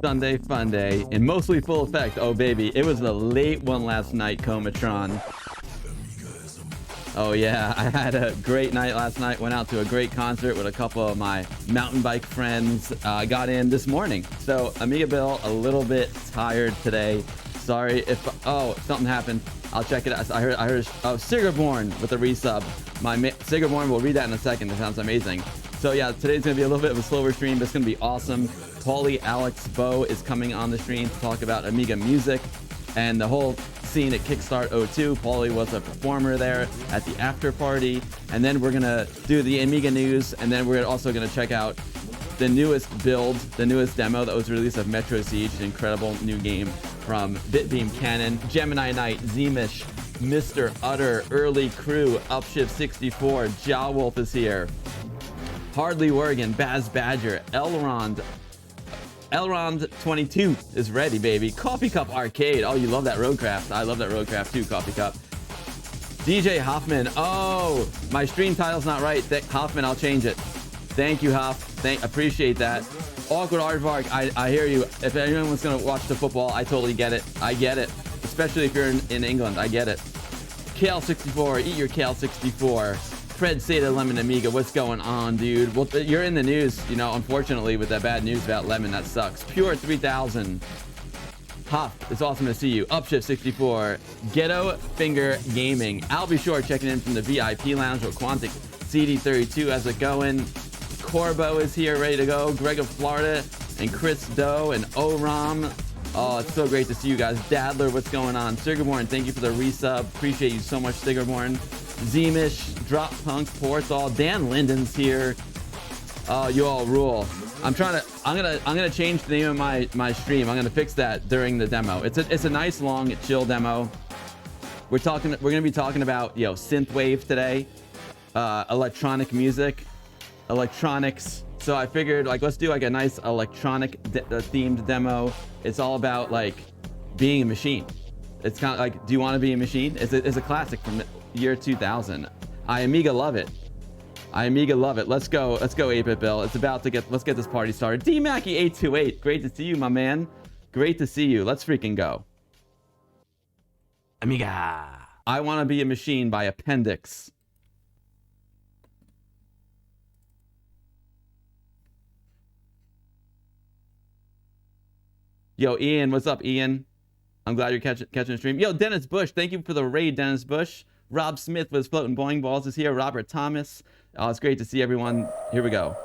Sunday fun day in mostly full effect. Oh baby, it was a late one last night, Comatron. Oh yeah, I had a great night last night. Went out to a great concert with a couple of my mountain bike friends. Got in this morning. So Amiga Bill, a little bit tired today. Sorry if something happened. I'll check it out. I heard Sigerborn with a resub. Sigerborn, we'll read that in a second. It sounds amazing. So yeah, today's gonna be a little bit of a slower stream, but it's gonna be awesome. Paulee Alex Bo is coming on the stream to talk about Amiga music and the whole scene at Kickstart 02. Paulee was a performer there at the after party, and then we're gonna do the Amiga news, and then we're also gonna check out the newest build, the newest demo that was released of Metro Siege, an incredible new game from Bitbeam Cannon, Gemini Knight, Zemish, Mr. Utter, Early Crew, Upshift 64, Jawwolf is here, Hardly Worgan, Baz Badger, Elrond 22 is ready, baby. Coffee Cup Arcade. Oh, you love that Roadcraft. I love that Roadcraft too, Coffee Cup. DJ Hoffman. Oh, my stream title's not right. Hoffman, I'll change it. Thank you, Hoff. Appreciate that. Awkward Aardvark, I hear you. If anyone's going to watch the football, I totally get it. I get it. Especially if you're in England. I get it. Kale64. Eat your Kale64. Fred Seda Lemon Amiga, what's going on, dude? Well, you're in the news, you know, unfortunately, with that bad news about Lemon. That sucks. Pure 3000. Huff, it's awesome to see you. Upshift 64. Ghetto Finger Gaming. I'll be sure checking in from the VIP lounge with Quantic CD32. How's it going? Corbo is here, ready to go. Greg of Florida and Chris Doe and Oram. Oh, it's so great to see you guys. Dadler, what's going on? Sigerborn, thank you for the resub. Appreciate you so much, Sigerborn. Zemish, Drop Punk, Porthall, Dan Linden's here. Oh, you all rule. I'm gonna change the name of my stream. I'm gonna fix that during the demo. It's a nice long chill demo. We're gonna be talking about, you know, synthwave today, electronic music, electronics. So I figured, like, let's do like a nice electronic themed demo. It's all about like being a machine. It's kind of like, do you want to be a machine? It's a classic from year 2000. I Amiga love it. Let's go 8-bit Bill. Let's get this party started. D Mackie 828, great to see you, my man. Great to see you. Let's freaking go. Amiga. I Want to Be a Machine by Appendix. Yo, Ian, what's up, Ian? I'm glad you're catching the stream. Yo, Dennis Bush, thank you for the raid, Dennis Bush. Rob Smith was floating boing balls is here. Robert Thomas. Oh, it's great to see everyone. Here we go.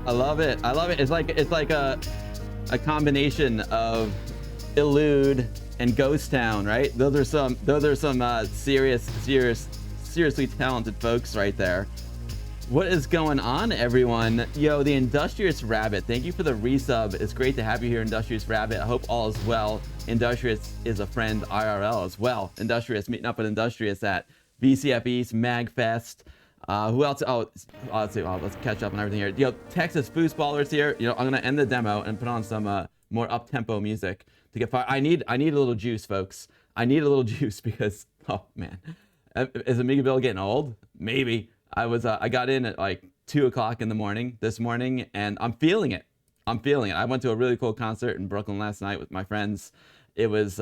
I love it. I love it. It's like a combination of Elude and Ghost Town, right? Those are some seriously talented folks right there. What is going on, everyone? Yo, the Industrious Rabbit, thank you for the resub. It's great to have you here, Industrious Rabbit. I hope all is well. Industrious is a friend IRL as well. Industrious, meeting up with Industrious at VCF East, MagFest. Who else? Oh, let's see. Let's catch up on everything here. Yo, Texas Foosballer's here. You know, I'm gonna end the demo and put on some more up-tempo music to get fire. I need a little juice, folks. I need a little juice because, oh man, is Amiga Bill getting old? Maybe. I got in at like 2 o'clock in the morning this morning, and I'm feeling it. I'm feeling it. I went to a really cool concert in Brooklyn last night with my friends. It was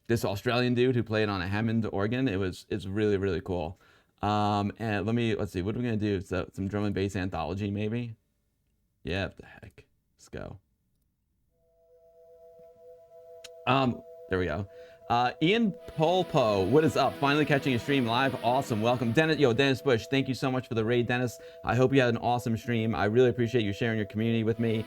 this Australian dude who played on a Hammond organ. It's really, really cool. And let's see, what are we gonna do? So some drum and bass anthology, maybe? Yeah, what the heck. Let's go. There we go. Ian Polpo, what is up? Finally catching a stream live. Awesome. Welcome. Dennis Bush, thank you so much for the raid, Dennis. I hope you had an awesome stream. I really appreciate you sharing your community with me.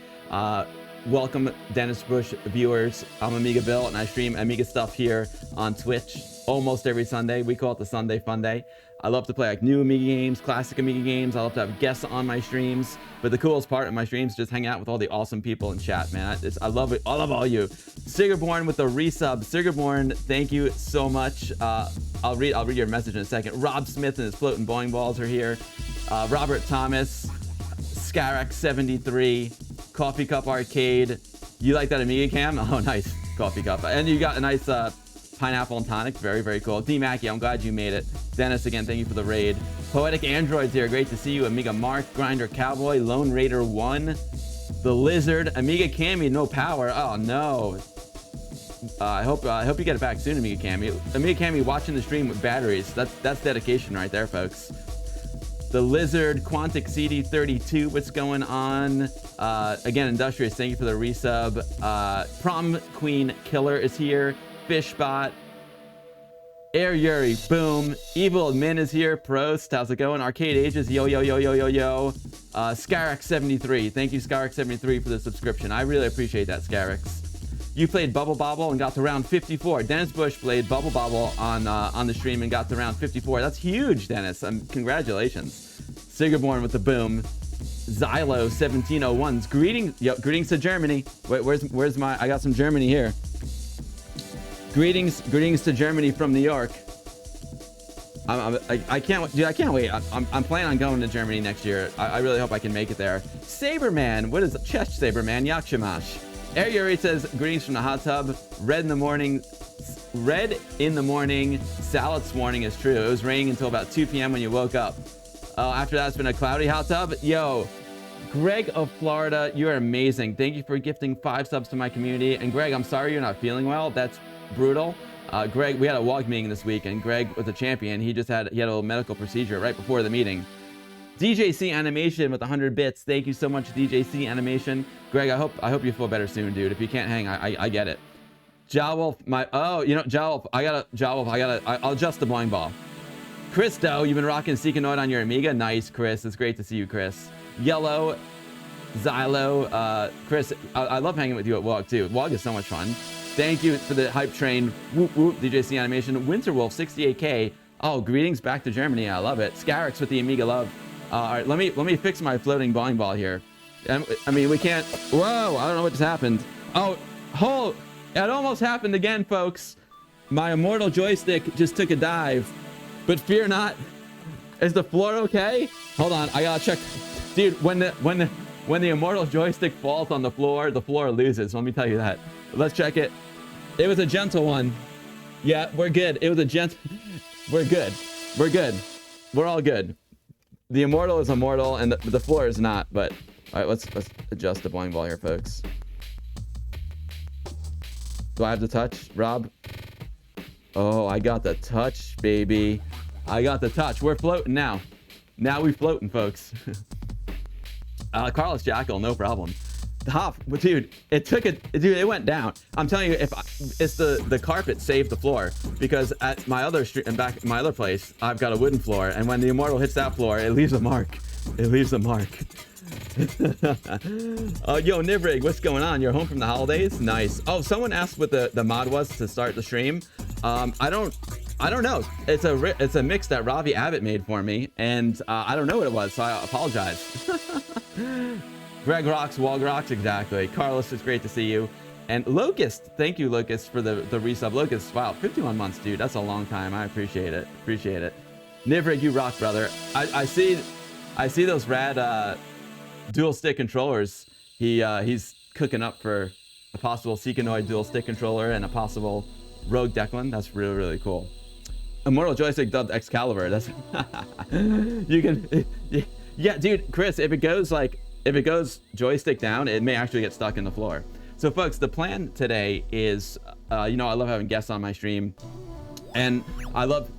Welcome, Dennis Bush viewers. I'm Amiga Bill, and I stream Amiga stuff here on Twitch almost every Sunday. We call it the Sunday Fun Day. I love to play like new Amiga games, classic Amiga games. I love to have guests on my streams. But the coolest part of my streams is just hang out with all the awesome people in chat, man. I love it. I love all you. Sigurborn with the resub. Sigurborn, thank you so much. I'll read your message in a second. Rob Smith and his floating bowling balls are here. Robert Thomas, Scarak73, Coffee Cup Arcade. You like that Amiga cam? Oh, nice. Coffee Cup. And you got a nice pineapple and tonic. Very, very cool. D Mackey, I'm glad you made it. Dennis, again, thank you for the raid. Poetic Androids here. Great to see you. Amiga Mark, Grinder Cowboy, Lone Raider 1, The Lizard, Amiga Cammy, no power. Oh, no. I hope you get it back soon, Amiga Cammy. Amiga Cammy watching the stream with batteries. That's dedication right there, folks. The Lizard, Quantic CD32, what's going on? Again, Industrious, thank you for the resub. Prom Queen Killer is here. Fishbot, Air Yuri, boom. Evil Admin is here. Prost, how's it going? Arcade Ages, yo. Scarix73, thank you, Scarix73, for the subscription. I really appreciate that, Scarix. You played Bubble Bobble and got to round 54. Dennis Bush played Bubble Bobble on the stream and got to round 54. That's huge, Dennis. Congratulations. Sigurborn with the boom. Xylo1701's greetings to Germany. Wait, where's my? I got some Germany here. Greetings to Germany from New York. I can't, dude. I can't wait. I'm planning on going to Germany next year. I really hope I can make it there. Saberman, what is it? Chest Saberman, Yakshamash. Air Yuri says greetings from the hot tub. Red in the morning. Salad morning is true. It was raining until about 2 p.m. when you woke up. After that, it's been a cloudy hot tub. Yo, Greg of Florida, you are amazing. Thank you for gifting 5 subs to my community. And Greg, I'm sorry you're not feeling well. That's brutal. Greg, we had a WOG meeting this week, and Greg was a champion. He had a little medical procedure right before the meeting. DJC Animation with 100 bits. Thank you so much, DJC Animation. Greg, I hope you feel better soon, dude. If you can't hang, I get it. Jawolf, I'll adjust the blind ball. Chris Doe, you've been rocking Seekanoid on your Amiga. Nice, Chris. It's great to see you, Chris. Yellow, Xylo, Chris, I love hanging with you at WOG too. WOG is so much fun. Thank you for the hype train. Whoop whoop, DJC Animation. Winterwolf 68K. Oh, greetings back to Germany. I love it. Scarix with the Amiga love. All right, let me fix my floating bowling ball here. I mean, we can't. Whoa! I don't know what just happened. Oh, it almost happened again, folks. My immortal joystick just took a dive, but fear not. Is the floor okay? Hold on, I gotta check. Dude, when the immortal joystick falls on the floor loses. Let me tell you that. Let's check it. It was a gentle one. Yeah, we're good. It was a gentle. We're good. We're good. We're all good. The immortal is immortal, and the floor is not. But all right, let's adjust the bowling ball here, folks. Do I have the touch, Rob? Oh, I got the touch, baby. I got the touch. We're floating now. Now we floating, folks. Carlos Jackal, no problem. Hop, but dude, it went down. I'm telling you, it's the carpet saved the floor, because at my other street and back at my other place, I've got a wooden floor, and when the immortal hits that floor, it leaves a mark. It leaves a mark. Yo, Nivrig, what's going on? You're home from the holidays? Nice. Oh, someone asked what the mod was to start the stream. I don't know. It's a mix that Ravi Abbott made for me, and I don't know what it was, so I apologize. Greg Rocks, Wog Rocks, exactly. Carlos, it's great to see you. And Locust, thank you, Locust, for the resub. Locust, wow, 51 months, dude. That's a long time. I appreciate it. Appreciate it. Nivrig, you rock, brother. I see those rad dual stick controllers. He's cooking up for a possible Seekanoid dual stick controller and a possible Rogue Declan. That's really, really cool. Immortal Joystick dubbed Excalibur. That's you can, yeah, dude. Chris, if it goes joystick down, it may actually get stuck in the floor. So, folks, the plan today is, I love having guests on my stream, and I love,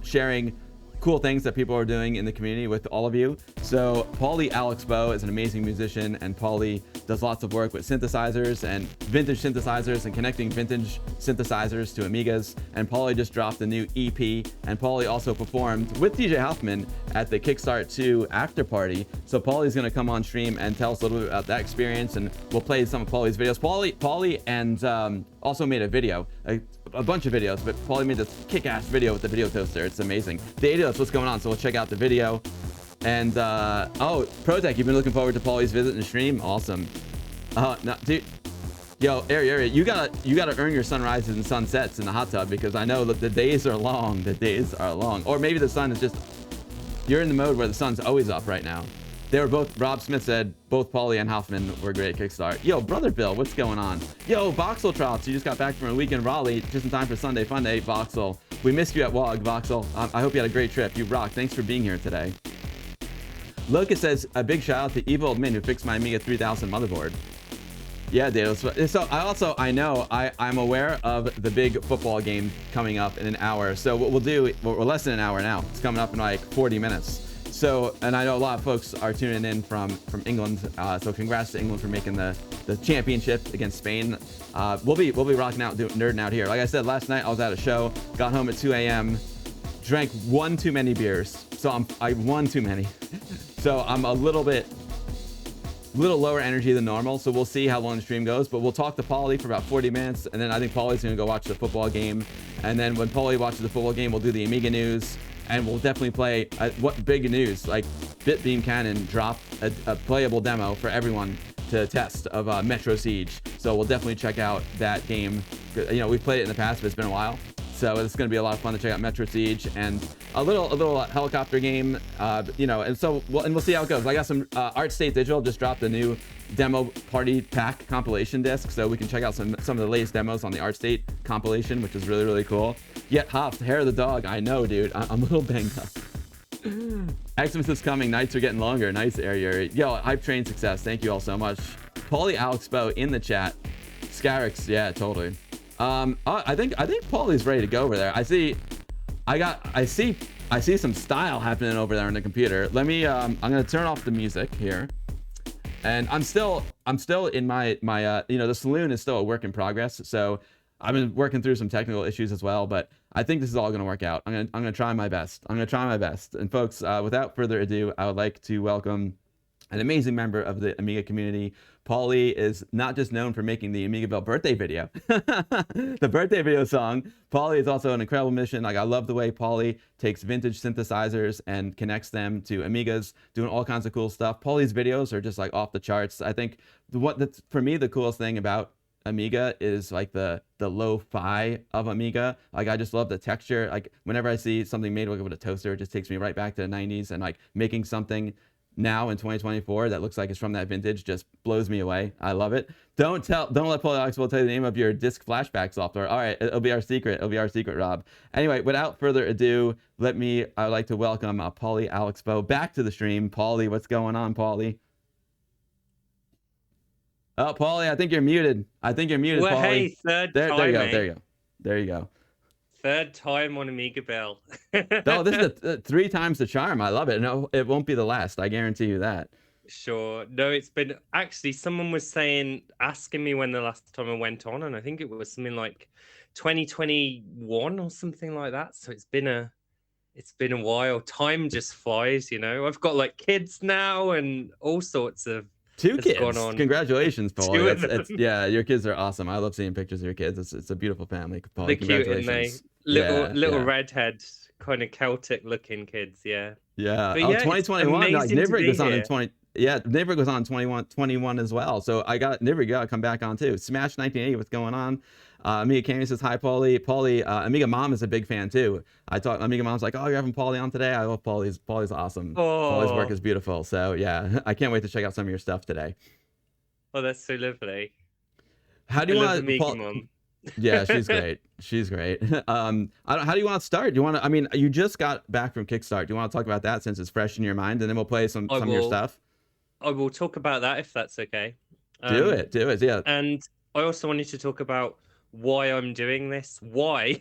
sharing cool things that people are doing in the community with all of you. So Paulee Alex Bow is an amazing musician, and Paulee does lots of work with synthesizers and vintage synthesizers and connecting vintage synthesizers to Amigas. And Paulee just dropped a new EP, and Paulee also performed with DJ Hoffman at the Kickstart 2 after party. So Paulee's gonna come on stream and tell us a little bit about that experience, and we'll play some of Paulee's videos. Paulee and also made a video, a bunch of videos, but Paulee made this kick-ass video with the video toaster. It's amazing. Daedalus, what's going on? So we'll check out the video. And oh, Protech, you've been looking forward to Paulee's visit and stream. Awesome. No, dude. Yo, Ari, you gotta earn your sunrises and sunsets in the hot tub, because I know that the days are long. The days are long. Or maybe the sun is just, you're in the mode where the sun's always up right now. They were both, Rob Smith said, both Paulee and Hoffman were great at Kickstart. Yo, Brother Bill, what's going on? Yo, Voxel Trots, you just got back from a week in Raleigh, just in time for Sunday Fun Day. Voxel, we missed you at WOG, Voxel. I hope you had a great trip. You rock. Thanks for being here today. Locust says, a big shout out to Evil Admin who fixed my Amiga 3000 motherboard. Yeah, Dale. So I'm aware of the big football game coming up in an hour. So what we'll do, we're less than an hour now. It's coming up in like 40 minutes. So, and I know a lot of folks are tuning in from England. So congrats to England for making the championship against Spain. We'll be rocking out, nerding out here. Like I said, last night I was at a show, got home at 2 a.m., drank one too many beers. So I won too many. So I'm a little lower energy than normal. So we'll see how long the stream goes, but we'll talk to Paulee for about 40 minutes. And then I think Paulee's gonna go watch the football game. And then when Paulee watches the football game, we'll do the Amiga news. And we'll definitely play, what big news, like Bitbeam Cannon dropped a playable demo for everyone to test of Metro Siege. So we'll definitely check out that game. We've played it in the past, but it's been a while. So it's going to be a lot of fun to check out Metro Siege and a little helicopter game, and so we'll see how it goes. I got some Art State Digital just dropped a new demo party pack compilation disc, so we can check out some of the latest demos on the Art State compilation, which is really, really cool. Yet Hops, hair of the dog. I know, dude. I'm a little banged up. Xmas is coming. Nights are getting longer. Nice, Ari. Yo, Hype Train success. Thank you all so much. Paulee Alex Bow in the chat. Scarix, yeah, totally. I think Paulee's ready to go over there. I see some style happening over there on the computer. Let me I'm gonna turn off the music here. And I'm still in my the saloon is still a work in progress. So I've been working through some technical issues as well, but I think this is all gonna work out. I'm gonna try my best. And folks, without further ado, I would like to welcome an amazing member of the Amiga community. Paulee is not just known for making the Amiga Bell birthday video, the birthday video song. Paulee is also an incredible musician. Like, I love the way Paulee takes vintage synthesizers and connects them to Amigas, doing all kinds of cool stuff. Paulee's videos are just like off the charts. I think for me, the coolest thing about Amiga is like the lo-fi of Amiga. Like, I just love the texture. Like, whenever I see something made with a toaster, it just takes me right back to the 90s, and like making something now in 2024 that looks like it's from that vintage just blows me away. I love it. Don't let Paulee Alex Bow tell you the name of your disk flashback software. All right, it'll be our secret, Rob. Anyway, without further ado, I would like to welcome Paulee Alex Bow back to the stream. Paulee, what's going on, Paulee? Oh, Paulee, I think you're muted. Well, Paulee. hey, third there time, there you go. Third time on Amiga Bell. No, this is 3 times the charm. I love it. No, it won't be the last. I guarantee you that. Sure. No, it's been actually, someone was asking me when the last time I went on, and I think it was something like 2021 or something like that. So it's been a it's been a while. Time just flies, you know. I've got like kids now and all sorts of Two has gone kids. on. Congratulations, Paulie. Two of It's them. yeah, your kids are awesome. I love seeing pictures of your kids. It's a beautiful family, They're Paulie. cute, and they Congratulations. little Yeah, little yeah. redhead, kind of Celtic looking kids, yeah. Yeah. But Oh, yeah, it's 2021. Like amazing to Nivrig be was on in here. 20. Yeah, Nivrig was on 21 as well. So I got Nivrig got to come back on too. Smash 1980. What's going on? Amiga Cammy says hi, Paulie. Paulie, Amiga Mom is a big fan too. I thought Amiga Mom's like, oh, you're having Paulie on today. I love Paulie's awesome. Paulie's work Oh, is beautiful. So yeah, I can't wait to check out some of your stuff today. oh, that's so lovely. How do I you love want to, Amiga Paul? Mom. Yeah, she's great. She's great. How do you want to start? Do you want to? I mean, you just got back from Kickstart. Do you want to talk about that since it's fresh in your mind, and then we'll play some I of your will stuff. I will talk about that if that's okay. Do Um, it. Do it. Yeah. and I also wanted to talk about why I'm doing this. Why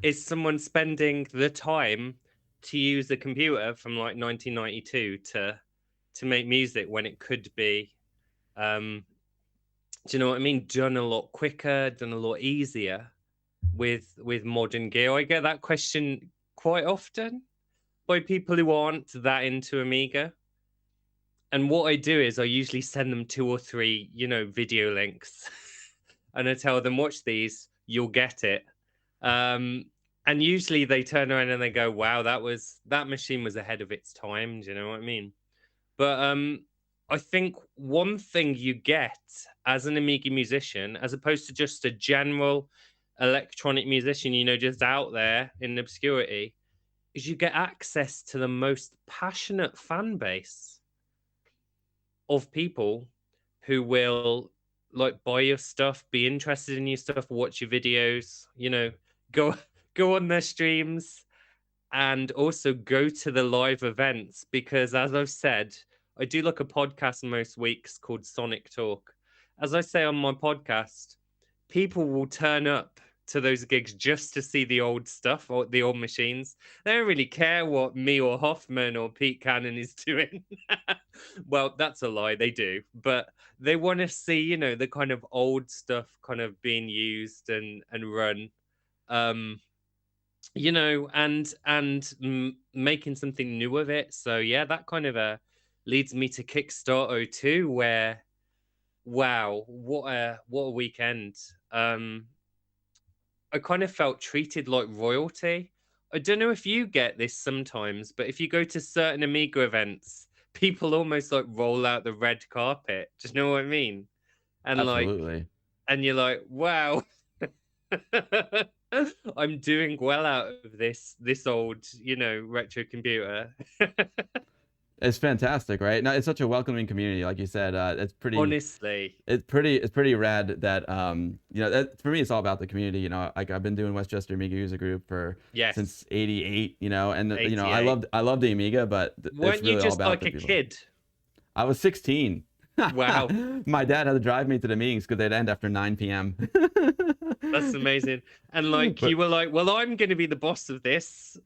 is someone spending the time to use a computer from like 1992 to make music when it could be, um, do you know what I mean? Done a lot quicker, done a lot easier with modern gear. I get that question quite often by people who aren't that into Amiga. And what I do is I usually send them 2 or 3, video links, and I tell them, watch these, you'll get it. Um, and usually they turn around and they go, wow, that machine was ahead of its time. Do you know what I mean? But I think one thing you get as an Amiga musician, as opposed to just a general electronic musician, just out there in obscurity, is you get access to the most passionate fan base of people who will like buy your stuff, be interested in your stuff, watch your videos, go go on their streams, and also go to the live events, because as I've said, I do like a podcast most weeks called Sonic Talk. As I say on my podcast, people will turn up to those gigs just to see the old stuff or the old machines. They don't really care what me or Hoffman or Pete Cannon is doing. Well, that's a lie. They do, but they want to see, the kind of old stuff kind of being used and run. Um, and making something new of it. So yeah, that kind of leads me to Kickstarter 2, where wow, what a weekend. I kind of felt treated like royalty. I don't know if you get this sometimes, but if you go to certain Amiga events, people almost like roll out the red carpet. Do you know what I mean? And like, Absolutely. and you're like, wow, I'm doing well out of this old, retro computer. It's fantastic, right? No, it's such a welcoming community, like you said. Honestly, It's pretty rad that that for me it's all about the community. Like I've been doing Westchester Amiga User Group yes, since '88. And '88. I love the Amiga, but it's Weren't you really all just about like the a people. kid? I was 16. Wow, My dad had to drive me to the meetings because they'd end after 9 p.m. that's amazing. And like But you were like, well, I'm going to be the boss of this.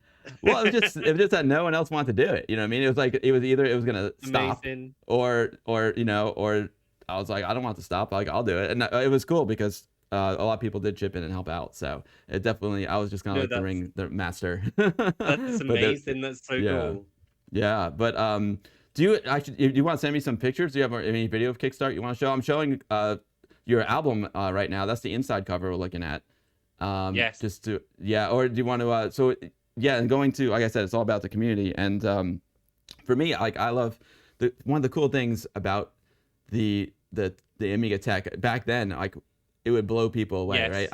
well, it was just that no one else wanted to do it. You know what I mean? It was like it was either it was gonna stop Amazing. or I was like, I don't want to stop. Like I'll do it, and it was cool because a lot of people did chip in and help out. So it definitely I was just kind of No, like the master. that's But amazing. That's so yeah, cool. yeah. But do you actually you want to send me some pictures? Do you have any video of Kickstart you want to show? I'm showing your album right now. That's the inside cover we're looking at. Yes. Just to yeah, or do you want to so yeah, and going to like I said, it's all about the community. And for me, like I love one of the cool things about the Amiga tech back then, like it would blow people away, Yes. right?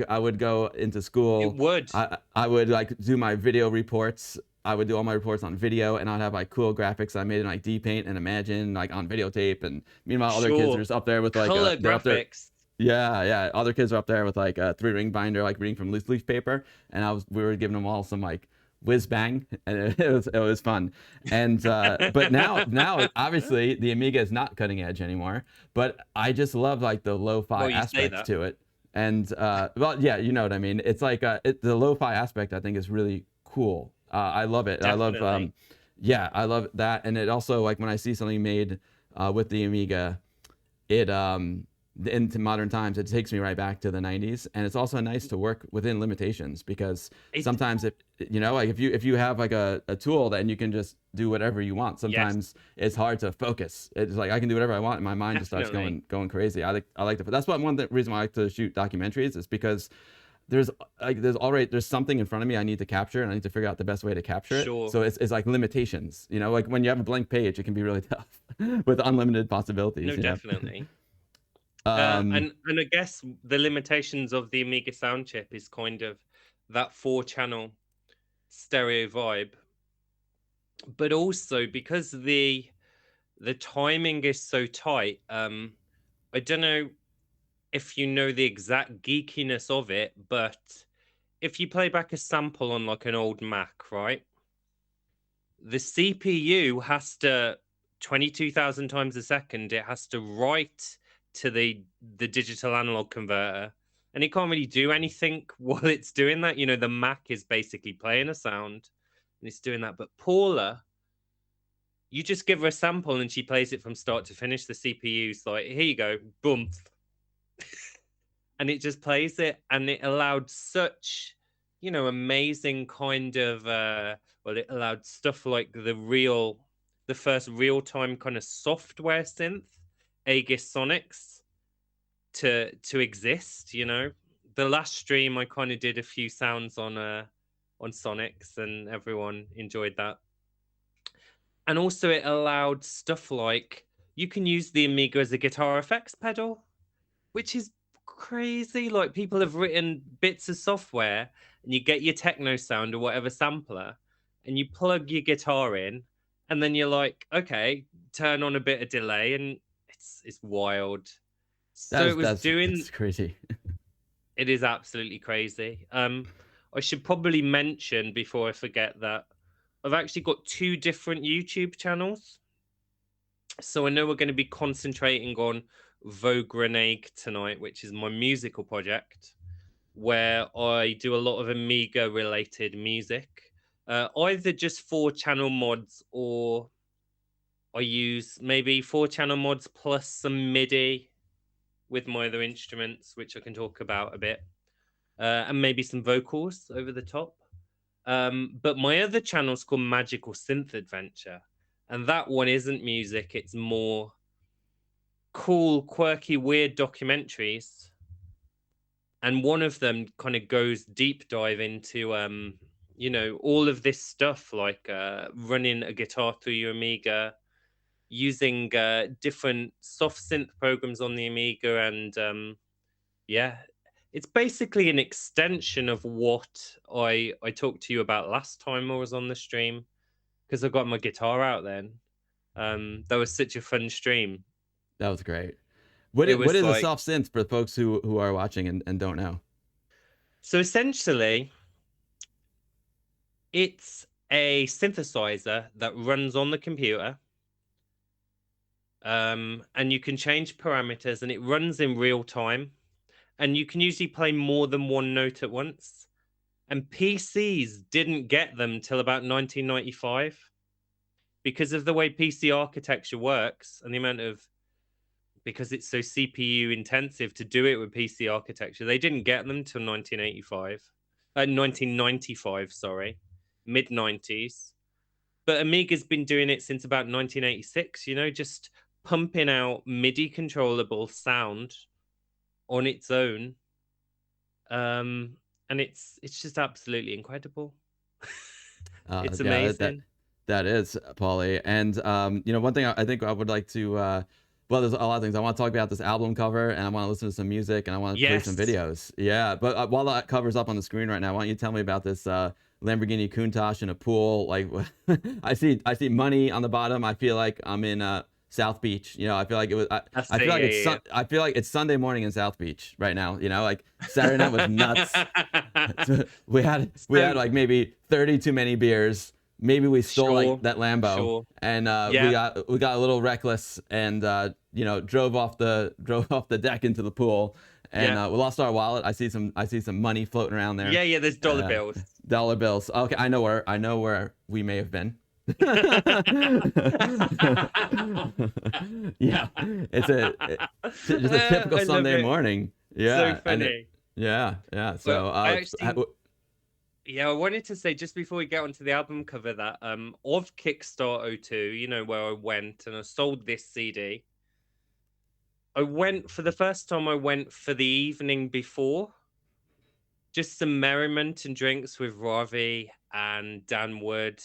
I would go into It school. would. I would like do my video reports. I would do all my reports on video, and I'd have like cool graphics I made in like D-Paint and Imagine, like on videotape. And meanwhile, other kids are Sure. just up there with like Color they're up there. graphics. Yeah, yeah. Other kids are up there with like a 3-ring binder, like reading from loose leaf paper, and we were giving them all some like whiz bang, and it was fun. And but now obviously the Amiga is not cutting edge anymore, but I just love like the lo-fi Well, you say aspect that. to it. And well, yeah, you know what I mean. It's like the lo-fi aspect I think is really cool. I love it. I love Definitely. yeah, I love that. And it also like when I see something made with the Amiga, it into modern times, it takes me right back to the 90s. And it's also nice to work within limitations, because It, sometimes if you know, like if you have like a tool, then you can just do whatever you want. yes, Sometimes it's hard to focus. It's like I can do whatever I want and my mind just starts definitely. going crazy. I like to, that's what one of the reason why I like to shoot documentaries is because there's there's something in front of me I need to capture, and I need to figure out the best way to capture it. Sure. So it's like limitations, you know, like when you have a blank page, it can be really tough with unlimited possibilities, No, you know. definitely. um And I guess the limitations of the Amiga sound chip is kind of that 4-channel stereo vibe, but also because the timing is so tight. I don't know if you know the exact geekiness of it, but if you play back a sample on like an old Mac, right? The CPU has to 22,000 times a second. It has to write to the digital analog converter, and it can't really do anything while it's doing that. You know, the Mac is basically playing a sound, and it's doing that. But Paula, you just give her a sample, and she plays it from start to finish. The CPU's like, here you go, boom, and it just plays it, and it allowed such, you know, amazing kind of well, it allowed stuff like the first real-time kind of software synth, Aegis Sonics, to exist. You know, the last stream I kind of did a few sounds on Sonics, and everyone enjoyed that. And also it allowed stuff like you can use the Amiga as a guitar effects pedal, which is crazy. Like, people have written bits of software, and you get your techno sound or whatever sampler, and you plug your guitar in, and then you're like, okay, turn on a bit of delay, and it's wild. So it was doing. that's crazy. It is absolutely crazy. I should probably mention before I forget that I've actually got 2 different YouTube channels. So I know we're going to be concentrating on Vogreneg tonight, which is my musical project, where I do a lot of Amiga related music, either just 4-channel mods, or I use maybe 4-channel mods plus some MIDI with my other instruments, which I can talk about a bit, and maybe some vocals over the top. But my other channel is called Magical Synth Adventure, and that one isn't music, it's more cool, quirky, weird documentaries. And one of them kind of goes deep dive into you know, all of this stuff, like running a guitar through your Amiga, using different soft synth programs on the Amiga, and yeah, it's basically an extension of what I talked to you about last time I was on the stream, because I got my guitar out then. That was such a fun stream. That was great. It What was is a like, soft synth for folks who are watching and don't know? so essentially it's a synthesizer that runs on the computer, and you can change parameters, and it runs in real time, and you can usually play more than one note at once. And PCs didn't get them till about 1995, because of the way PC architecture works and the amount of, because it's so CPU intensive to do it with PC architecture. They didn't get them till 1995, sorry, mid 90s. But Amiga's been doing it since about 1986, you know, just pumping out MIDI controllable sound on its own. And it's just absolutely incredible. It's Yeah, amazing. that is Paulie. And you know, one thing I think I would like to well, there's a lot of things I want to talk about. This album cover, and I want to listen to some music, and I want to play some Yes. videos. Yeah, but while that cover's up on the screen right now, why don't you tell me about this Lamborghini Countach in a pool? Like, I see money on the bottom. I feel like I'm in South Beach. You know, I feel like it was. That's I it. feel like Yeah, yeah, I feel like it's Sunday morning in South Beach right now. You know, like Saturday night was nuts. yeah. We had So, like maybe 30 too many beers. Maybe we stole sure, like that Lambo, sure. and Yeah, we got a little reckless, and you know, drove off the deck into the pool, and yeah. we lost our wallet. I see some money floating around there. Yeah, yeah, there's dollar bills. Dollar bills. Okay, I know where we may have been. Yeah, just a typical I love Sunday it. morning. So Yeah, and funny. yeah. Well, So I actually, yeah, I wanted to say just before we get onto the album cover that of Kickstart 02, you know, where I went and I sold this CD. I went for the first time. I went for the evening before, just some merriment and drinks with Ravi and Dan Wood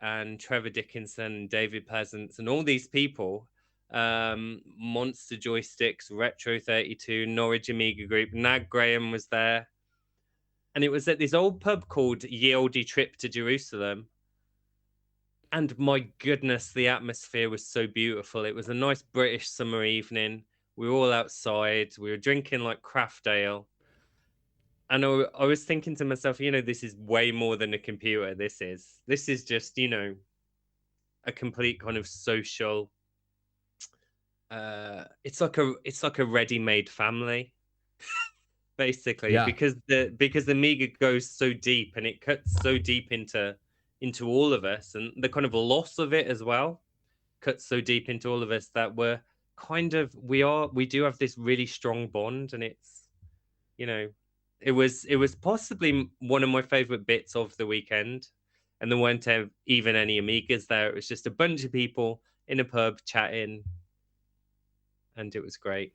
and Trevor Dickinson and David Pleasance and all these people. Monster Joysticks, Retro 32, Norwich Amiga Group, Nag Graham was there. And it was at this old pub called Ye Olde Trip to Jerusalem. And my goodness, the atmosphere was so beautiful. It was a nice British summer evening. We were all outside. We were drinking like craft ale. And I was thinking to myself, you know, this is way more than a computer. This is just, you know, a complete kind of social. It's like a ready-made family, basically, yeah, because the Amiga goes so deep and it cuts so deep into all of us, and the kind of loss of it as well cuts so deep into all of us that we're kind of we do have this really strong bond, and it's, you know, it was possibly one of my favorite bits of the weekend. And there weren't even any Amigas there. It was just a bunch of people in a pub chatting, and it was great.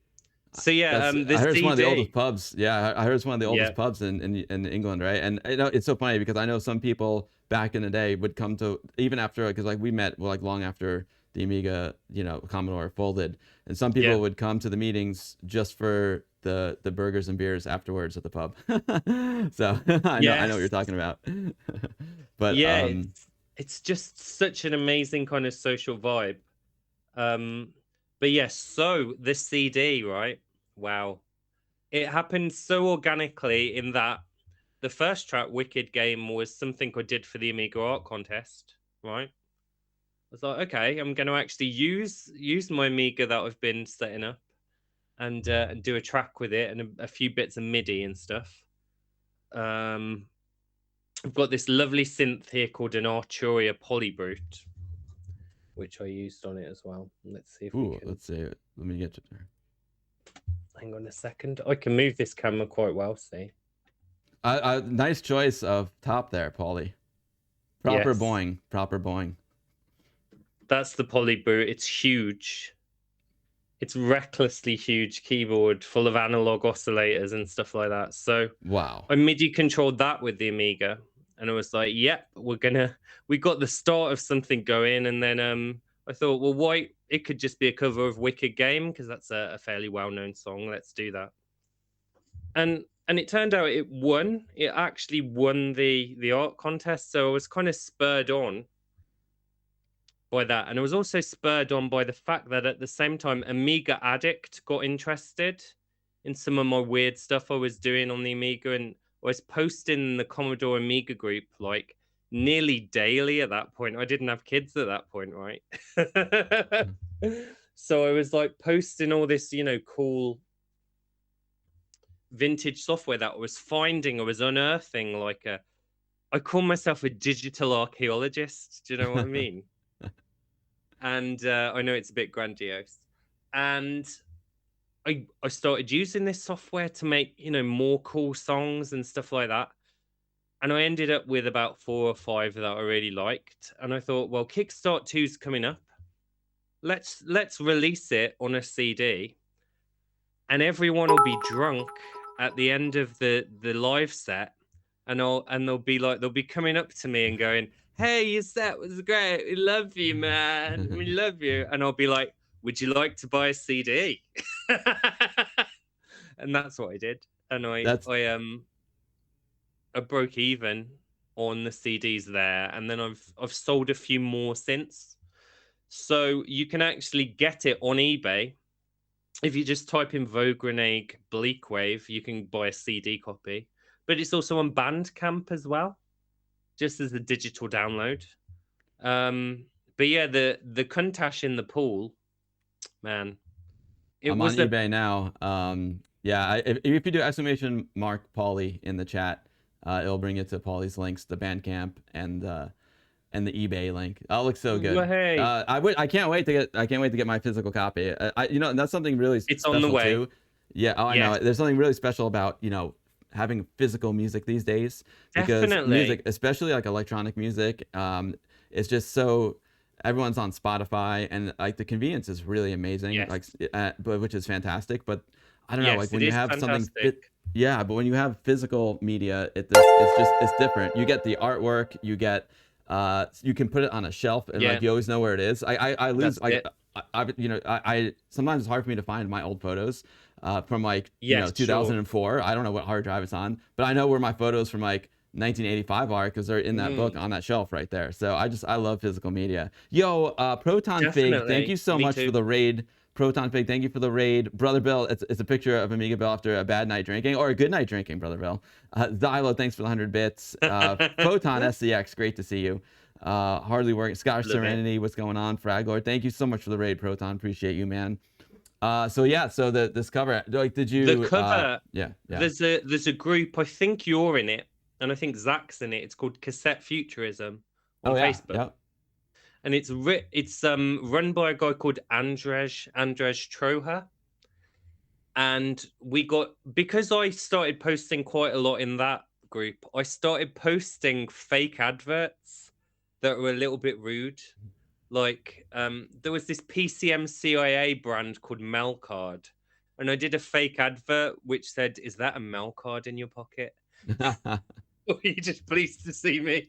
So yeah, I the heard it's one of the oldest CD. pubs. Yeah, I heard it's one of the oldest Yeah, pubs in England, right? And you know, it's so funny because I know some people back in the day would come to, even after, because like we met like long after the Amiga, you know, Commodore folded, and some yeah, people would come to the meetings just for the burgers and beers afterwards at the pub. So I know what you're yes, talking about. But yeah. It's just such an amazing kind of social vibe. Um, but yes, so the CD, right? Wow, it happened so organically in that the first track, Wicked Game, was something I did for the Amiga Art Contest, right? I was like, okay, I'm going to actually use my Amiga that I've been setting up and do a track with it and a few bits of MIDI and stuff. Um, I've got this lovely synth here called an Arturia Polybrute, which I used on it as well. Let's see if we ooh, can. let's see. Let me get to there. Hang on a second. I can move this camera quite well. See. Nice choice of top there, Paulie. Proper Yes, boing, proper boing. that's the Polybrute. It's huge. It's recklessly huge keyboard full of analog oscillators and stuff like that. So Wow. I MIDI controlled that with the Amiga, and I was like, "Yep, we got the start of something going." And then I thought, well, why? It could just be a cover of Wicked Game because that's a fairly well-known song. Let's do that. And it turned out it won. It actually won the art contest. So I was kind of spurred on by that. And I was also spurred on by the fact that at the same time, Amiga Addict got interested in some of my weird stuff I was doing on the Amiga. And I was posting the Commodore Amiga group like nearly daily at that point. I didn't have kids at that point, right? So I was like posting all this, you know, cool vintage software that I was finding. I was unearthing I call myself a digital archaeologist. Do you know what I mean? And I know it's a bit grandiose. And I started using this software to make, you know, more cool songs and stuff like that. And I ended up with about 4 or 5 that I really liked. And I thought, well, Kickstart 2's coming up. Let's release it on a CD, and everyone will be drunk at the end of the live set, and they'll be coming up to me and going, "Hey, your set was great. We love you, man. We love you." And I'll be like, "Would you like to buy a CD?" And that's what I did. And That's I broke even on the CDs there, and then I've sold a few more since. So you can actually get it on eBay. If you just type in Vogrenegg Bleak Wave, you can buy a CD copy. But it's also on Bandcamp as well, just as a digital download. Um, but yeah, the Kuntash in the pool, man, it I'm on was a eBay now. Yeah, if you do exclamation mark Paulie in the chat, it'll bring you to Paulie's links, the Bandcamp, and the eBay link. That looks so good. Well, hey, I can't wait to get my physical copy. You know, and that's something really it's on the special way. too. Yeah, oh, I know. Yes. There's something really special about, you know, having physical music these days, because Definitely. music, especially like electronic music, it's just so everyone's on Spotify, and like the convenience is really amazing. Yes. Like, but which is fantastic. But I don't know, Yes, like when it you is have something fantastic. yeah, but when you have physical media, it's different. You get the artwork, you get you can put it on a shelf, and Yeah, like you always know where it is. I lose that's like it. you know, I sometimes it's hard for me to find my old photos from like, you know, Yes, sure. 2004. I don't know what hard drive it's on, but I know where my photos from like 1985 are, because they're in that book on that shelf right there. So I love physical media. Yo, Proton Fig, thank you Definitely. so Me much too. for the raid. Proton Fig, thank you for the raid. Brother Bill, it's a picture of Amiga Bill after a bad night drinking, or a good night drinking, Brother Bill. Xylo, thanks for the 100 bits. Photon SCX, great to see you. Hardly working. Scottish Love it. Serenity, what's going on? Fraglord, thank you so much for the raid, Proton. Appreciate you, man. So yeah, so this cover, like, did you? The cover. Yeah. There's a group. I think you're in it, and I think Zach's in it. It's called Cassette Futurism on Facebook. Yeah. And it's run by a guy called Andrzej Troja. And because I started posting quite a lot in that group, I started posting fake adverts that were a little bit rude. Like there was this PCM CIA brand called Melcard, and I did a fake advert which said, "Is that a Melcard in your pocket? Or are you just pleased to see me?"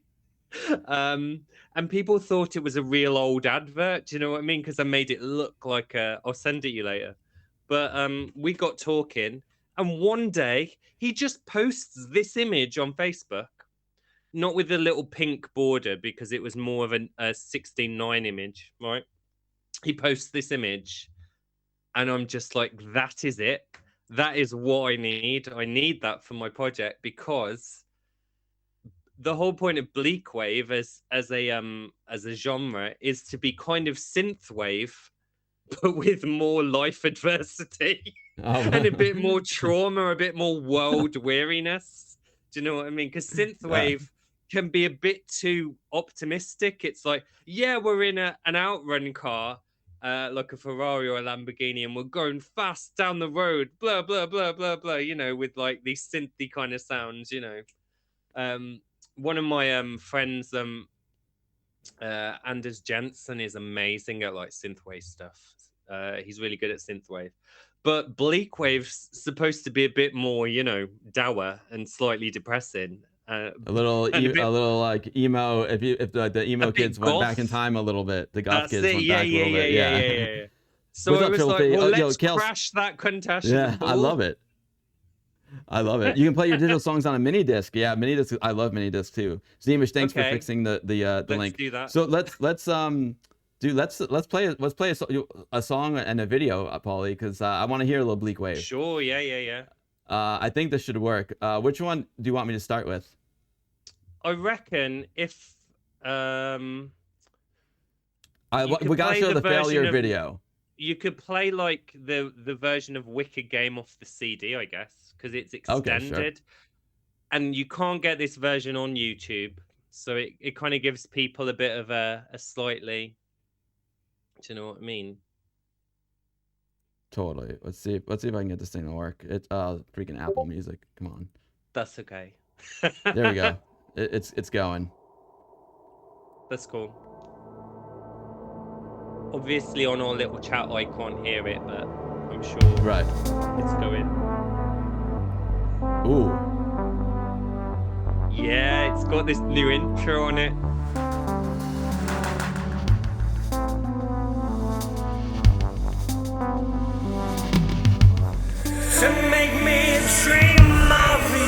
And people thought it was a real old advert. Do you know what I mean? Because I made it look like I'll send it you later. But we got talking, and one day he just posts this image on Facebook, not with the little pink border, because it was more of a 16:9 image, right? He posts this image, and I'm just like, that is it. That is what I need. I need that for my project, because the whole point of bleakwave as a genre is to be kind of synthwave, but with more life adversity and a bit more trauma, a bit more world weariness. Do you know what I mean? Because synthwave can be a bit too optimistic. It's like, yeah, we're in an outrun car, like a Ferrari or a Lamborghini, and we're going fast down the road, blah blah blah blah blah. You know, with like these synthy kind of sounds. You know, one of my friends, Anders Jensen, is amazing at like synthwave stuff. He's really good at synthwave, but bleakwave's supposed to be a bit more, you know, dour and slightly depressing. A little like emo. If the emo kids went back in time a little bit, the goth kids went back a little bit. Yeah. So What's I up, was Triple like, P? well, Yo, let's Kels. crash that contest. Yeah, I love it. I love it. You can play your digital songs on a mini disc. Yeah, mini disc. I love mini disc too. Zeemish, thanks for fixing the link. Let's do that. So let's play a song and a video, Paulie, because I want to hear a little bleakwave. Sure. Yeah. I think this should work. Which one do you want me to start with? I reckon if we gotta show the failure video. You could play like the version of Wicked Game off the CD, I guess, because it's extended. Okay, sure. And you can't get this version on YouTube, so it kind of gives people a bit of a slightly, do you know what I mean? Totally. Let's see if I can get this thing to work. It's freaking Apple Music. Come on. That's okay. There we go. It's going. That's cool. Obviously on our little chat I can't hear it, but I'm sure it's going. Ooh. Yeah, it's got this new intro on it. To make me dream of you.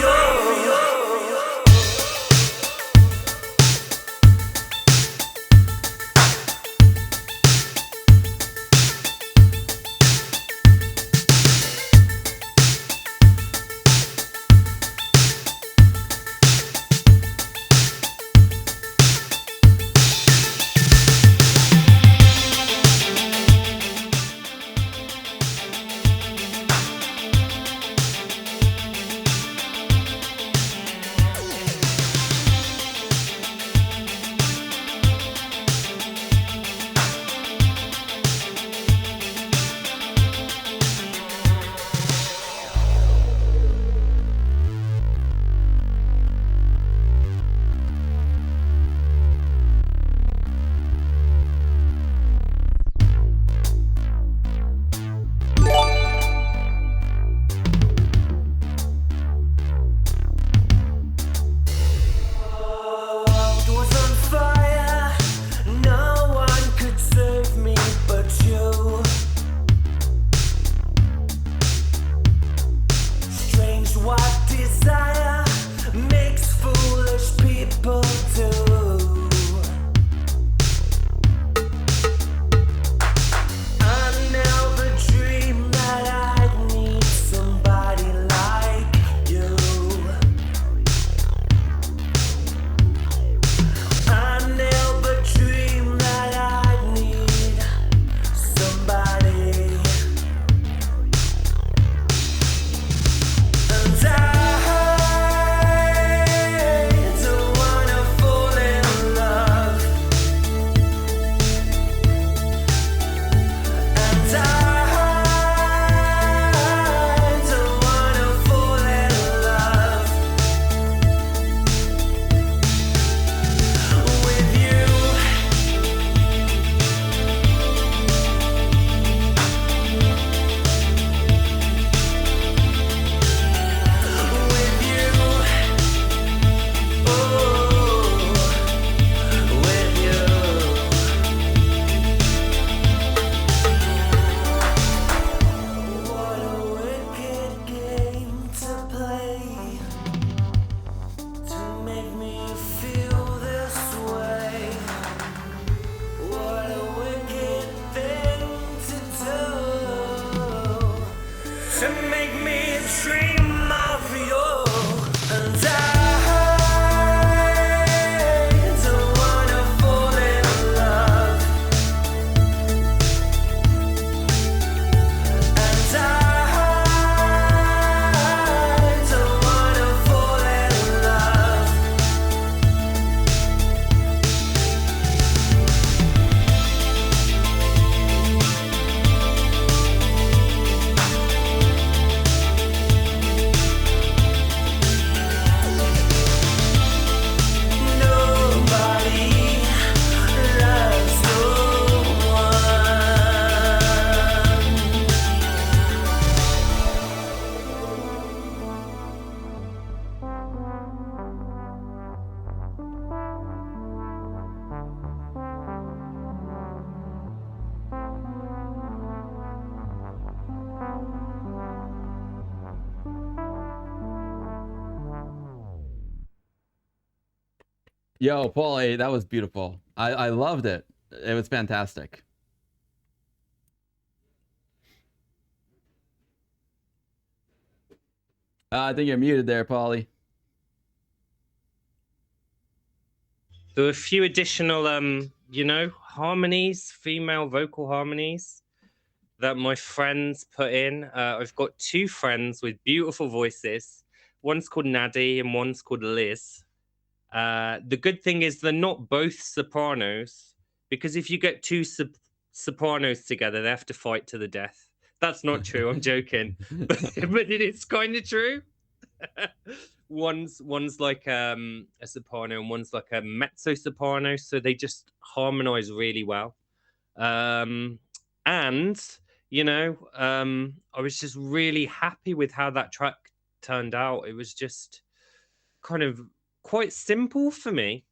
Yo, Paulee, that was beautiful. I loved it. It was fantastic. I think you're muted there, Paulee. There were a few additional, you know, harmonies, female vocal harmonies that my friends put in. I've got two friends with beautiful voices. One's called Nadie and one's called Liz. The good thing is they're not both sopranos, because if you get two sopranos together, they have to fight to the death. That's not true. I'm joking, but it is kind of true. one's like a soprano and one's like a mezzo soprano, so they just harmonize really well. And you know, I was just really happy with how that track turned out. It was just kind of quite simple for me.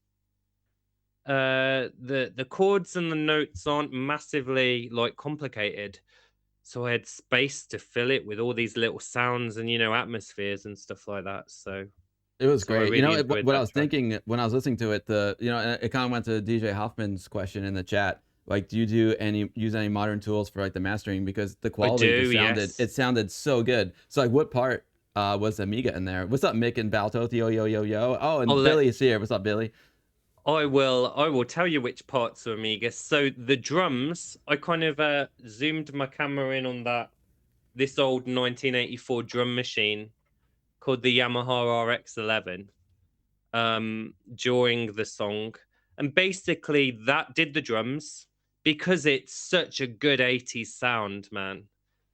The chords and the notes aren't massively like complicated, so I had space to fill it with all these little sounds and, you know, atmospheres and stuff like that. So It was I great. You really know, enjoyed what I that was track. thinking when I was listening to it, it kind of went to DJ Hoffman's question in the chat. Like, do you use any modern tools for like the mastering? Because the quality do, just yes. it sounded so good. So like, what part was Amiga in there? What's up, Mick and Balto? Yo yo yo yo. Oh, and Billy's here. What's up, Billy? I will tell you which parts are Amiga. So the drums, I kind of zoomed my camera in on this old 1984 drum machine called the Yamaha RX-11 during the song, and basically that did the drums because it's such a good 80s sound, man.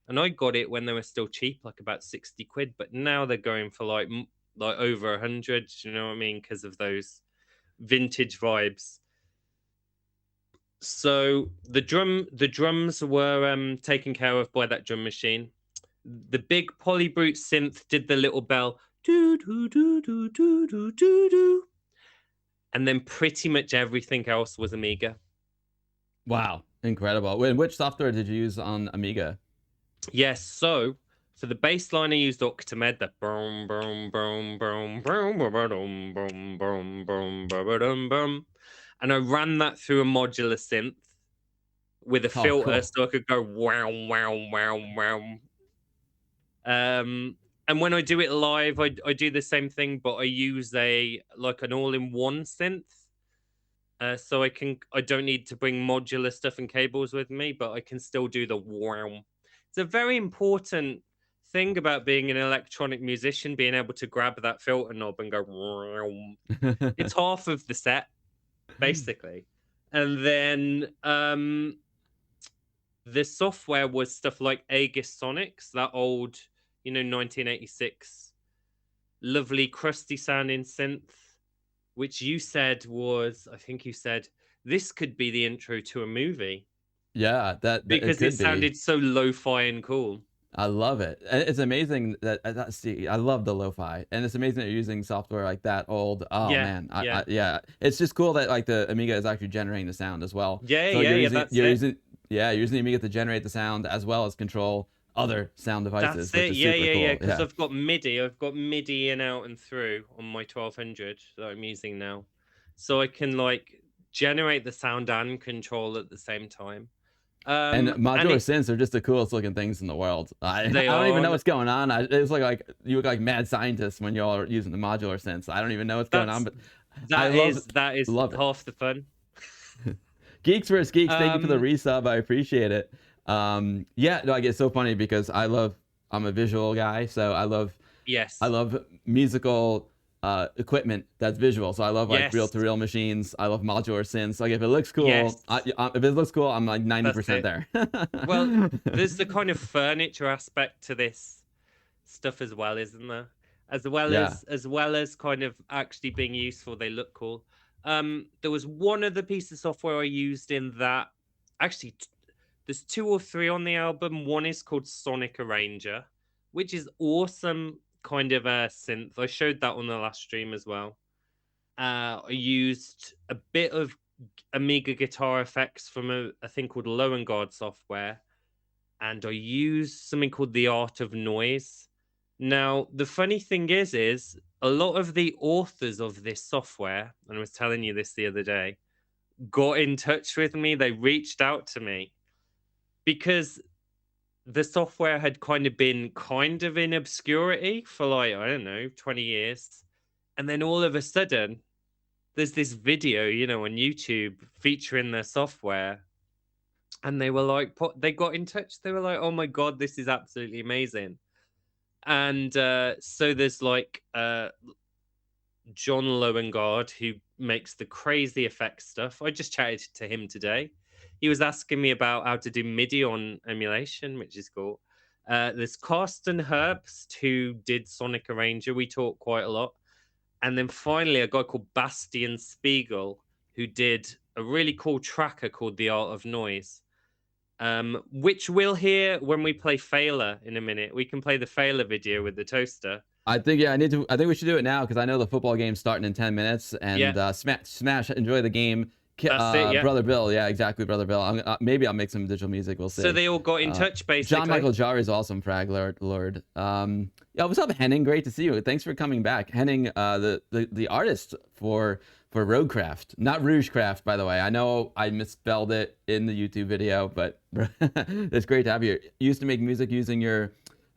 And I got it when they were still cheap, like about 60 quid, but now they're going for like over 100, you know what I mean, because of those vintage vibes. So the drums were taken care of by that drum machine. The big Paulee Brute synth did the little bell, do do do do do do do do, and then pretty much everything else was Amiga. Wow, incredible. Which software did you use on Amiga? Yes, so for the bass line I used Octamed, the boom boom boom boom boom boom boom boom boom boom boom, and I ran that through a modular synth with a Oh, filter cool. so I could go wow wow wow wow. And when I do it live, I do the same thing, but I use an all-in-one synth. So I don't need to bring modular stuff and cables with me, but I can still do the wow. It's a very important thing about being an electronic musician, being able to grab that filter knob and go wow. It's half of the set, basically. And then the software was stuff like Aegis Sonics, that old, you know, 1986 lovely crusty sounding synth, which you said was, I think you said, this could be the intro to a movie. Yeah, that it Because it could be. sounded so lo-fi and cool. I love it. And it's amazing that see, I love the lo-fi, and it's amazing that you're using software like that old. Oh Yeah, man, yeah. yeah, it's just cool that like the Amiga is actually generating the sound as well. Yeah, So yeah, yeah, you're that's it. you're using the Amiga to generate the sound as well as control other sound devices, That's which it. is Yeah, super yeah, yeah. cool. Because Yeah. I've got MIDI. I've got MIDI in, out, and through on my 1200 that I'm using now. So I can like generate the sound and control at the same time. And modular And synths are just the coolest looking things in the world. I they don't even are. know what's going on. It's like you look like mad scientists when y'all are using the modular synths. I don't even know what's going on, but I That is love it. half the fun. Geeks versus Geeks, thank you for the Um, resub. I appreciate it. Yeah, no, I get so funny because I'm a visual guy, so I yes, love musical equipment that's visual. So I love like reel yes, to reel machines. I love modular synths. Like if it looks yes. cool, if it looks cool, I'm like That's 90% it. there. Well, there's the kind of furniture aspect to this stuff as well, isn't there? Yeah. As well as kind of actually being useful, they look cool. There was one other piece of software I used in that. Actually, there's two or three on the album. One is called Sonic Arranger, which is awesome, kind of a synth. I showed that on the last stream as well. I used a bit of Amiga guitar effects from a thing called Guard software, and I used something called the Art of Noise. Now, the funny thing is a lot of the authors of this software, and I was telling you this the other day, got in touch with me. They reached out to me because the software had kind of been in obscurity for like, I don't know, 20 years. And then all of a sudden, there's this video, on YouTube featuring their software. And they were like, they got in touch. They were like, oh my God, this is absolutely amazing. And so there's like John Lowengard, who makes the crazy effects stuff. I just chatted to him today. He was asking me about how to do MIDI on emulation, which is cool. There's Carsten Herbst, who did Sonic Arranger. We talk quite a lot. And then finally, a guy called Bastian Spiegel, who did a really cool tracker called The Art of Noise, which we'll hear when we play Failer in a minute. We can play the Failer video with the toaster. I think I think we should do it now because I know the football game's starting in 10 minutes. And Smash, enjoy the game. That's it, yeah. Brother Bill, yeah, exactly, Brother Bill. Maybe I'll make some digital music. We'll see. So they all got in touch, basically. John Michael Jari is awesome, Frag Lord. Yeah, what's up, Henning? Great to see you. Thanks for coming back, Henning. The artist for Roadcraft, not Rougecraft, by the way. I know I misspelled it in the YouTube video, but it's great to have you. You used to make music using your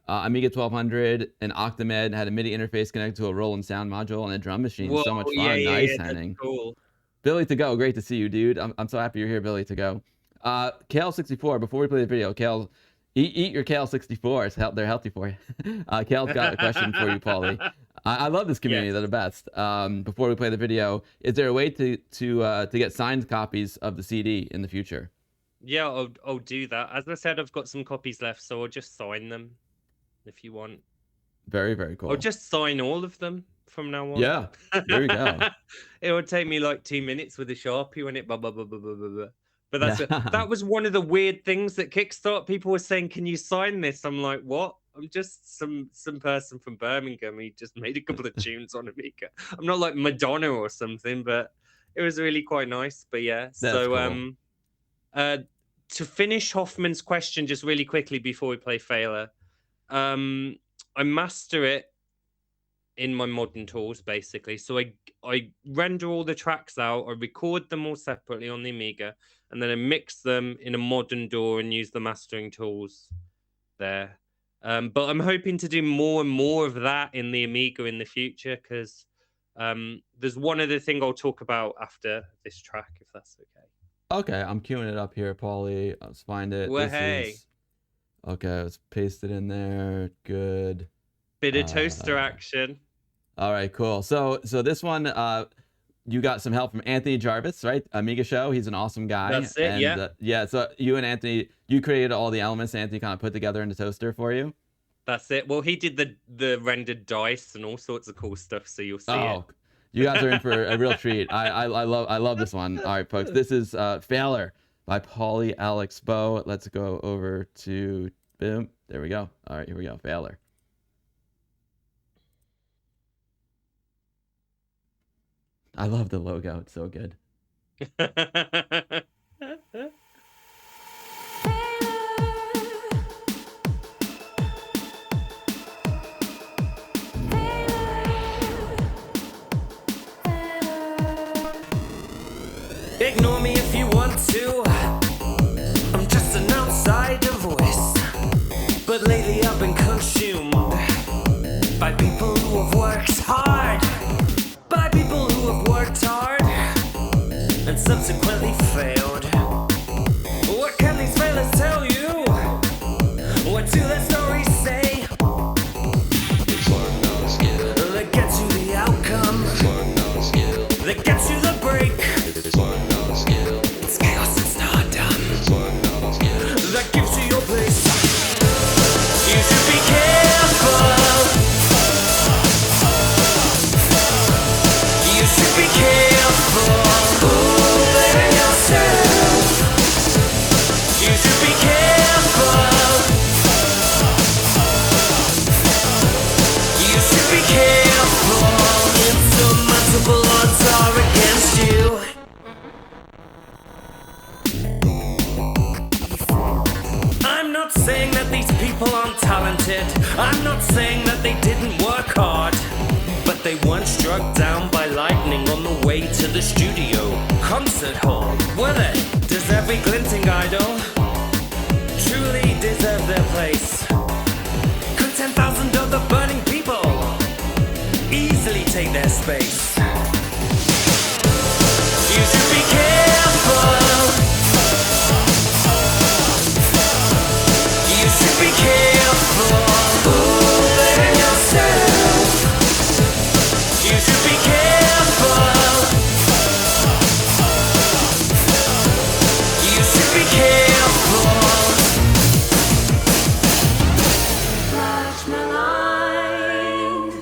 Amiga 1200 and Octamed, had a MIDI interface connected to a Roland sound module and a drum machine. Whoa, so much fun. yeah, Nice, that's Henning. cool. Billy to go, great to see you, dude. I'm so happy you're here, Billy to go. Kale64, before we play the video, Kale, eat your Kale 64. They're healthy for you. Kale's got a question for you, Paulie. I love this community; they're the best. Before we play the video, is there a way to get signed copies of the CD in the future? Yeah, I'll do that. As I said, I've got some copies left, so I'll just sign them if you want. Very, very cool. I'll just sign all of them from now on. Yeah, there you go. It would take me like 2 minutes with a Sharpie when it blah blah blah blah blah blah. But that was one of the weird things that Kickstart. People were saying, "Can you sign this?" I'm like, "What? I'm just some person from Birmingham. He just made a couple of tunes on Amiga. I'm not like Madonna or something." But it was really quite nice. But yeah, that's cool. To finish Hoffman's question just really quickly before we play Failer, I master it in my modern tools, basically. So I render all the tracks out, I record them all separately on the Amiga, and then I mix them in a modern DAW and use the mastering tools there. But I'm hoping to do more and more of that in the Amiga in the future, because there's one other thing I'll talk about after this track, if that's okay. Okay, I'm queuing it up here, Paulie. Let's find it. Well, hey. Okay, let's paste it in there. Good. Bit of toaster action. All right, cool. So this one, you got some help from Anthony Jarvis, right? Amiga Show. He's an awesome guy. That's it, yeah. Yeah, so you and Anthony, you created all the elements Anthony kind of put together in the toaster for you? That's it. Well, he did the rendered dice and all sorts of cool stuff, so you'll see it. You guys are in for a real treat. I love this one. All right, folks. This is Failer by Paulee Alex Bow. Let's go over to boom. There we go. All right, here we go. Failer. I love the logo. It's so good. Ignore me if you want to. I'm just an outsider voice. But lately I've been consumed by people who have worked hard. By people who have worked hard and subsequently failed. What can these failures tell you? What do their stories say? That gets you the outcome. That gets you the break. It's chaos and stardom. That gives you your place. You should be careful. You should be careful. Fooling yourself. You should be careful. You should be careful. Insurmountable odds are against you. I'm not saying that these people aren't talented. I'm not saying that they didn't work hard. But They weren't struck down by lightning on the way to the studio. Concert hall, were they? Does every glinting idol truly deserve their place? Could 10,000 other burning people easily take their space? You should be careful. You should be careful. Fooling yourself. You should be careful. You should be careful. Much maligned,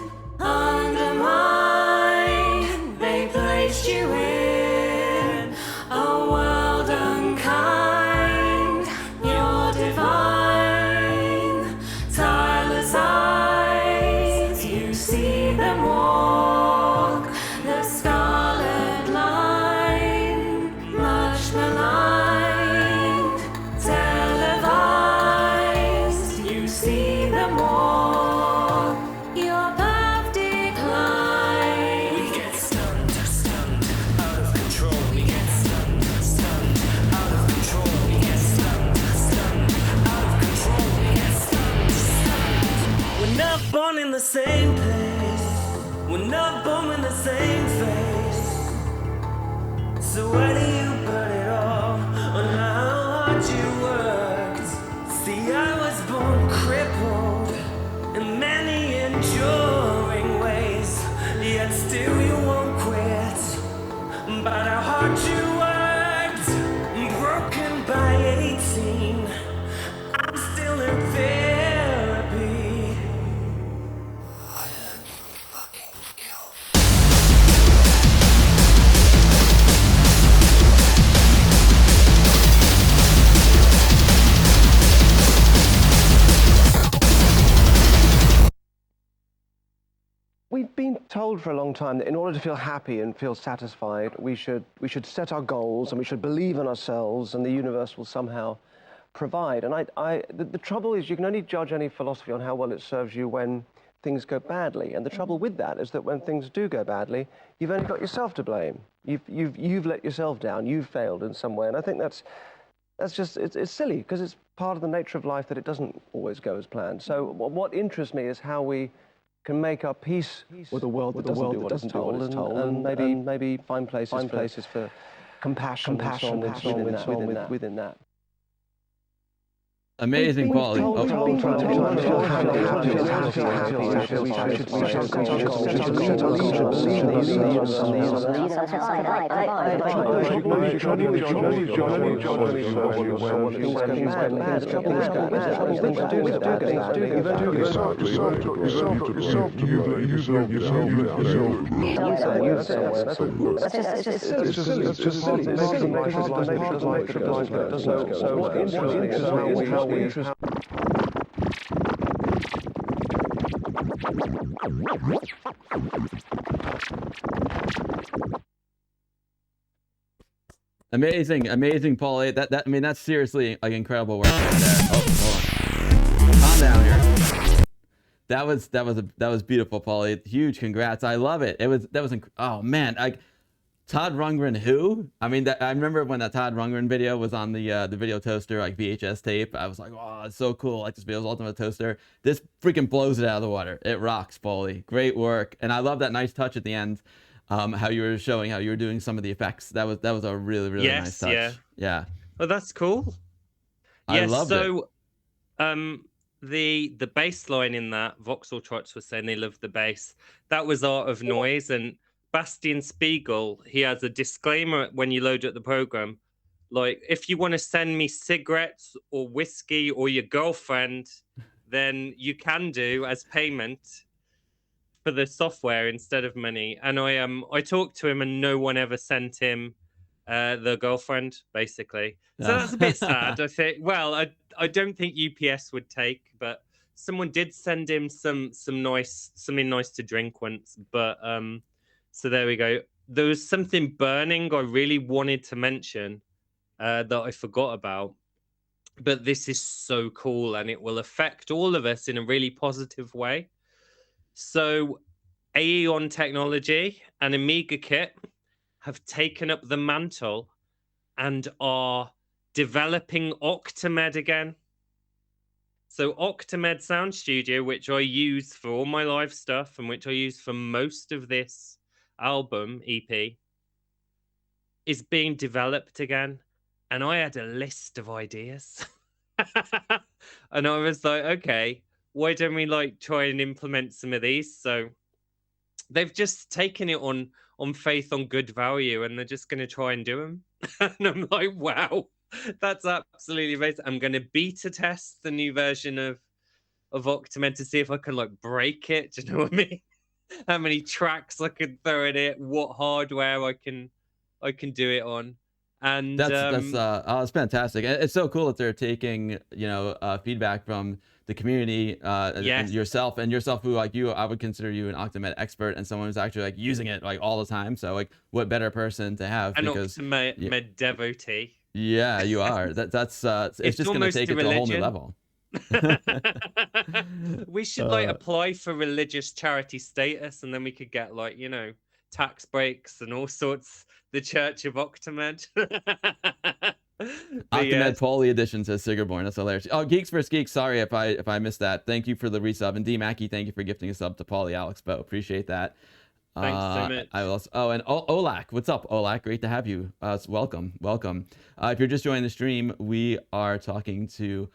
undermined, they placed you in a world unkind. You're divine, tireless eyes, you see them walk the scarlet line. Much maligned, televised, you see them walk your path decline. We get stunned, stunned, out of control. We get stunned, stunned, out of control. We get stunned, stunned, out of control. We get stunned, stunned. We're not born in the same place. We're not born in the same face. So why do you burn it all on how hard you worked? See, I was born crippled in many enduring ways, yet still you won't quit. But how hard you worked, broken by 18, I'm still in therapy. I am fucking killed. We've been told for a long time that in order to feel happy and feel satisfied, we should set our goals and we should believe in ourselves, and the universe will somehow provide. And the trouble is, you can only judge any philosophy on how well it serves you when things go badly. And the trouble with that is that when things do go badly, you've only got yourself to blame. You've let yourself down. You've failed in some way. And I think that's just it's silly, because it's part of the nature of life that it doesn't always go as planned. So what interests me is how we can make our peace with a world that doesn't do what it's told, and maybe find places for compassion within that. Amazing, Paulee. Amazing, Paulee. I mean, that's seriously like incredible work right there. Oh, hold on. Calm down here. That was beautiful, Paulee. Huge congrats. I love it. Oh man, Todd Rundgren, who? I mean, I remember when that Todd Rundgren video was on the Video Toaster like VHS tape. I was like, oh, it's so cool. Like, this video's ultimate toaster. This freaking blows it out of the water. It rocks, Paulee. Great work. And I love that nice touch at the end. How you were showing how you were doing some of the effects. That was a really nice touch. Yeah. Oh, that's cool. I loved it. The bass line in that, Vauxhall Trots was saying they loved the bass. That was Art of Noise, and Bastian Spiegel, he has a disclaimer when you load up the program, like, if you want to send me cigarettes or whiskey or your girlfriend, then you can do as payment for the software instead of money. And I talked to him, and no one ever sent him the girlfriend, basically. So that's a bit sad. I think. Well, I don't think UPS would take, but someone did send him something nice to drink once. But so there we go. There was something burning I really wanted to mention that I forgot about. But this is so cool, and it will affect all of us in a really positive way. So Aeon Technology and Amiga Kit have taken up the mantle and are developing Octamed again. So Octamed Sound Studio, which I use for all my live stuff and which I use for most of this album EP, is being developed again. And I had a list of ideas. And I was like, okay, why don't we like try and implement some of these? So they've just taken it on faith, on good value, and they're just going to try and do them. And I'm like, wow, that's absolutely amazing. I'm going to beta test the new version of Octamed to see if I can like break it. Do you know what I mean? How many tracks I can throw in it, what hardware I can do it on. And it's fantastic. And it's so cool that they're taking, you know, feedback from the community, and yes, yourself who, like, you, I would consider you an Octamed expert and someone who's actually like using it like all the time. So like, what better person to have? an Because Octamed devotee. yeah, you are. That's it's just gonna take it to a whole new level. We should like apply for religious charity status, and then we could get like, you know, tax breaks and all sorts. The Church of Octamed. Octamed yes. Paulee edition, says Sigerborn. That's hilarious. Oh, Geeks vs Geeks. Sorry if I missed that. Thank you for the resub. And D Mackey, thank you for gifting a sub to Paulee Alex Bo. Appreciate that. Thanks so much. I also, and Olak, what's up, Olak? Great to have you. Welcome. If you're just joining the stream, we are talking to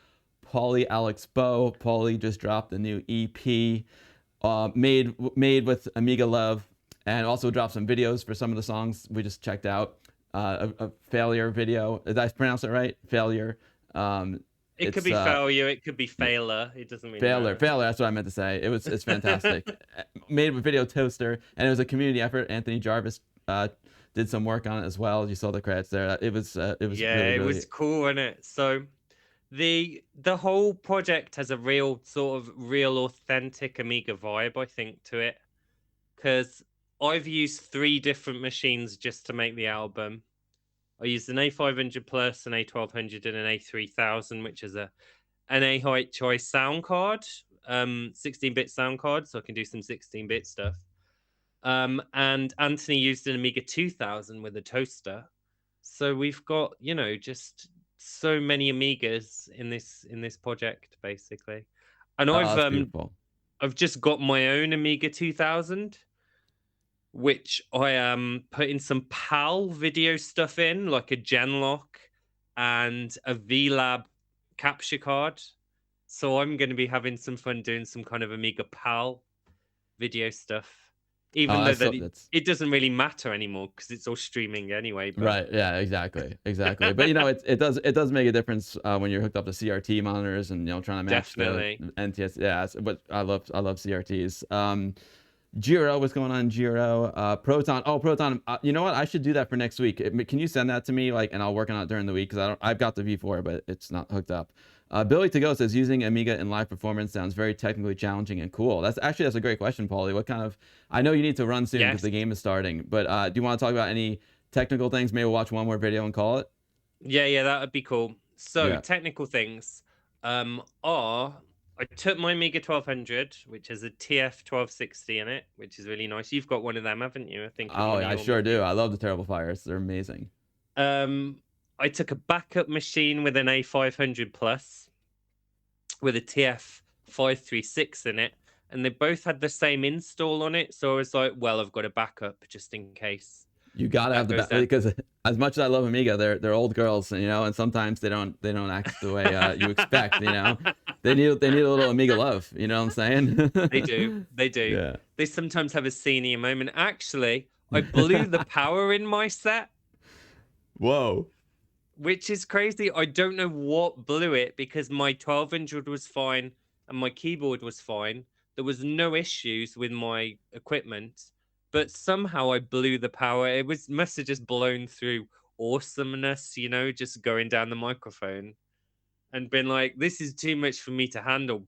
Paulee Alex Bo. Paulee just dropped a new EP, made with Amiga love, and also dropped some videos for some of the songs we just checked out. A failure video. Did I pronounce it right? Failure. It could be failure. It could be failure. It doesn't mean failure. That's what I meant to say. It's fantastic. Made with Video Toaster, and it was a community effort. Anthony Jarvis did some work on it as well. You saw the credits there. It was yeah, really, it was cool, wasn't it? So the whole project has a real sort of real authentic Amiga vibe, I think, to it, because I've used 3 different machines just to make the album. I used an A500 Plus, an A1200, and an A3000, which is an AHI sound card, 16-bit sound card, so I can do some 16-bit stuff. And Anthony used an Amiga 2000 with a toaster. So we've got, you know, just so many Amigas in this project, basically. And I've just got my own Amiga 2000, which I am putting some PAL video stuff in, like a Genlock and a VLab capture card. So I'm going to be having some fun doing some kind of Amiga PAL video stuff. Even though it doesn't really matter anymore because it's all streaming anyway. But... Right? Yeah, exactly. But you know, it does make a difference when you're hooked up to CRT monitors and, you know, trying to match the NTS. Yeah, but I love CRTs. Jiro, what's going on, Jiro? Proton. Oh, Proton. You know what? I should do that for next week. Can you send that to me, like, and I'll work on it during the week because I've got the V4, but it's not hooked up. Billy to go says using Amiga in live performance sounds very technically challenging and cool. That's a great question, Paulie. What kind of? I know you need to run soon because the game is starting, but do you want to talk about any technical things? Maybe we'll watch one more video and call it. Yeah, that would be cool. So technical things are. I took my Amiga 1200, which has a TF1260 in it, which is really nice. You've got one of them, haven't you? I think. Oh, I sure do. I love the Terrible Fires. They're amazing. I took a backup machine with an A500 Plus with a TF536 in it, and they both had the same install on it. So I was like, well, I've got a backup just in case. You gotta have the because as much as I love Amiga, they're old girls, you know, and sometimes they don't act the way you expect, you know. They need a little Amiga love, you know what I'm saying? They do. Yeah. They sometimes have a senior moment. Actually, I blew the power in my set. Whoa. Which is crazy. I don't know what blew it because my 1200 was fine and my keyboard was fine. There was no issues with my equipment. But somehow I blew the power. It must have just blown through awesomeness, you know, just going down the microphone and been like, this is too much for me to handle.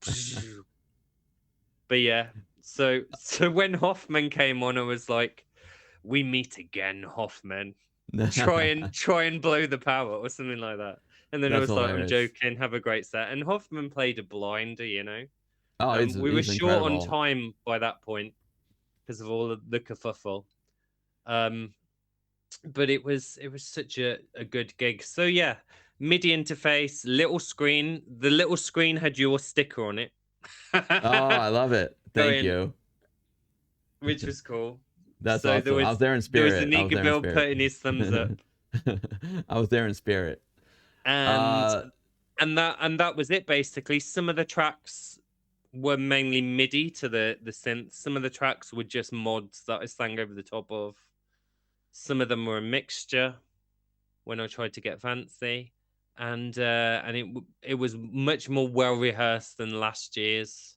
But yeah, so when Hoffman came on, I was like, we meet again, Hoffman. Try and blow the power or something like that. And then I was hilarious. Like, I'm joking, have a great set. And Hoffman played a blinder, you know. Oh, we were short on time by that point. because of all of the kerfuffle. But it was such a good gig. So yeah, MIDI interface, little screen. The little screen had your sticker on it. Oh, I love it. Thank Going, you. which was cool. That's So awesome. I was there in there was spirit. I was Amiga there in Bill spirit. putting his thumbs up. I was there in spirit. And that was it basically. Some of the tracks were mainly MIDI to the synth. Some of the tracks were just mods that I sang over the top of. Some of them were a mixture when I tried to get fancy, and it was much more well rehearsed than last year's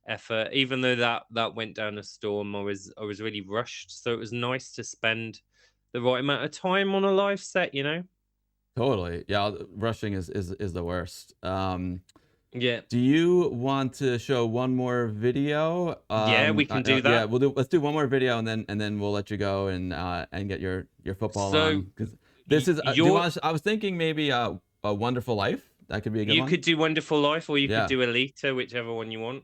effort. Even though that went down a storm, I was really rushed. So it was nice to spend the right amount of time on a live set, you know. Totally. Yeah, rushing is the worst. Yeah. Do you want to show one more video? Yeah, we can do that. Yeah, let's do one more video and then we'll let you go and get your football on. Because this is I was thinking maybe a Wonderful Life. That could be a good one. You could do Wonderful Life, or you could do Alita, whichever one you want.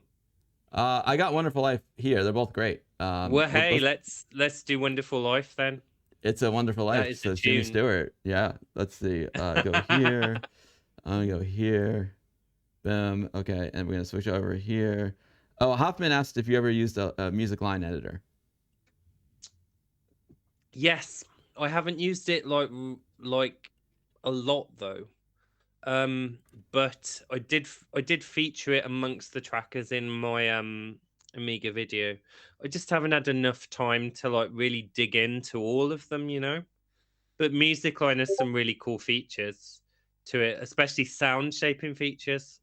I got Wonderful Life here. They're both great. Well, hey, let's do Wonderful Life then. It's a Wonderful Life. So it's Jimmy Stewart. Yeah. Let's see. Go here. I'm gonna go here. Boom. Okay, and we're gonna switch over here. Oh, Hoffman asked if you ever used a music line editor. Yes, I haven't used it like a lot though. But I did feature it amongst the trackers in my Amiga video. I just haven't had enough time to like really dig into all of them, you know. But Music Line has some really cool features to it, especially sound shaping features.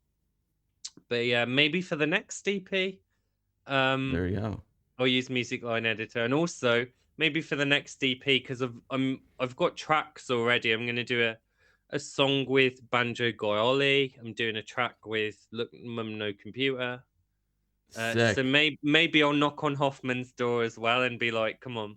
But yeah, maybe for the next EP, there you go. I'll use Music Line Editor, and also maybe for the next EP, because I've got tracks already. I'm gonna do a song with Banjo Gaioli. I'm doing a track with Look Mum No Computer. So maybe I'll knock on Hoffman's door as well and be like, come on,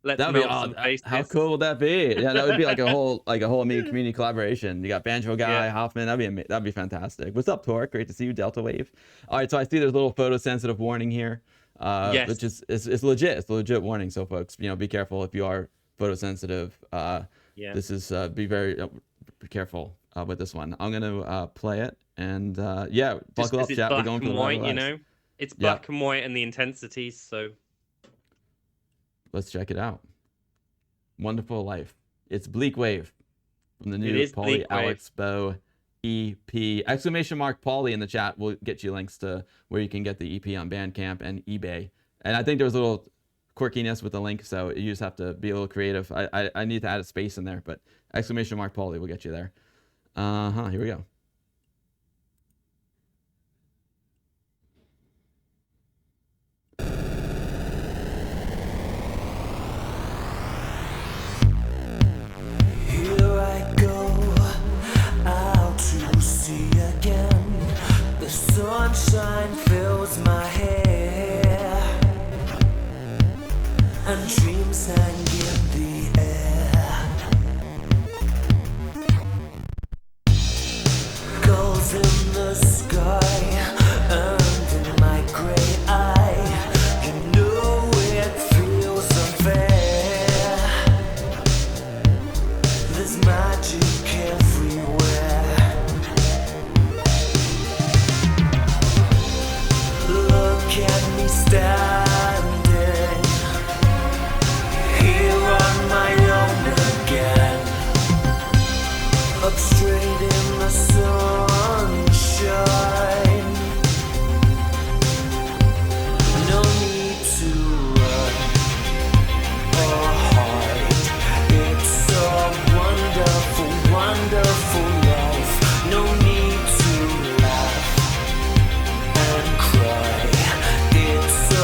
let's melt some faces. How cool would that be? Yeah, that would be like a whole Amiga community collaboration. You got Banjo Guy, Hoffman. That'd be fantastic. What's up, Torque? Great to see you, Delta Wave. All right, so I see there's a little photosensitive warning here. Yes, which is it's legit. It's a legit warning. So folks, be careful if you are photosensitive. Yeah. This is be very be careful with this one. I'm gonna play it and buckle up, chat. We're going for the white, you know. It's black and white and the intensities. So let's check it out. Wonderful Life. It's Bleak Wave from the new Paulee Alex Bow EP. Exclamation mark Paulee in the chat will get you links to where you can get the EP on Bandcamp and eBay. And I think there was a little quirkiness with the link, so you just have to be a little creative. I need to add a space in there, but exclamation mark Paulee will get you there. Here we go. Here I go, out to sea again. The sunshine fills my hair, and dreams hang in the air. Gulls in the sky, and in my gray eye, you know it feels unfair. There's magic everywhere. Look at me standing here on my own again, up straight in the sunshine. No need to run or hide. It's a wonderful, wonderful life. No need to laugh and cry. It's a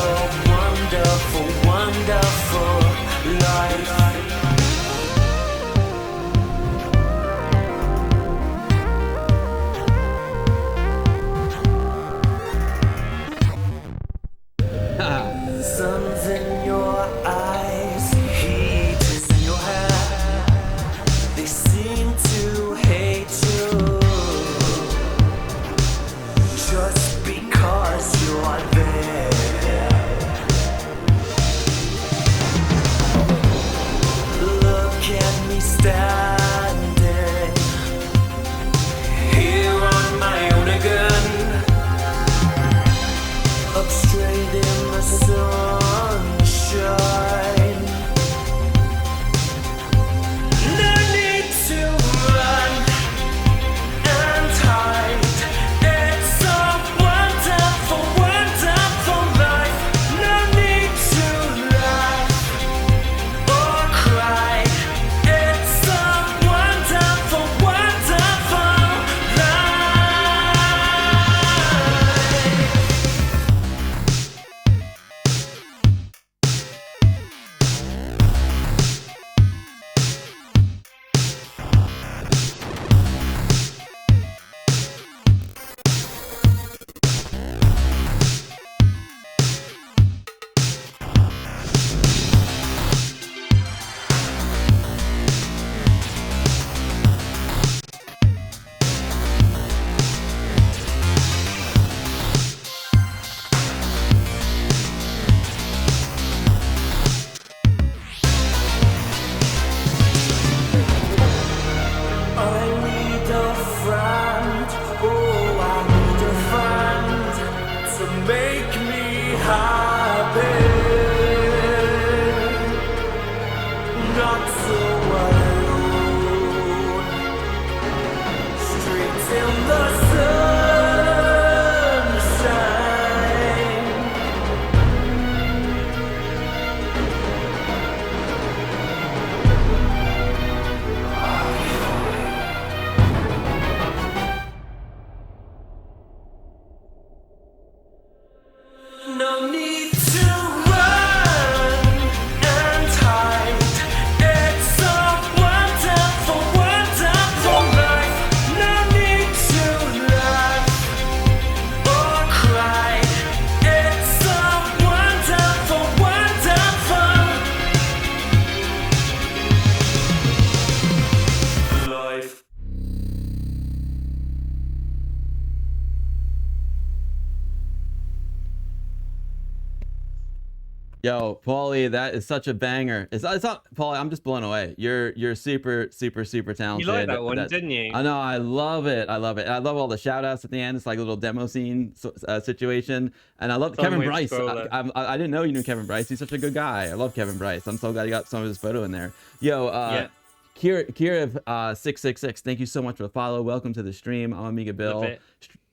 Yo, Paulie, that is such a banger. It's not Paulie. I'm just blown away. You're super You like talented. that one, That's didn't you? I know. I love it. I love it. And I love all the shout outs at the end. It's like a little demo scene situation. And I love Time Kevin wave Bryce. scroller. I didn't know you knew Kevin Bryce. He's such a good guy. I love Kevin Bryce. I'm so glad you got some of his photo in there. Yo, Yeah. Kira 666. Thank you so much for the follow. Welcome to the stream. I'm Amiga Bill. Love it.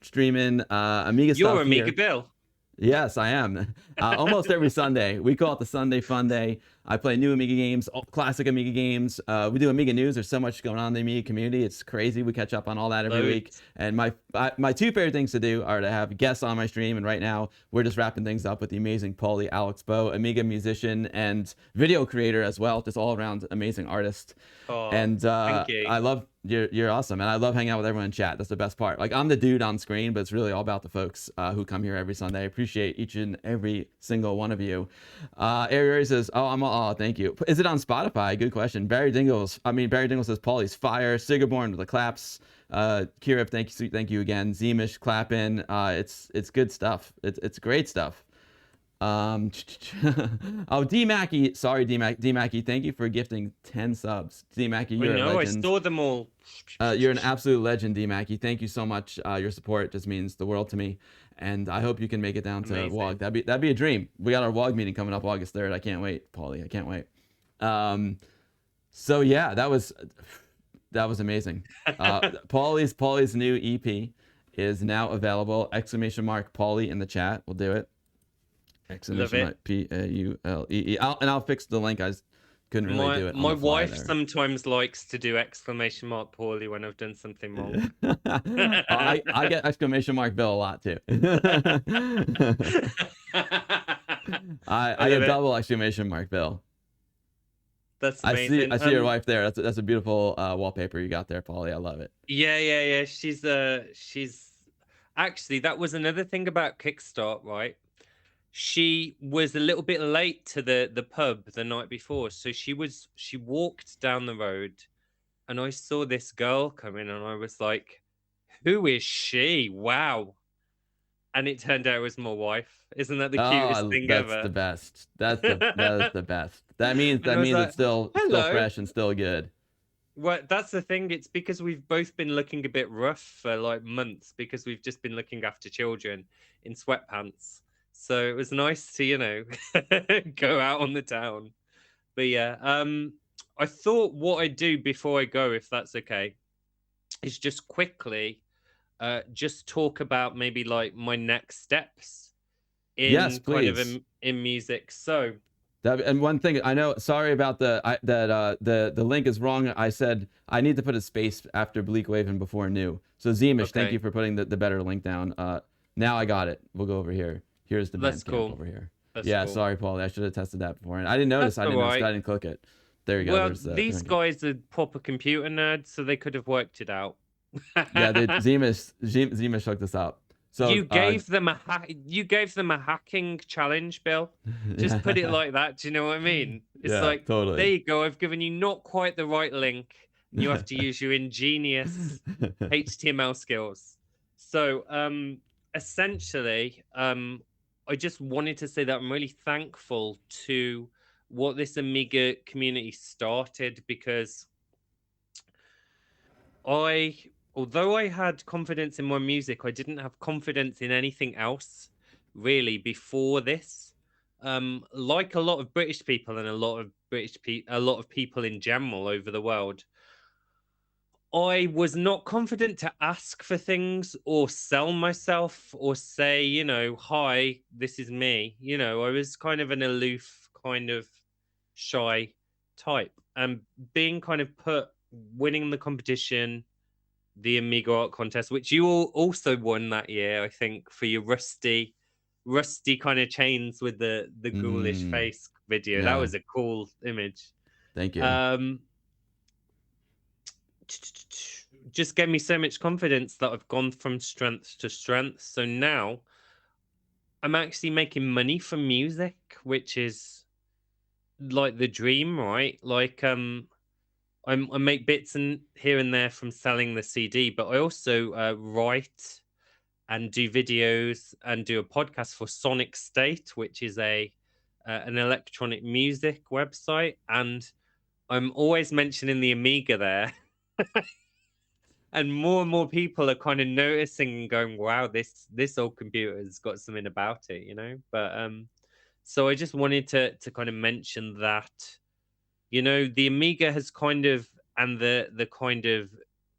Streaming Amiga You're stuff Amiga here. Bill. Yes, I am. Almost every Sunday. We call it the Sunday Fun Day. I play new Amiga games, classic Amiga games. We do Amiga news. There's so much going on in the Amiga community. It's crazy. We catch up on all that every week. Loads. And my two favorite things to do are to have guests on my stream. And right now, we're just wrapping things up with the amazing Paulie Alex Bow, Amiga musician and video creator as well. Just all around amazing artist. Oh, And thank you. I love you're awesome, and I love hanging out with everyone in chat. That's the best part. Like, I'm the dude on screen, but it's really all about the folks who come here every Sunday. I appreciate each and every single one of you. Ari says, "Oh, thank you." Is it on Spotify? Good question. Barry Dingle says, "Paulie's fire." Sigaborn with the claps. Kira, thank you again. Zemish clapping. It's good stuff. It's great stuff. Oh, D Mackey, sorry, D Mackey, thank you for gifting 10 subs. D Mackey, you're a legend. I saw them all. You're an absolute legend, D Mackey. Thank you so much. Your support just means the world to me, and I hope you can make it down to Amazing. WOG. That'd be a dream. We got our WOG meeting coming up August 3rd. I can't wait, Paulie. I can't wait. So yeah, that was amazing. Paulie's new EP is now available. ! Paulie in the chat. We'll do it. ! Paulee. I'll fix the link. I just couldn't really do it. My wife sometimes likes to do ! Paulie when I've done something wrong. I get ! Bill a lot too. I get double ! Bill. That's amazing. I see your wife there. That's a beautiful wallpaper you got there, Paulie. I love it. Yeah. She's actually, that was another thing about Kickstart, right? She was a little bit late to the pub the night before, so she walked down the road, and I saw this girl come in, and I was like, "Who is she? Wow!" And it turned out it was my wife. Isn't that the cutest thing ever? That's the best. That is the best. That means like, it's still fresh and still good. Well, that's the thing. It's because we've both been looking a bit rough for like months because we've just been looking after children in sweatpants. So it was nice to, go out on the town. But yeah, I thought what I'd do before I go, if that's okay, is just quickly just talk about maybe like my next steps in in music. So and one thing I know, sorry about the link is wrong. I said I need to put a space after Bleak Wave and before New. So Zemish, thank you for putting the better link down. Now I got it. We'll go over here. Here's the Bandcamp over here. That's cool. Sorry, Paulie. I should have tested that before. And I didn't notice. I didn't click it. There you go. Well, these guys are proper computer nerds, so they could have worked it out. Yeah, Zemish hooked this up. So you gave them a hacking challenge, Bill. Just put it like that. Do you know what I mean? It's like, totally. There you go. I've given you not quite the right link. You have to use your ingenious HTML skills. So, essentially, I just wanted to say that I'm really thankful to what this Amiga community started, because although I had confidence in my music, I didn't have confidence in anything else really before this. Like a lot of British people and a lot of people in general over the world, I was not confident to ask for things or sell myself or say, hi, this is me. I was kind of an aloof, kind of shy type. And being kind of winning the competition, the Amiga Art Contest, which you all also won that year, I think, for your rusty kind of chains with the ghoulish face video. Yeah. That was a cool image. Thank you. Just gave me so much confidence that I've gone from strength to strength. So now I'm actually making money from music, which is like the dream, right? Like I make bits here and there from selling the CD, but I also write and do videos and do a podcast for Sonic State, which is a an electronic music website, and I'm always mentioning the Amiga there. And more people are kind of noticing and going, wow, this old computer's got something about it, you know. But so I just wanted to kind of mention that, you know, the Amiga has kind of, and the kind of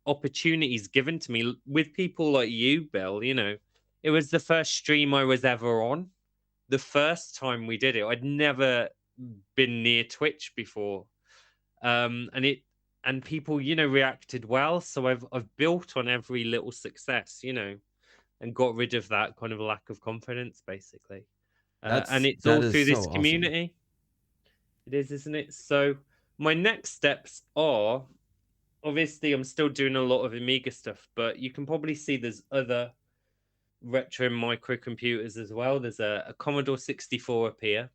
opportunities given to me with people like you, Bill, you know, it was the first stream I was ever on. The first time we did it, I'd never been near Twitch before. And it, and people, you know, reacted well. So I've built on every little success, you know, and got rid of that kind of lack of confidence, basically. And it's that all is through so this awesome. community. It is, isn't it? So my next steps are, obviously I'm still doing a lot of Amiga stuff, but you can probably see there's other retro microcomputers as well. There's a Commodore 64 up here,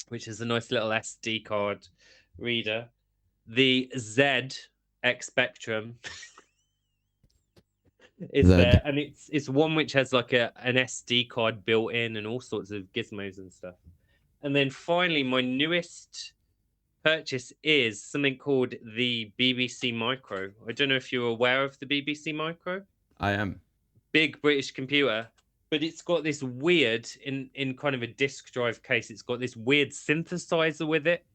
which is a nice little SD card reader. The ZX Spectrum is Zed. there, and it's one which has like an SD card built in and all sorts of gizmos and stuff. And then finally, my newest purchase is something called the BBC Micro. I don't know if you're aware of the BBC Micro. I am. Big British computer, but it's got this weird, in kind of a disk drive case, it's got this weird synthesizer with it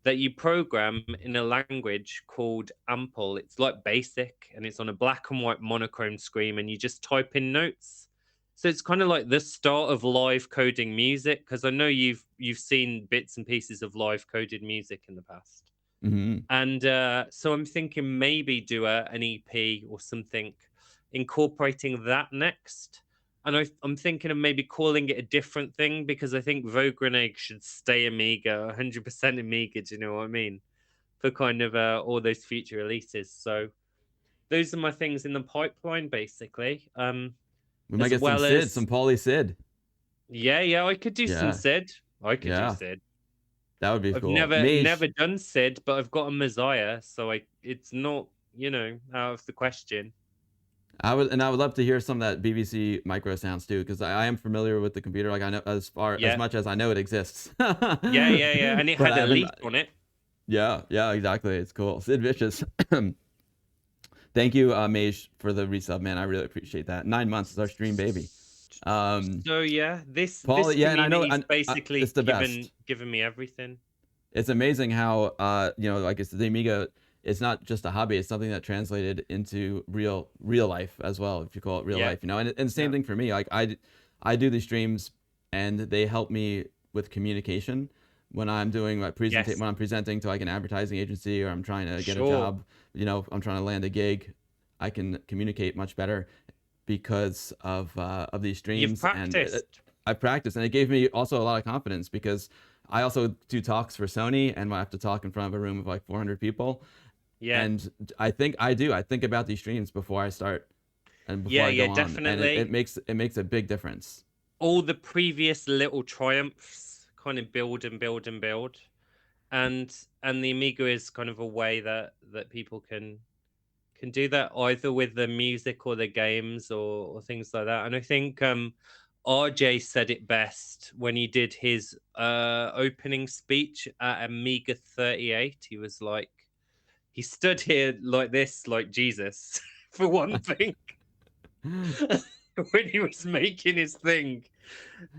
that you program in a language called Ample. It's like BASIC, and it's on a black and white monochrome screen, and you just type in notes. So it's kind of like the start of live coding music, because I know you've seen bits and pieces of live coded music in the past. Mm-hmm. And so I'm thinking maybe do an EP or something incorporating that next. And I'm thinking of maybe calling it a different thing, because I think Vogue Grenade should stay Amiga, 100% Amiga, do you know what I mean? For kind of all those future releases. So those are my things in the pipeline, basically. We might as get well some Sid, as some Paulee Sid. yeah, I could do some Yeah. Sid. I could Yeah. do Sid. That would be I've cool. never done Sid, but I've got a Messiah, so it's not, you know, out of the question. I would love to hear some of that BBC micro sounds too, because I am familiar with the computer. Like I know as much as I know it exists. Yeah. And it But had I a haven't- leaf on it. Yeah, exactly. It's cool. Sid Vicious. Thank you, Mage, for the resub, man. I really appreciate that. 9 months is our stream, baby. So yeah, this Paulee, yeah, and I know community's basically it's the best. given me everything. It's amazing how you know, like it's the Amiga. It's not just a hobby. It's something that translated into real life as well, if you call it real life. You know, and same thing for me. Like I do these streams, and they help me with communication when I'm doing my when I'm presenting to like an advertising agency, or I'm trying to get a job. You know, I'm trying to land a gig. I can communicate much better because of these streams. You've practiced. And I practiced, and it gave me also a lot of confidence, because I also do talks for Sony, and I have to talk in front of a room of like 400 people. Yeah. And I think about these streams before I start, and before I go on. Definitely. And it makes a big difference. All the previous little triumphs kind of build and build and build. And the Amiga is kind of a way that people can do that, either with the music or the games or things like that. And I think RJ said it best when he did his opening speech at Amiga 38. He was like, he stood here like this, like Jesus, for one thing, when he was making his thing.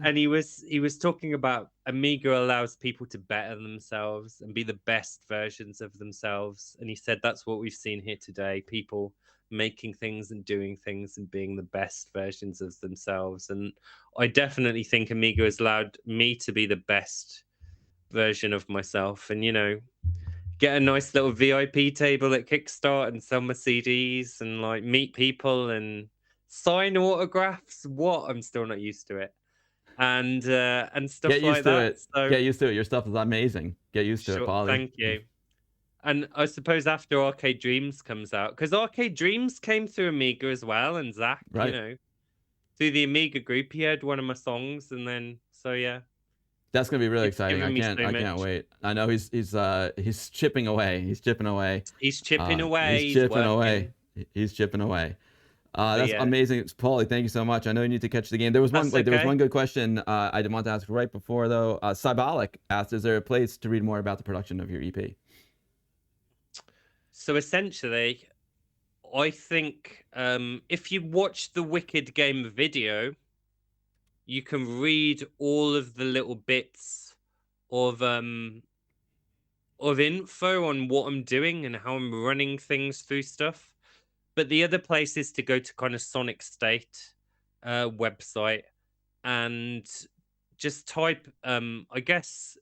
And he was talking about Amiga allows people to better themselves and be the best versions of themselves. And he said that's what we've seen here today, people making things and doing things and being the best versions of themselves. And I definitely think Amiga has allowed me to be the best version of myself. And, you know, get a nice little VIP table at Kickstart and sell my CDs and like meet people and sign autographs. What? I'm still not used to it. And stuff like that. So get used to it. Your stuff is amazing. Get used to it, Paulee. Thank you. And I suppose after Arcade Dreams comes out, because Arcade Dreams came through Amiga as well, and Zach, right, you know, through the Amiga group, he heard one of my songs, and then so yeah. That's gonna be really exciting. I can't wait. I know he's chipping away. He's chipping away. He's chipping away. He's chipping away. He's chipping away. That's yeah. amazing, Paulie. Thank you so much. I know you need to catch the game. There was one, That's like, there was okay. one good question I did want to ask right before though. Cybolic asked, "Is there a place to read more about the production of your EP?" So essentially, I think if you watch the Wicked Game video, you can read all of the little bits of info on what I'm doing and how I'm running things through stuff. But the other place is to go to kind of Sonic State website and just type I guess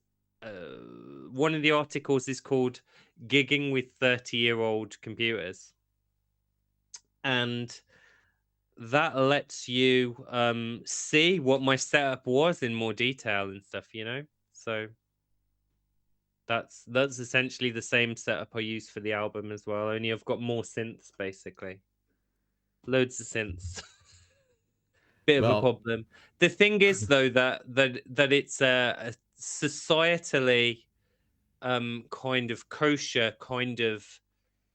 one of the articles is called Gigging with 30-year-old computers. And that lets you see what my setup was in more detail and stuff, you know? So that's essentially the same setup I use for the album as well, only I've got more synths basically. Loads of synths. Bit of a Well, problem. The thing is though that it's a societally kind of kosher, kind of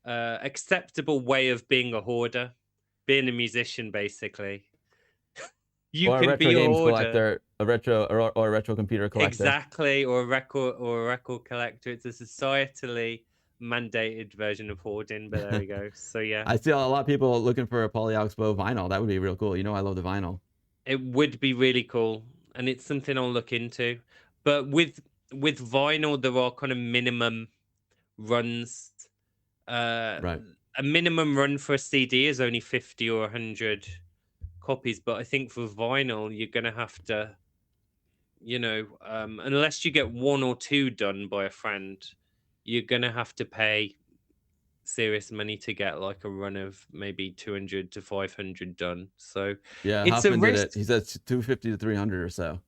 acceptable way of being a hoarder, being a musician basically. You or a can retro be a games hoarder. collector, a retro or a retro computer collector. Exactly, or a record collector. It's a societally mandated version of hoarding, but there we go. So yeah, I see a lot of people looking for a Paulie Expo vinyl. That would be real cool. You know, I love the vinyl. it would be really cool, and it's something I'll look into. But with vinyl, there are kind of minimum runs. Uh, Right. a minimum run for a CD is only 50 or 100 copies, but I think for vinyl, you're gonna have to, you know, unless you get one or two done by a friend, you're gonna have to pay serious money to get like a run of maybe 200 to 500 done. So Yeah, it's a Hoffman did it. risk. He said 250 to 300 or so.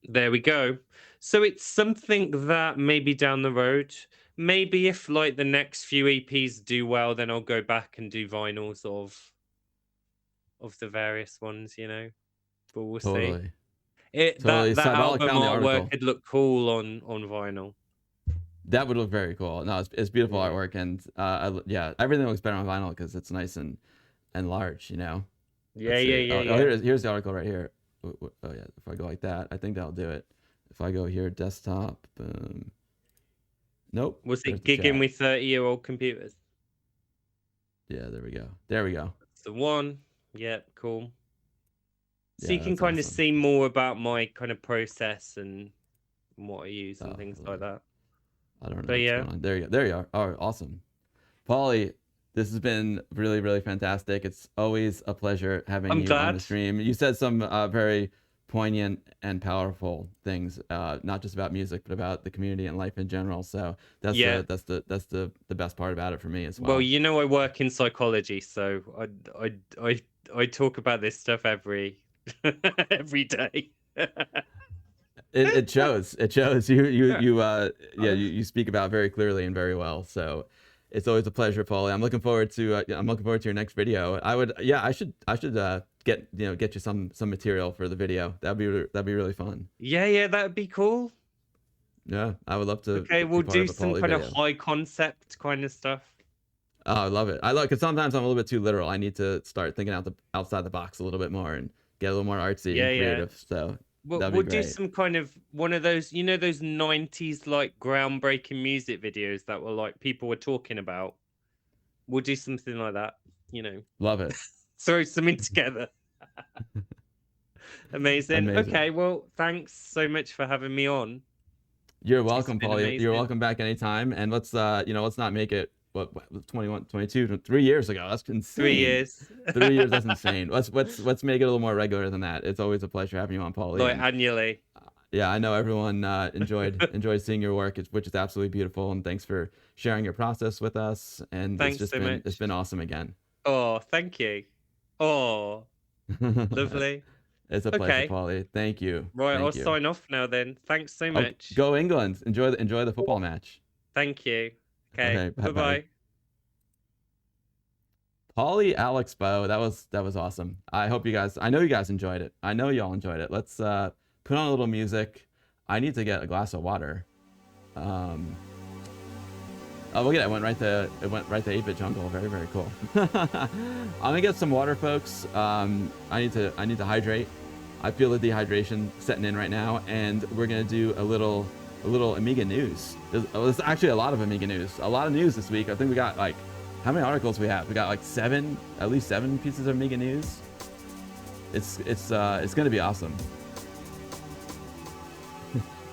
There we go. So it's something that maybe down the road, maybe if like the next few EPs do well, then I'll go back and do vinyls of the various ones, you know. But we'll see. Totally. It Totally. that Cybolic album found the artwork article. could look cool on vinyl. That would look very cool. No, it's beautiful Yeah. artwork, and yeah, everything looks better on vinyl because it's nice and large. You know. Yeah, Let's yeah, see. yeah, Oh, yeah. here's the article right here. Oh yeah, if I go like that, I think that'll do it. If I go here, desktop, boom. Nope. Was There's it the gigging chat. with 30-year-old computers? Yeah, there we go. There we go. That's the one. Yeah, cool. So you Yeah, can that's kind of awesome. see more about my kind of process and what I use and Oh, things hold like on. that. I don't know But what's yeah, going on. There you go. There you are. Oh, awesome. Paulie, this has been really, really fantastic. It's always a pleasure having I'm you on the glad. stream. You said some very poignant and powerful things, not just about music, but about the community and life in general. So that's Yeah. the best part about it for me as Well, well. you know, I work in psychology, so I talk about this stuff every every day. It shows. It shows. You Yeah. you speak about it very clearly and very well. So it's always a pleasure, Paulie. I'm looking forward to your next video. I should get you some material for the video. That'd be really fun. Yeah, that'd be cool. Yeah, I would love to Okay, be we'll part do of a some Paulie kind of video. high concept kind of stuff. Oh, I love it. I love because sometimes I'm a little bit too literal. I need to start thinking outside the box a little bit more and get a little more artsy Yeah, and yeah. creative. So that'd We'll be do great. some kind of one of those, you know, those 90s like groundbreaking music videos that were like people were talking about. We'll do something like that, you know. Love it. Throw something together. Amazing. Amazing. Okay, well, thanks so much for having me on. You're It's welcome, been Paulie. You're amazing. welcome back anytime. And let's let's not make it 21, 22, 3 years ago. That's insane. 3 years. 3 years, that's insane. Let's make it a little more regular than that. It's always a pleasure having you on, Paulie. Like And, annually. yeah, I know everyone enjoyed seeing your work, which is absolutely beautiful. And thanks for sharing your process with us. And Thanks it's just so been much. it's been awesome again. Oh, thank you. Oh, lovely. It's a pleasure, Okay. Paulie. Thank you. Right, I'll Thank you. sign off now then. Thanks so Oh, much. go England. Enjoy the football match. Thank you. Okay. Okay, bye-bye. Bye-bye. Paulie Alex Bo, that was awesome. I know you guys enjoyed it. I know y'all enjoyed it. Let's put on a little music. I need to get a glass of water. Oh, look at that. It went right to 8-bit jungle. Very, very cool. I'm gonna get some water, folks. I need to hydrate. I feel the dehydration setting in right now, and we're gonna do a little Amiga news. There's actually a lot of Amiga news. A lot of news this week. I think we got like, how many articles we have? We got like at least seven pieces of Amiga news. It's gonna be awesome.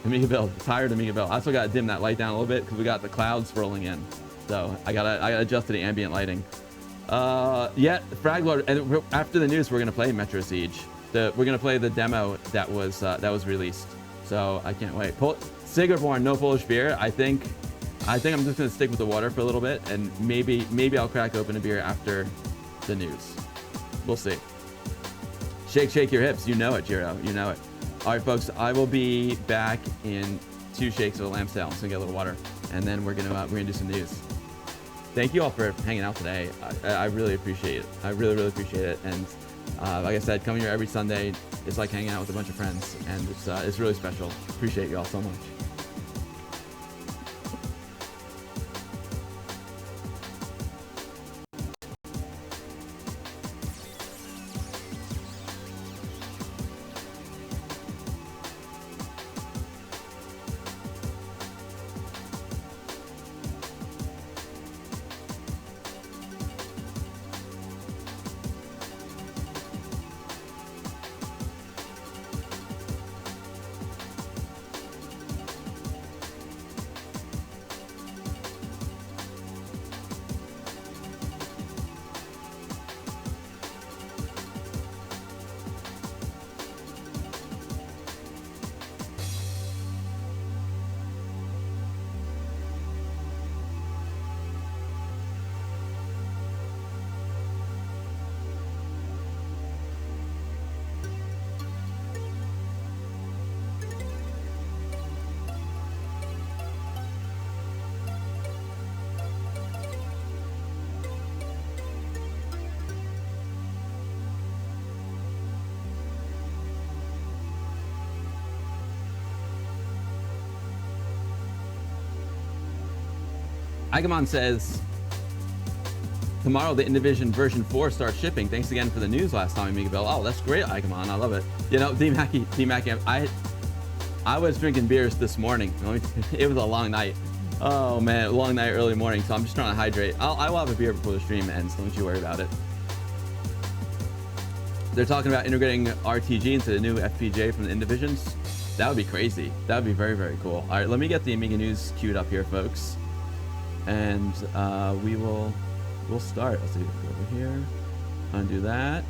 Amiga build, tired Amiga build. I also gotta dim that light down a little bit because we got the clouds rolling in. So I gotta adjust to the ambient lighting. Yeah, Fraglord, and after the news, we're gonna play Metro Siege. We're gonna play the demo that was released. So I can't wait. Sigurborn, no Polish beer. I think I'm just gonna stick with the water for a little bit, and maybe I'll crack open a beer after the news. We'll see. Shake your hips. You know it, Jiro. You know it. All right, folks. I will be back in 2 shakes of a lamb's tail. I'm just gonna get a little water, and then we're gonna do some news. Thank you all for hanging out today. I really appreciate it. I really appreciate it. And like I said, coming here every Sunday is like hanging out with a bunch of friends, and it's really special. Appreciate you all so much. Agamon says, tomorrow the Indivision version 4 starts shipping. Thanks again for the news last time, Amiga Bell. Oh, that's great, Agamon. I love it. You know, D-Mackie, I was drinking beers this morning. It was a long night. Oh, man, a long night, early morning. So I'm just trying to hydrate. I will have a beer before the stream ends. Don't you worry about it. They're talking about integrating RTG into the new FPGA from the Indivisions. That would be crazy. That would be very, very cool. All right, let me get the Amiga news queued up here, folks. And we'll start. Let's see, go over here, undo that.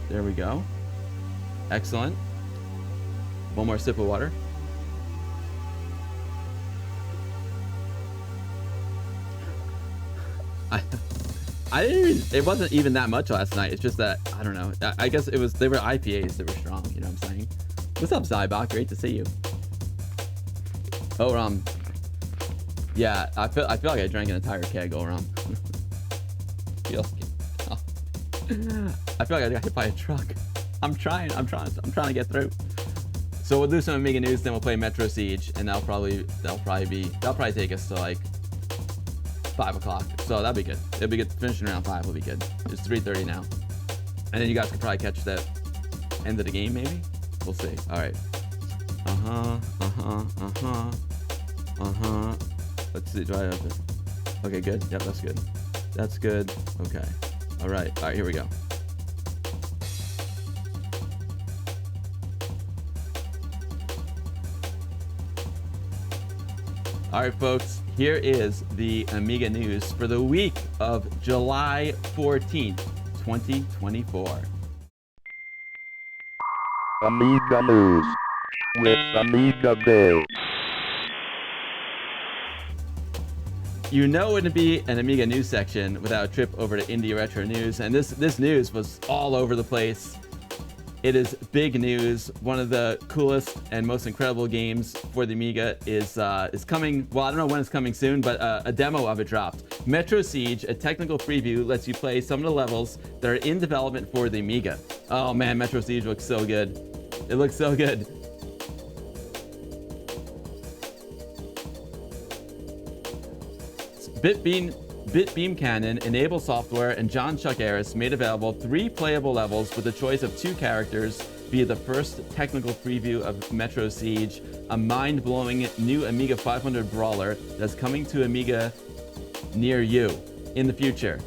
There we go. Excellent. One more sip of water. I didn't even, it wasn't even that much last night. It's just that, I don't know. I guess they were IPAs that were strong, you know what I'm saying? What's up, Zybok? Great to see you. Oh, yeah, I feel like I drank an entire keg, Oram. I feel like I got hit by a truck. I'm trying to get through. So we'll do some Amiga news, then we'll play Metro Siege, and that'll probably take us to like 5 o'clock. So that'll be good. It'll be good. Finishing around 5 will be good. It's 3:30 now, and then you guys could probably catch the end of the game, maybe. We'll see. All right. Let's see. Do I have it? Okay, good. Yep, that's good. That's good. Okay. All right. All right. Here we go. All right, folks. Here is the Amiga news for the week of July 14th, 2024. Amiga news with Amiga Bill. You know it wouldn't be an Amiga news section without a trip over to Indie Retro News, and this news was all over the place. It is big news. One of the coolest and most incredible games for the Amiga is coming. Well, I don't know when it's coming soon, but a demo of it dropped. Metro Siege, a technical preview, lets you play some of the levels that are in development for the Amiga. Oh man, Metro Siege looks so good. It looks so good. Bitbeam Cannon, Enable Software, and John Chuck Harris made available 3 playable levels with a choice of 2 characters via the first technical preview of Metro Siege, a mind-blowing new Amiga 500 brawler that's coming to Amiga near you in the future.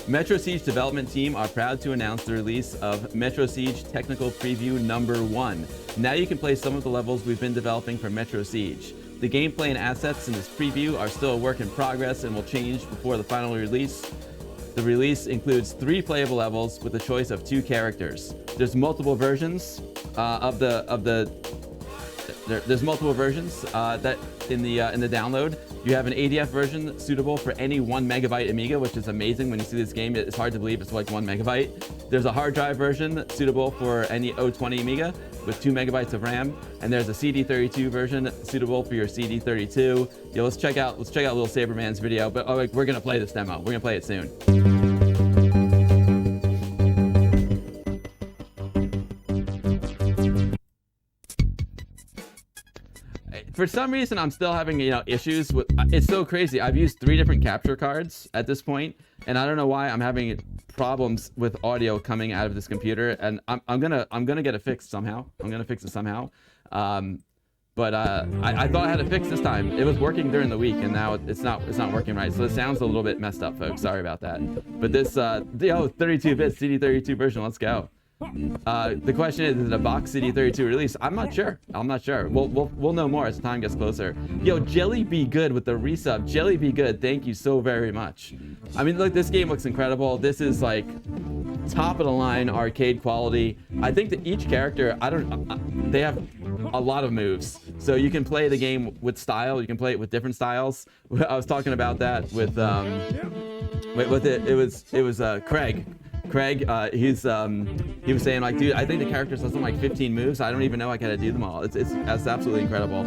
Metro Siege development team are proud to announce the release of Metro Siege Technical Preview number 1. Now you can play some of the levels we've been developing for Metro Siege. The gameplay and assets in this preview are still a work in progress and will change before the final release. The release includes 3 playable levels with a choice of 2 characters. There's multiple versions there's multiple versions that in the download. You have an ADF version suitable for any 1 megabyte Amiga, which is amazing. When you see this game, it's hard to believe it's like 1 megabyte. There's a hard drive version suitable for any 020 Amiga with 2 megabytes of RAM, and there's a CD32 version suitable for your CD32. Yeah, let's check out Little Saberman's video. But we're gonna play this demo. We're gonna play it soon. For some reason, I'm still having issues with. It's so crazy. I've used 3 different capture cards at this point, and I don't know why I'm having problems with audio coming out of this computer. And I'm gonna get it fixed somehow. I'm gonna fix it somehow. But I thought I had it fixed this time. It was working during the week, and now it's not working right. So the sound's a little bit messed up, folks. Sorry about that. But this 32-bit CD32 version. Let's go. The question is it a box CD32 release? I'm not sure. We'll know more as time gets closer. Yo, Jelly Be Good with the resub. Jelly Be Good, thank you so very much. I mean, look, this game looks incredible. This is like top of the line arcade quality. I think that each character, they have a lot of moves. So you can play the game with style. You can play it with different styles. I was talking about that with it was Craig. He was saying like, dude, I think the characters have something like 15 moves. I don't even know I gotta do them all. It's absolutely incredible.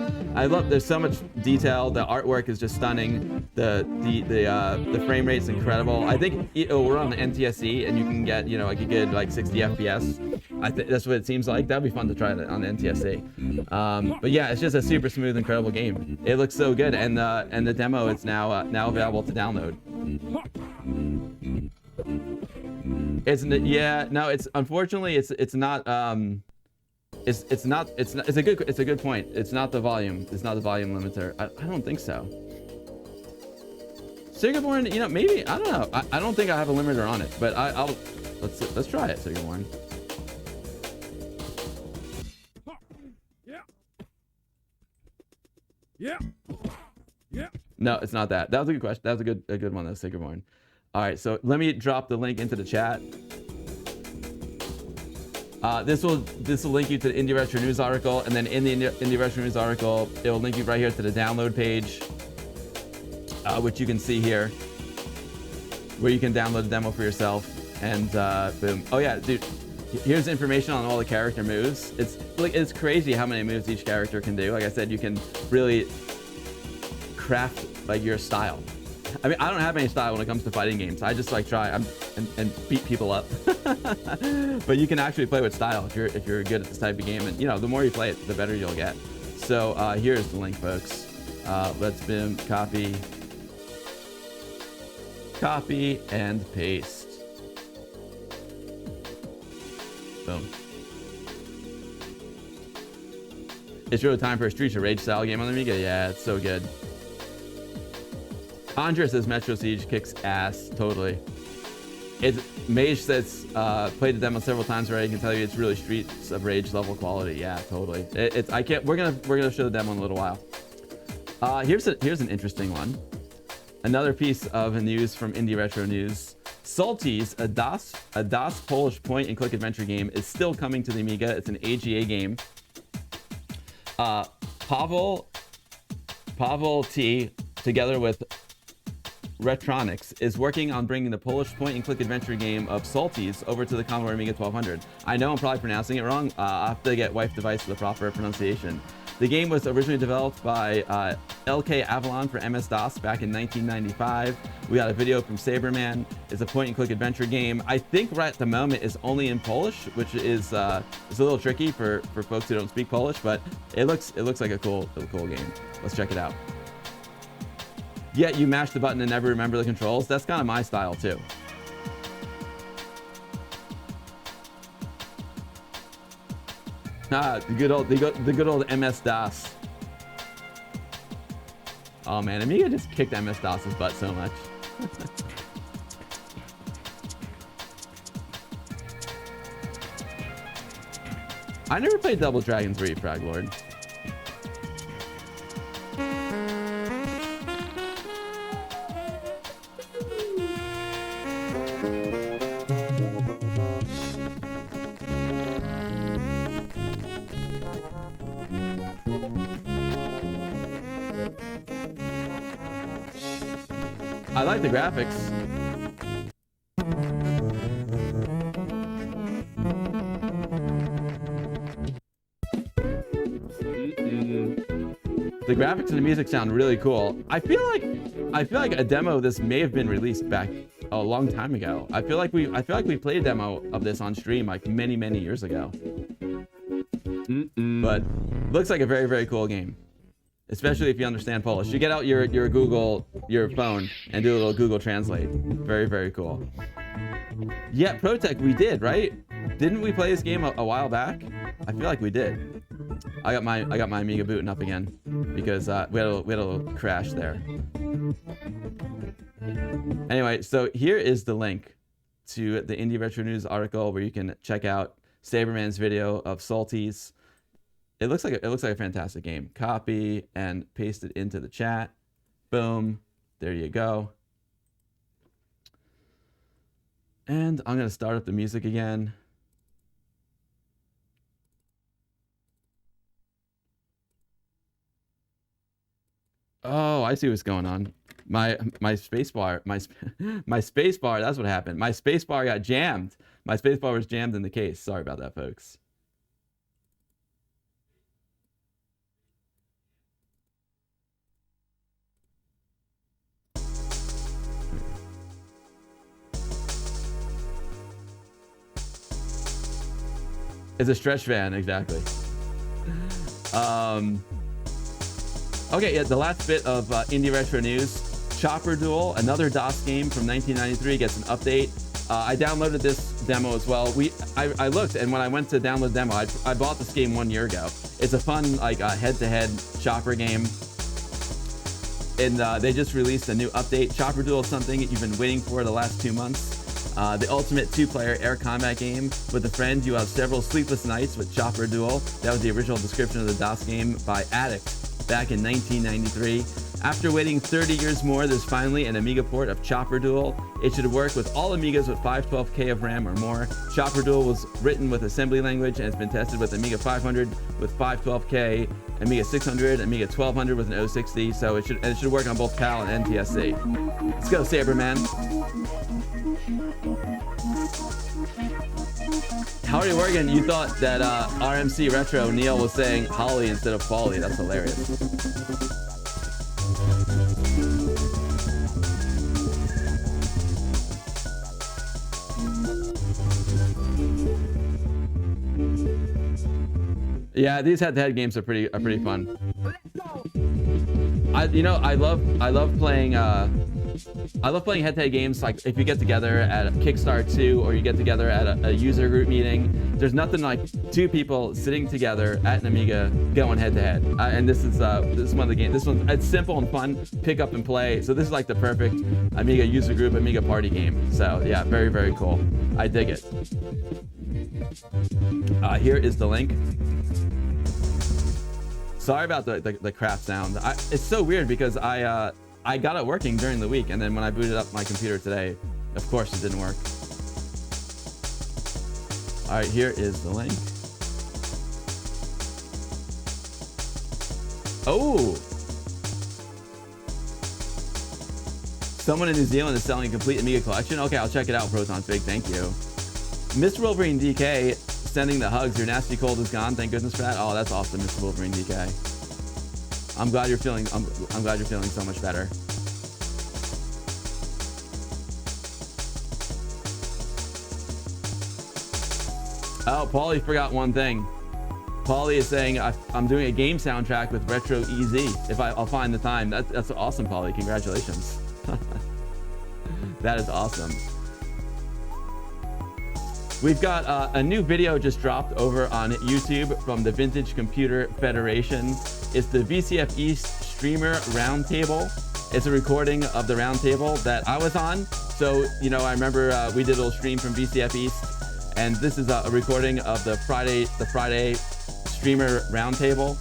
There's so much detail. The artwork is just stunning. The frame rate's incredible. I think we're on the NTSC and you can get like a good like 60 FPS. I think that's what it seems like. That'd be fun to try it on the NTSC. But yeah, it's just a super smooth, incredible game. It looks so good, and the demo is now available to download. It's unfortunately it's not it's a good point. It's not the volume limiter. I don't think so. Sigurborn, maybe, I don't know. I don't think I have a limiter on it, but let's try it, Sigurborn. Yeah. No, it's not that. That was a good question. That was a good one, though, Sigurborn. All right, so let me drop the link into the chat. This will link you to the Indie Retro News article, and then in the Indie Retro News article, it will link you right here to the download page, which you can see here, where you can download the demo for yourself. And boom. Oh yeah, dude. Here's information on all the character moves. It's crazy how many moves each character can do. Like I said, you can really craft like your style. I mean, I don't have any style when it comes to fighting games. I just like try and beat people up. But you can actually play with style if you're good at this type of game. And the more you play it, the better you'll get. So here's the link, folks. Let's boom, copy and paste. Boom. It's really time for a Streets of Rage style game on the Amiga. Yeah, it's so good. Andrea says Metro Siege kicks ass. Totally. Mage says played the demo several times already. I can tell you it's really Streets of Rage level quality. Yeah, totally. We're gonna show the demo in a little while. Here's an interesting one. Another piece of news from Indie Retro News. Salties, a DOS Polish point and click adventure game, is still coming to the Amiga. It's an AGA game. Pavel T, together with Retronics, is working on bringing the Polish point-and-click adventure game of Salties over to the Commodore Amiga 1200. I know I'm probably pronouncing it wrong. I'll have to get Wife Device for the proper pronunciation. The game was originally developed by LK Avalon for MS-DOS back in 1995. We got a video from Saberman. It's a point-and-click adventure game. I think right at the moment it's only in Polish, which is a little tricky for folks who don't speak Polish, but it looks like a cool game. Let's check it out. yet you mash the button and never remember the controls. That's kind of my style too. Ah, the good old MS-DOS. Oh man, Amiga just kicked MS-DOS's butt so much. I never played Double Dragon 3, Frag Lord. I like the graphics. The graphics and the music sound really cool. I feel like a demo of this may have been released back a long time ago. I feel like we played a demo of this on stream like many years ago. But looks like a very cool game. Especially if you understand Polish. You get out your phone and do a little Google Translate. Very cool. Yeah, Protec, we did, right? Didn't we play this game a while back? I feel like we did. I got my Amiga booting up again because we had a little crash there. Anyway, so here is the link to the Indie Retro News article where you can check out Saberman's video of Salty's. It looks like a fantastic game. Copy and paste it into the chat. Boom. There you go. And I'm gonna start up the music again. Oh, I see what's going on. My spacebar, my spacebar. That's what happened. My spacebar got jammed. My spacebar was jammed in the case. Sorry about that, folks. It's a stretch fan, exactly. Okay, yeah, the last bit of Indie Retro News. Chopper Duel, another DOS game from 1993, gets an update. I downloaded this demo as well. I looked, and when I went to download demo, I bought this game 1 year ago. It's a fun, like, head-to-head chopper game. And they just released a new update. Chopper Duel is something you've been waiting for the last 2 months. The ultimate 2-player air combat game. With a friend, you have several sleepless nights with Chopper Duel. That was the original description of the DOS game by Addict back in 1993. After waiting 30 years more, there's finally an Amiga port of Chopper Duel. It should work with all Amigas with 512K of RAM or more. Chopper Duel was written with assembly language and has been tested with Amiga 500 with 512K, Amiga 600, Amiga 1200 with an 060, so it should work on both PAL and NTSC. Let's go, Saberman. Howdy Morgan, you thought that RMC Retro Neil was saying Holly instead of Paulee. That's hilarious. Yeah, these head-to-head games are pretty fun. I love playing head-to-head games. Like if you get together at a Kickstart 2 or you get together at a user group meeting, there's nothing like two people sitting together at an Amiga going head-to-head. And this is one of the games. It's simple and fun, pick up and play. So this is like the perfect Amiga user group, Amiga party game. So yeah, very cool. I dig it. Here is the link. Sorry about the crap sound. It's so weird because I got it working during the week, and then when I booted up my computer today, of course it didn't work. All right, here is the link. Oh! Someone in New Zealand is selling a complete Amiga collection. Okay, I'll check it out, Proton Fig. Thank you. Mr. Wolverine DK sending the hugs. Your nasty cold is gone. Thank goodness for that. Oh, that's awesome, Mr. Wolverine DK. I'm glad you're feeling so much better. Oh, Paulie forgot one thing. Paulee is saying I'm doing a game soundtrack with Retro EZ. I'll find the time. That's awesome, Paulee. Congratulations. That is awesome. We've got a new video just dropped over on YouTube from the Vintage Computer Federation. It's the VCF East Streamer Roundtable. It's a recording of the roundtable that I was on. So, you know, I remember we did a little stream from VCF East, and this is a recording of the Friday Streamer Roundtable.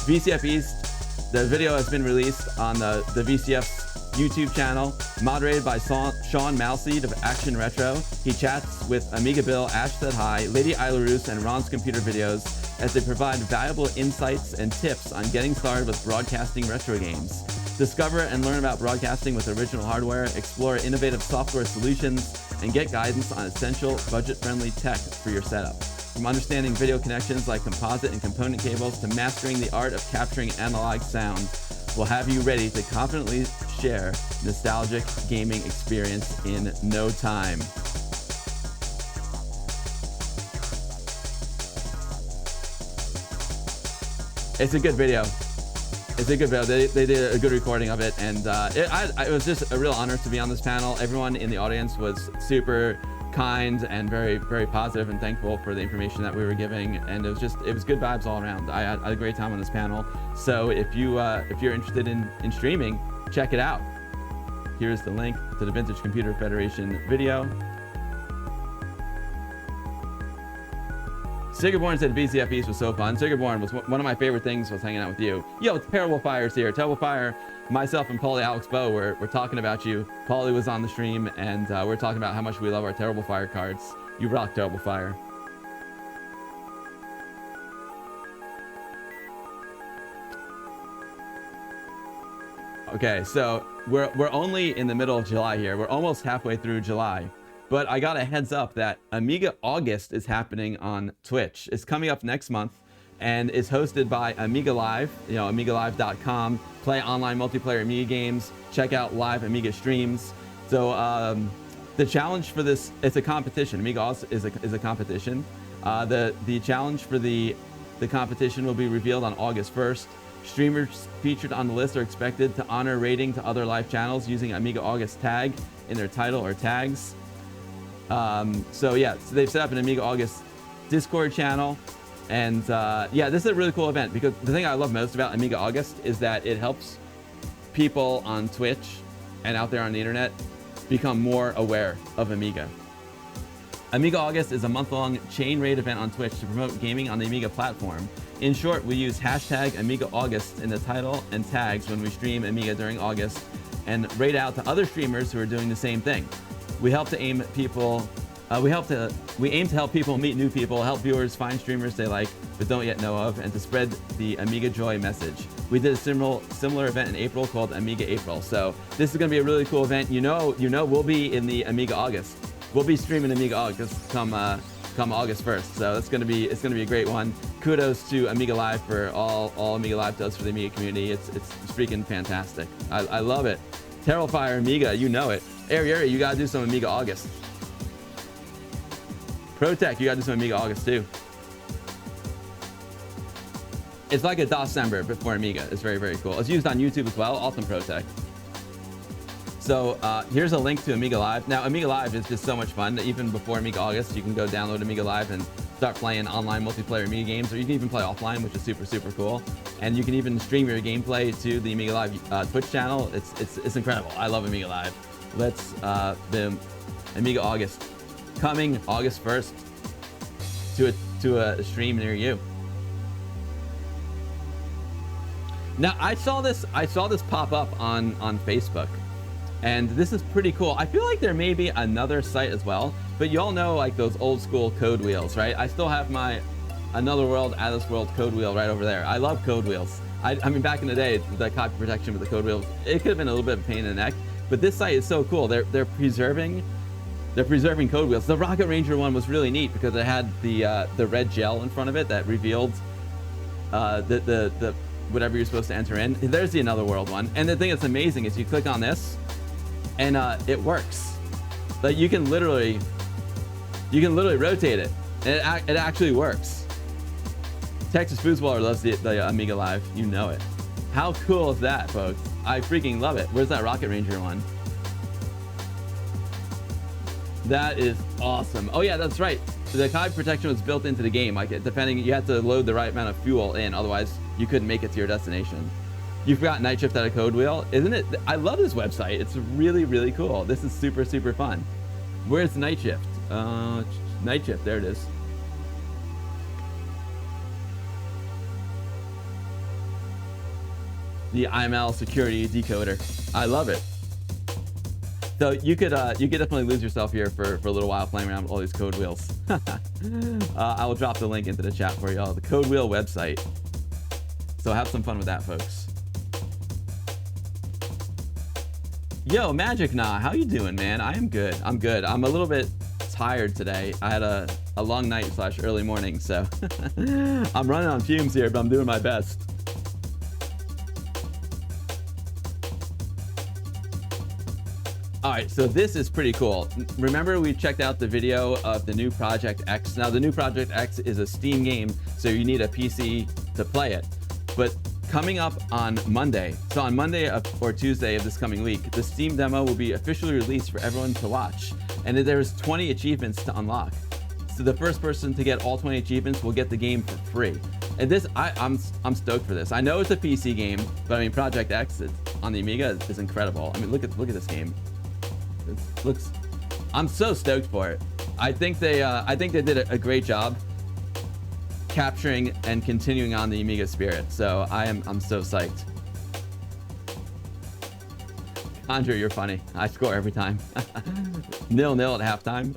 VCF East, the video has been released on the VCF's YouTube channel, moderated by Sean Malseed of Action Retro. He chats with Amiga Bill, Ash Said Hi, Lady Ilarus, and Ron's Computer Videos as they provide valuable insights and tips on getting started with broadcasting retro games. Discover and learn about broadcasting with original hardware, explore innovative software solutions, and get guidance on essential budget-friendly tech for your setup. From understanding video connections like composite and component cables to mastering the art of capturing analog sound, we'll have you ready to confidently share nostalgic gaming experience in no time. It's a good video. It's a good video. They did a good recording of it, and it was just a real honor to be on this panel. Everyone in the audience was super kind and very, very positive and thankful for the information that we were giving, and it was good vibes all around. I had a great time on this panel. So if you're interested in streaming, check it out. Here's the link to the Vintage Computer Federation video. Sigurborn said VCF East was so fun. Sigurborn was one of my favorite things was hanging out with you. Yo, it's Terrible Fire's here. Terrible Fire, myself and Paulee, Alex Bow, we're talking about you. Paulee was on the stream, and we're talking about how much we love our Terrible Fire cards. You rock, Terrible Fire. Okay, so we're only in the middle of July here. We're almost halfway through July. But I got a heads up that Amiga August is happening on Twitch. It's coming up next month and is hosted by Amiga Live, amigalive.com. Play online multiplayer Amiga games, check out live Amiga streams. So the challenge for this, it's a competition. Amiga August is a competition. The challenge for the competition will be revealed on August 1st. Streamers featured on the list are expected to honor rating to other live channels using Amiga August tag in their title or tags. So they've set up an Amiga August Discord channel, and this is a really cool event because the thing I love most about Amiga August is that it helps people on Twitch and out there on the internet become more aware of Amiga. Amiga August is a month-long chain raid event on Twitch to promote gaming on the Amiga platform. In short, we use hashtag Amiga August in the title and tags when we stream Amiga during August and raid out to other streamers who are doing the same thing. We aim to help people meet new people, help viewers find streamers they like but don't yet know of, and to spread the Amiga Joy message. We did a similar event in April called Amiga April. So this is going to be a really cool event. You know, we'll be in the Amiga August. We'll be streaming Amiga August come August 1st. So it's going to be a great one. Kudos to Amiga Live for all Amiga Live does for the Amiga community. It's freaking fantastic. I love it. Terrifier Amiga, you know it. Ari, you gotta do some Amiga August. Protech, you gotta do some Amiga August too. It's like a December before Amiga. It's very, very cool. It's used on YouTube as well. Awesome Protech. So here's a link to Amiga Live. Now, Amiga Live is just so much fun. Even before Amiga August, you can go download Amiga Live and start playing online multiplayer Amiga games, or you can even play offline, which is super, super cool. And you can even stream your gameplay to the Amiga Live Twitch channel. It's incredible. I love Amiga Live. Let's the Amiga August coming August 1st to a stream near you. Now I saw this pop up on Facebook, and this is pretty cool. I feel like there may be another site as well, but you all know like those old school code wheels, right? I still have my Another World, Alice World code wheel right over there. I love code wheels. I mean, back in the day, the copy protection with the code wheels, it could have been a little bit of a pain in the neck, but this site is so cool. They're preserving code wheels. The Rocket Ranger one was really neat because it had the red gel in front of it that revealed the whatever you're supposed to enter in. There's the Another World one, and the thing that's amazing is you click on this, and it works. Like you can literally rotate it. It actually works. Texas Foosballer loves the Amiga Live. You know it. How cool is that, folks? I freaking love it. Where's that Rocket Ranger one? That is awesome. Oh yeah, that's right. The cloud protection was built into the game. Like, depending, you had to load the right amount of fuel in, otherwise you couldn't make it to your destination. You forgot Night Shift at a code wheel, isn't it? I love this website. It's really, really cool. This is super, super fun. Where's Night Shift? Night Shift, there it is. The IML security decoder. I love it. So you could definitely lose yourself here for a little while playing around with all these code wheels. I will drop the link into the chat for y'all. The code wheel website. So have some fun with that, folks. Yo, Magic Nah, how you doing, man? I am good. I'm good. I'm a little bit tired today. I had a long night / early morning, so I'm running on fumes here, but I'm doing my best. All right, so this is pretty cool. Remember we checked out the video of the new Project X. Now the new Project X is a Steam game, so you need a PC to play it. But coming up on Monday, so on Monday or Tuesday of this coming week, the Steam demo will be officially released for everyone to watch. And there's 20 achievements to unlock. So the first person to get all 20 achievements will get the game for free. And this, I'm stoked for this. I know it's a PC game, but I mean Project X on the Amiga is incredible. I mean, look at this game. It looks, I'm so stoked for it. I think they did a great job capturing and continuing on the Amiga spirit. So I'm so psyched. Andre, you're funny. I score every time. 0-0 at halftime.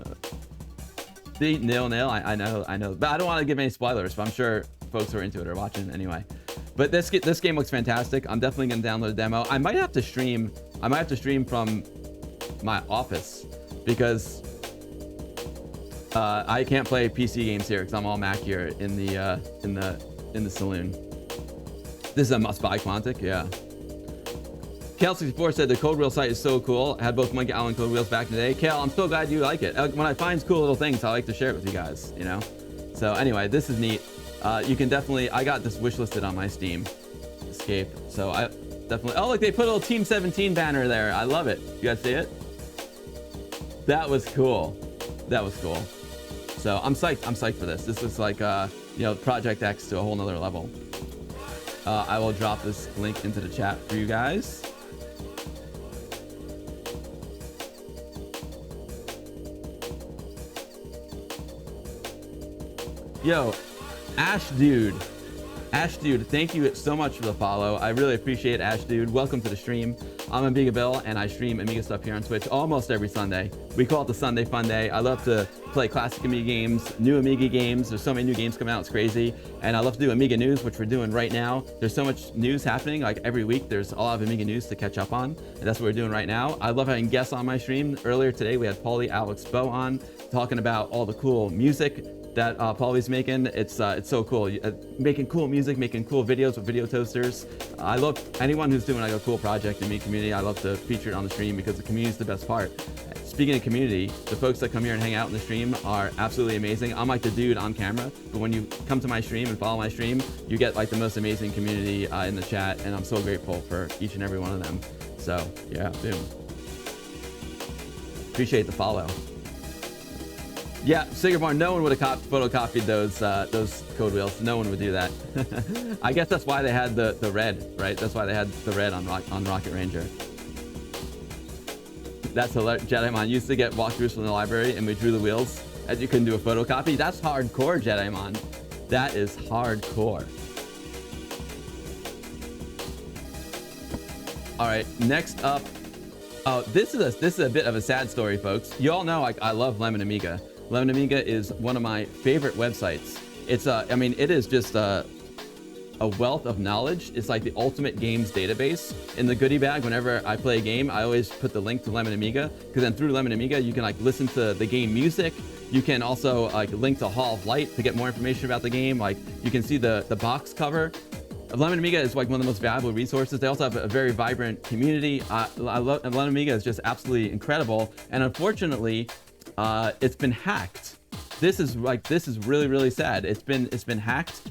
See, 0-0. I know, but I don't want to give any spoilers. But I'm sure folks who are into it are watching anyway. But this game looks fantastic. I'm definitely gonna download a demo. I might have to stream from my office because I can't play PC games here because I'm all Mac here in the saloon. This is a must-buy Quantic, yeah. Kale64 said the code wheel site is so cool. I had both Monkey Island code wheels back in the day. Kale, I'm so glad you like it. When I find cool little things, I like to share it with you guys, you know? So anyway, this is neat. You can definitely, I got this wishlisted on my Steam. Escape. So I definitely, oh look, they put a little Team 17 banner there. I love it. You guys see it? That was cool. That was cool. So I'm psyched for this. This is like, you know, Project X to a whole nother level. I will drop this link into the chat for you guys. Yo, Ash Dude, thank you so much for the follow. I really appreciate it, Ash Dude. Welcome to the stream. I'm Amiga Bill, and I stream Amiga stuff here on Twitch almost every Sunday. We call it the Sunday Fun Day. I love to play classic Amiga games, new Amiga games. There's so many new games coming out, it's crazy. And I love to do Amiga news, which we're doing right now. There's so much news happening, like every week there's a lot of Amiga news to catch up on, and that's what we're doing right now. I love having guests on my stream. Earlier today, we had Paulee, Alex, Bo on, talking about all the cool music that Paulee's making. It's so cool. Making cool music, making cool videos with video toasters. I love anyone who's doing like a cool project in the community. I love to feature it on the stream because the community is the best part. Speaking of community, the folks that come here and hang out in the stream are absolutely amazing. I'm like the dude on camera, but when you come to my stream and follow my stream, you get like the most amazing community in the chat, and I'm so grateful for each and every one of them. So yeah, boom. Appreciate the follow. Yeah, Sigerborn, no one would have photocopied those code wheels. No one would do that. I guess that's why they had the red, right? That's why they had the red on Rocket Ranger. That's hilarious. Jedimon used to get walkthroughs from the library, and we drew the wheels, as you couldn't do a photocopy. That's hardcore, Jedimon. That is hardcore. All right, next up. Oh, this is a bit of a sad story, folks. You all know I love Lemon Amiga. Lemon Amiga is one of my favorite websites. It's I mean, it is just a wealth of knowledge. It's like the ultimate games database. In the goodie bag, whenever I play a game, I always put the link to Lemon Amiga, because then through Lemon Amiga, you can like listen to the game music. You can also like link to Hall of Light to get more information about the game. Like you can see the box cover. Lemon Amiga is like one of the most valuable resources. They also have a very vibrant community. Lemon Amiga is just absolutely incredible. And unfortunately, it's been hacked. this is really, really sad. It's been hacked.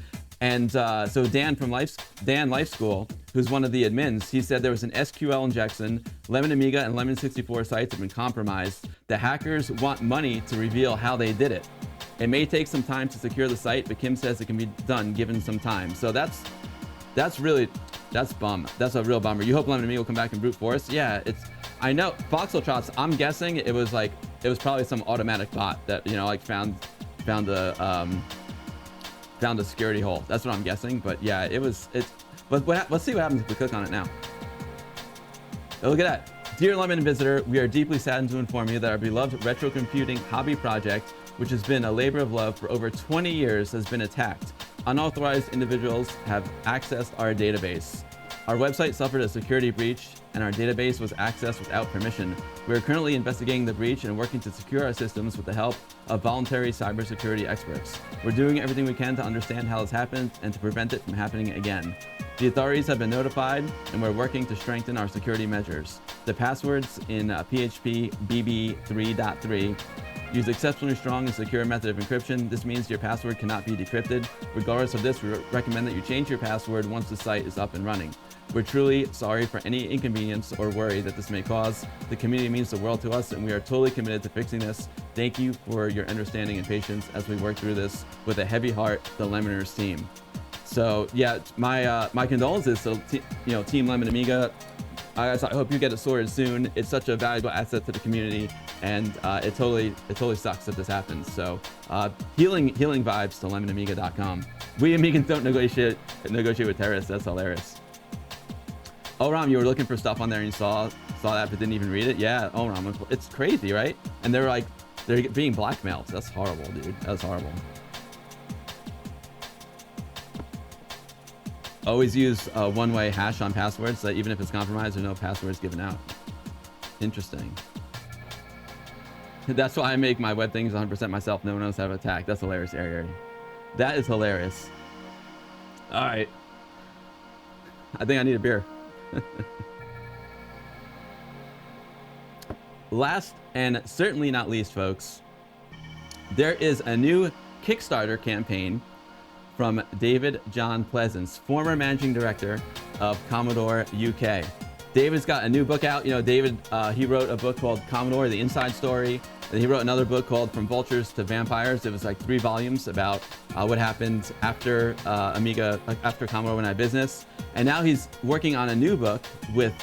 And so Dan from Life School, who's one of the admins, he said there was an SQL injection, Lemon Amiga and Lemon 64 sites have been compromised. The hackers want money to reveal how they did it. It may take some time to secure the site, but Kim says it can be done given some time. So that's a real bummer. You hope Lemon Amiga will come back and brute force? Yeah, I know Foxhole Trots, I'm guessing it was probably some automatic bot that, you know, like found a security hole. That's what I'm guessing. But yeah, but let's see what happens if we click on it now. Oh, look at that. Dear Lemon Visitor, we are deeply saddened to inform you that our beloved retro computing hobby project, which has been a labor of love for over 20 years, has been attacked. Unauthorized individuals have accessed our database. Our website suffered a security breach and our database was accessed without permission. We are currently investigating the breach and working to secure our systems with the help of voluntary cybersecurity experts. We're doing everything we can to understand how this happened and to prevent it from happening again. The authorities have been notified and we're working to strengthen our security measures. The passwords in PHP BB 3.3 use exceptionally strong and secure method of encryption. This means your password cannot be decrypted. Regardless of this, we recommend that you change your password once the site is up and running. We're truly sorry for any inconvenience or worry that this may cause. The community means the world to us and we are totally committed to fixing this. Thank you for your understanding and patience as we work through this with a heavy heart, the Lemoners team. So yeah, my condolences to Team Lemon Amiga. I hope you get it sorted soon. It's such a valuable asset to the community, and it totally sucks that this happens. So healing vibes to lemonamiga.com. We Amigans don't negotiate with terrorists. That's hilarious. Oh, Ram, you were looking for stuff on there and you saw that but didn't even read it? Yeah, oh, Ram, it's crazy, right? And they're being blackmailed. That's horrible, dude. That's horrible. Always use a one-way hash on passwords so that even if it's compromised, there's no passwords given out. Interesting. That's why I make my web things 100% myself. No one knows how to attack. That's hilarious, Ari. That is hilarious. All right. I think I need a beer. Last and certainly not least, folks, there is a new Kickstarter campaign from David John Pleasance, former managing director of Commodore UK. David's got a new book out. You know, David, he wrote a book called Commodore, The Inside Story. And he wrote another book called From Vultures to Vampires. It was like 3 volumes about what happened after after Commodore went out of business. And now he's working on a new book with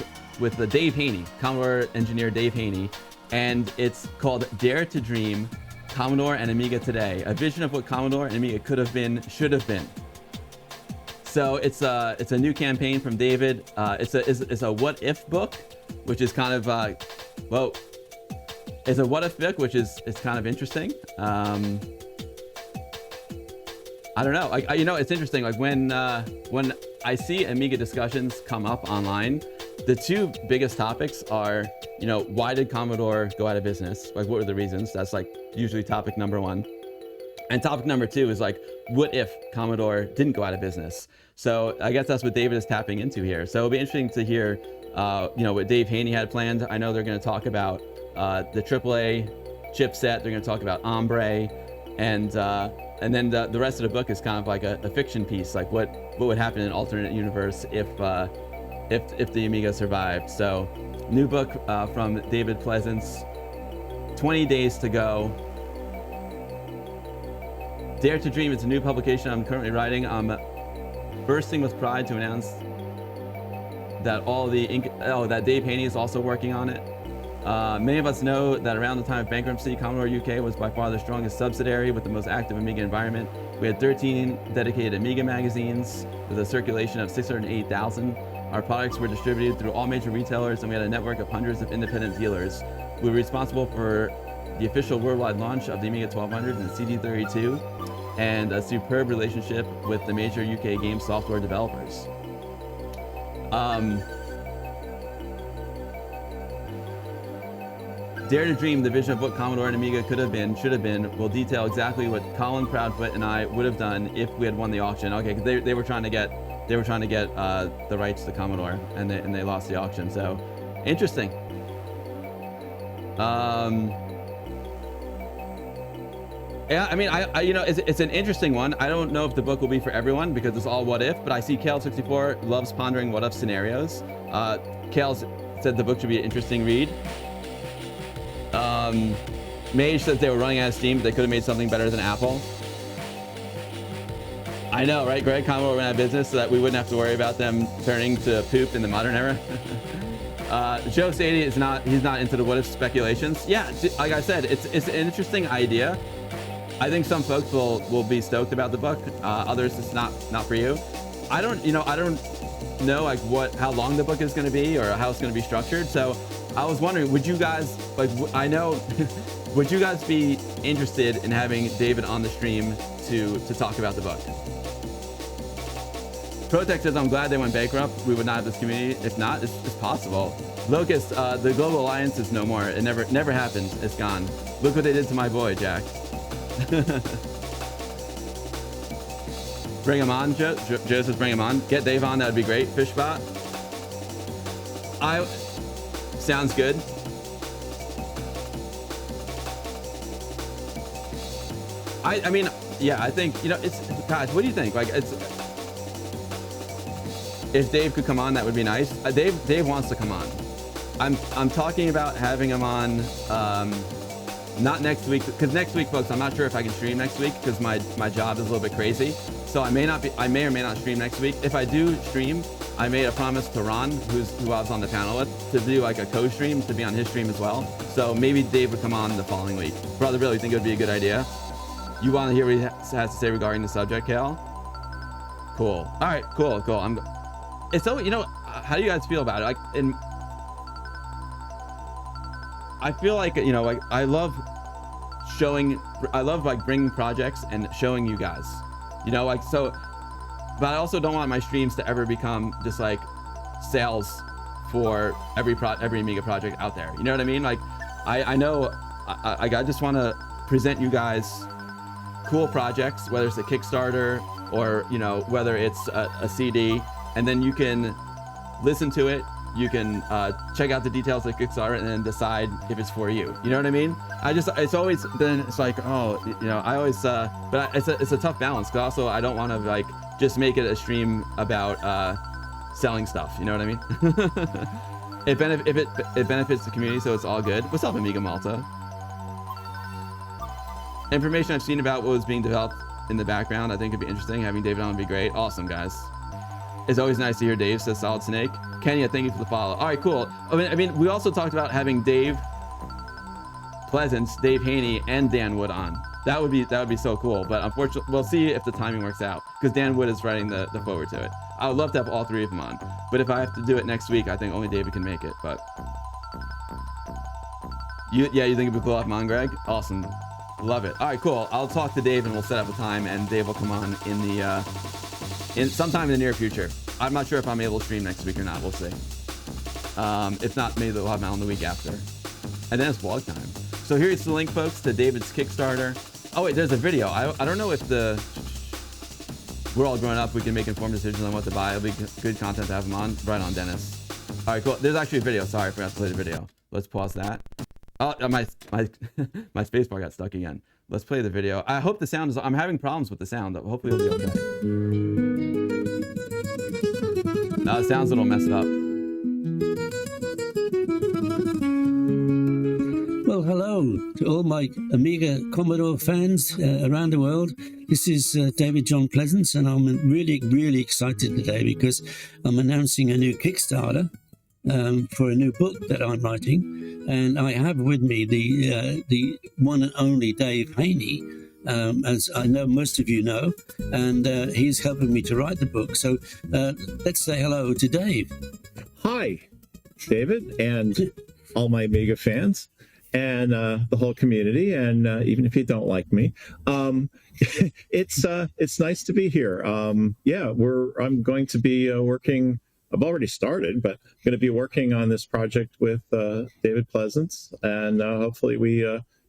Dave Haney, Commodore engineer Dave Haney. And it's called Dare to Dream, Commodore and Amiga Today, a vision of what Commodore and Amiga could have been, should have been. So it's a new campaign from David. It's a what if book, which is kind of it's a what if book, which is kind of interesting. I don't know. It's interesting. Like when I see Amiga discussions come up online, the 2 biggest topics are, why did Commodore go out of business? Like, what were the reasons? That's like usually topic number 1. And topic number 2 is like, what if Commodore didn't go out of business? So I guess that's what David is tapping into here. So it'll be interesting to hear, what Dave Haney had planned. I know they're going to talk about the AAA chipset. They're going to talk about Ombre, and then the rest of the book is kind of like a fiction piece, like what would happen in an alternate universe if the Amiga survived. So, new book from David Pleasance. 20 days to go. Dare to Dream. It's a new publication I'm currently writing. I'm bursting with pride to announce that that Dave Haney is also working on it. Many of us know that around the time of bankruptcy, Commodore UK was by far the strongest subsidiary with the most active Amiga environment. We had 13 dedicated Amiga magazines with a circulation of 680,000. Our products were distributed through all major retailers, and we had a network of hundreds of independent dealers. We were responsible for the official worldwide launch of the Amiga 1200 and CD32, and a superb relationship with the major UK game software developers. Dare to Dream, the vision of what Commodore and Amiga could have been, should have been, will detail exactly what Colin Proudfoot and I would have done if we had won the auction. Okay, because they were trying to get the rights to Commodore, and they lost the auction. So, interesting. Yeah, I mean, I you know, it's an interesting one. I don't know if the book will be for everyone because it's all what if, but I see Kale64 loves pondering what if scenarios. Kale said the book should be an interesting read. Mage says they were running out of steam, but they could have made something better than Apple. I know, right, Greg? Commodore went out of business so that we wouldn't have to worry about them turning to poop in the modern era. Joe Sadie is he's not into the what if speculations. Yeah, like I said, it's an interesting idea. I think some folks will be stoked about the book. Others, it's not for you. I don't know like how long the book is going to be or how it's going to be structured. So I was wondering, would you guys would you guys be interested in having David on the stream to talk about the book? Protect says, I'm glad they went bankrupt. We would not have this community. If not, it's possible. Locust, the Global Alliance is no more. It never happened. It's gone. Look what they did to my boy, Jack. Bring him on, Joe. Joe says bring him on. Get Dave on, that would be great. Fishbot. Sounds good. I mean, yeah, I think, you know, it's, guys, what do you think? Like, if Dave could come on, that would be nice. Dave wants to come on. I'm talking about having him on, not next week, because next week, folks, I'm not sure if I can stream next week because my job is a little bit crazy. So I may or may not stream next week. If I do stream, I made a promise to Ron, who I was on the panel with, to do like a co-stream, to be on his stream as well. So maybe Dave would come on the following week. Brother, really think it would be a good idea. You want to hear what he has to say regarding the subject, Kale? Cool. All right, cool. It's so, you know, how do you guys feel about it? Like, I feel like, you know, like I love like bringing projects and showing you guys, you know, like, so, but I also don't want my streams to ever become just like sales for every Amiga project out there. You know what I mean? Like, I know I just want to present you guys cool projects, whether it's a Kickstarter or, you know, whether it's a CD, and then you can listen to it. You can check out the details of Kickstarter and then decide if it's for you. You know what I mean? It's always been, it's like, oh, you know, I always, but it's a tough balance, because also I don't want to like just make it a stream about selling stuff. You know what I mean? It benefits the community, so it's all good. What's up, Amiga Malta? Information I've seen about what was being developed in the background, I think it'd be interesting. Having David on would be great. Awesome, guys. It's always nice to hear Dave, says Solid Snake. Kenya, thank you for the follow. All right, cool. I mean, we also talked about having Dave Pleasance, Dave Haney, and Dan Wood on. That would be so cool. But unfortunately, we'll see if the timing works out, because Dan Wood is writing the forward to it. I would love to have all three of them on, but if I have to do it next week, I think only David can make it. But you think it'd be cool off on, Greg? Awesome. Love it. All right, cool. I'll talk to Dave and we'll set up a time, and Dave will come on in sometime in the near future. I'm not sure if I'm able to stream next week or not. We'll see. If not, maybe we'll have him on the week after. And then it's vlog time. So here's the link, folks, to David's Kickstarter. Oh wait, there's a video. I don't know if we're all grown up, we can make informed decisions on what to buy. It'll be good content to have him on. Right on, Dennis. All right, cool. There's actually a video. Sorry, I forgot to play the video. Let's pause that. Oh, my my spacebar got stuck again. Let's play the video. I hope the sound is. I'm having problems with the sound, but hopefully it'll be okay. No, the sound's a little messed up. Well, hello to all my Amiga Commodore fans around the world. This is David John Pleasance, and I'm really, really excited today because I'm announcing a new Kickstarter for a new book that I'm writing. And I have with me the one and only Dave Haney, as I know most of you know, and he's helping me to write the book. So let's say hello to Dave. Hi, David, and all my Amiga fans, and the whole community, and even if you don't like me, it's nice to be here. I'm going to be working. I've already started, but I'm going to be working on this project with David Pleasance, and hopefully we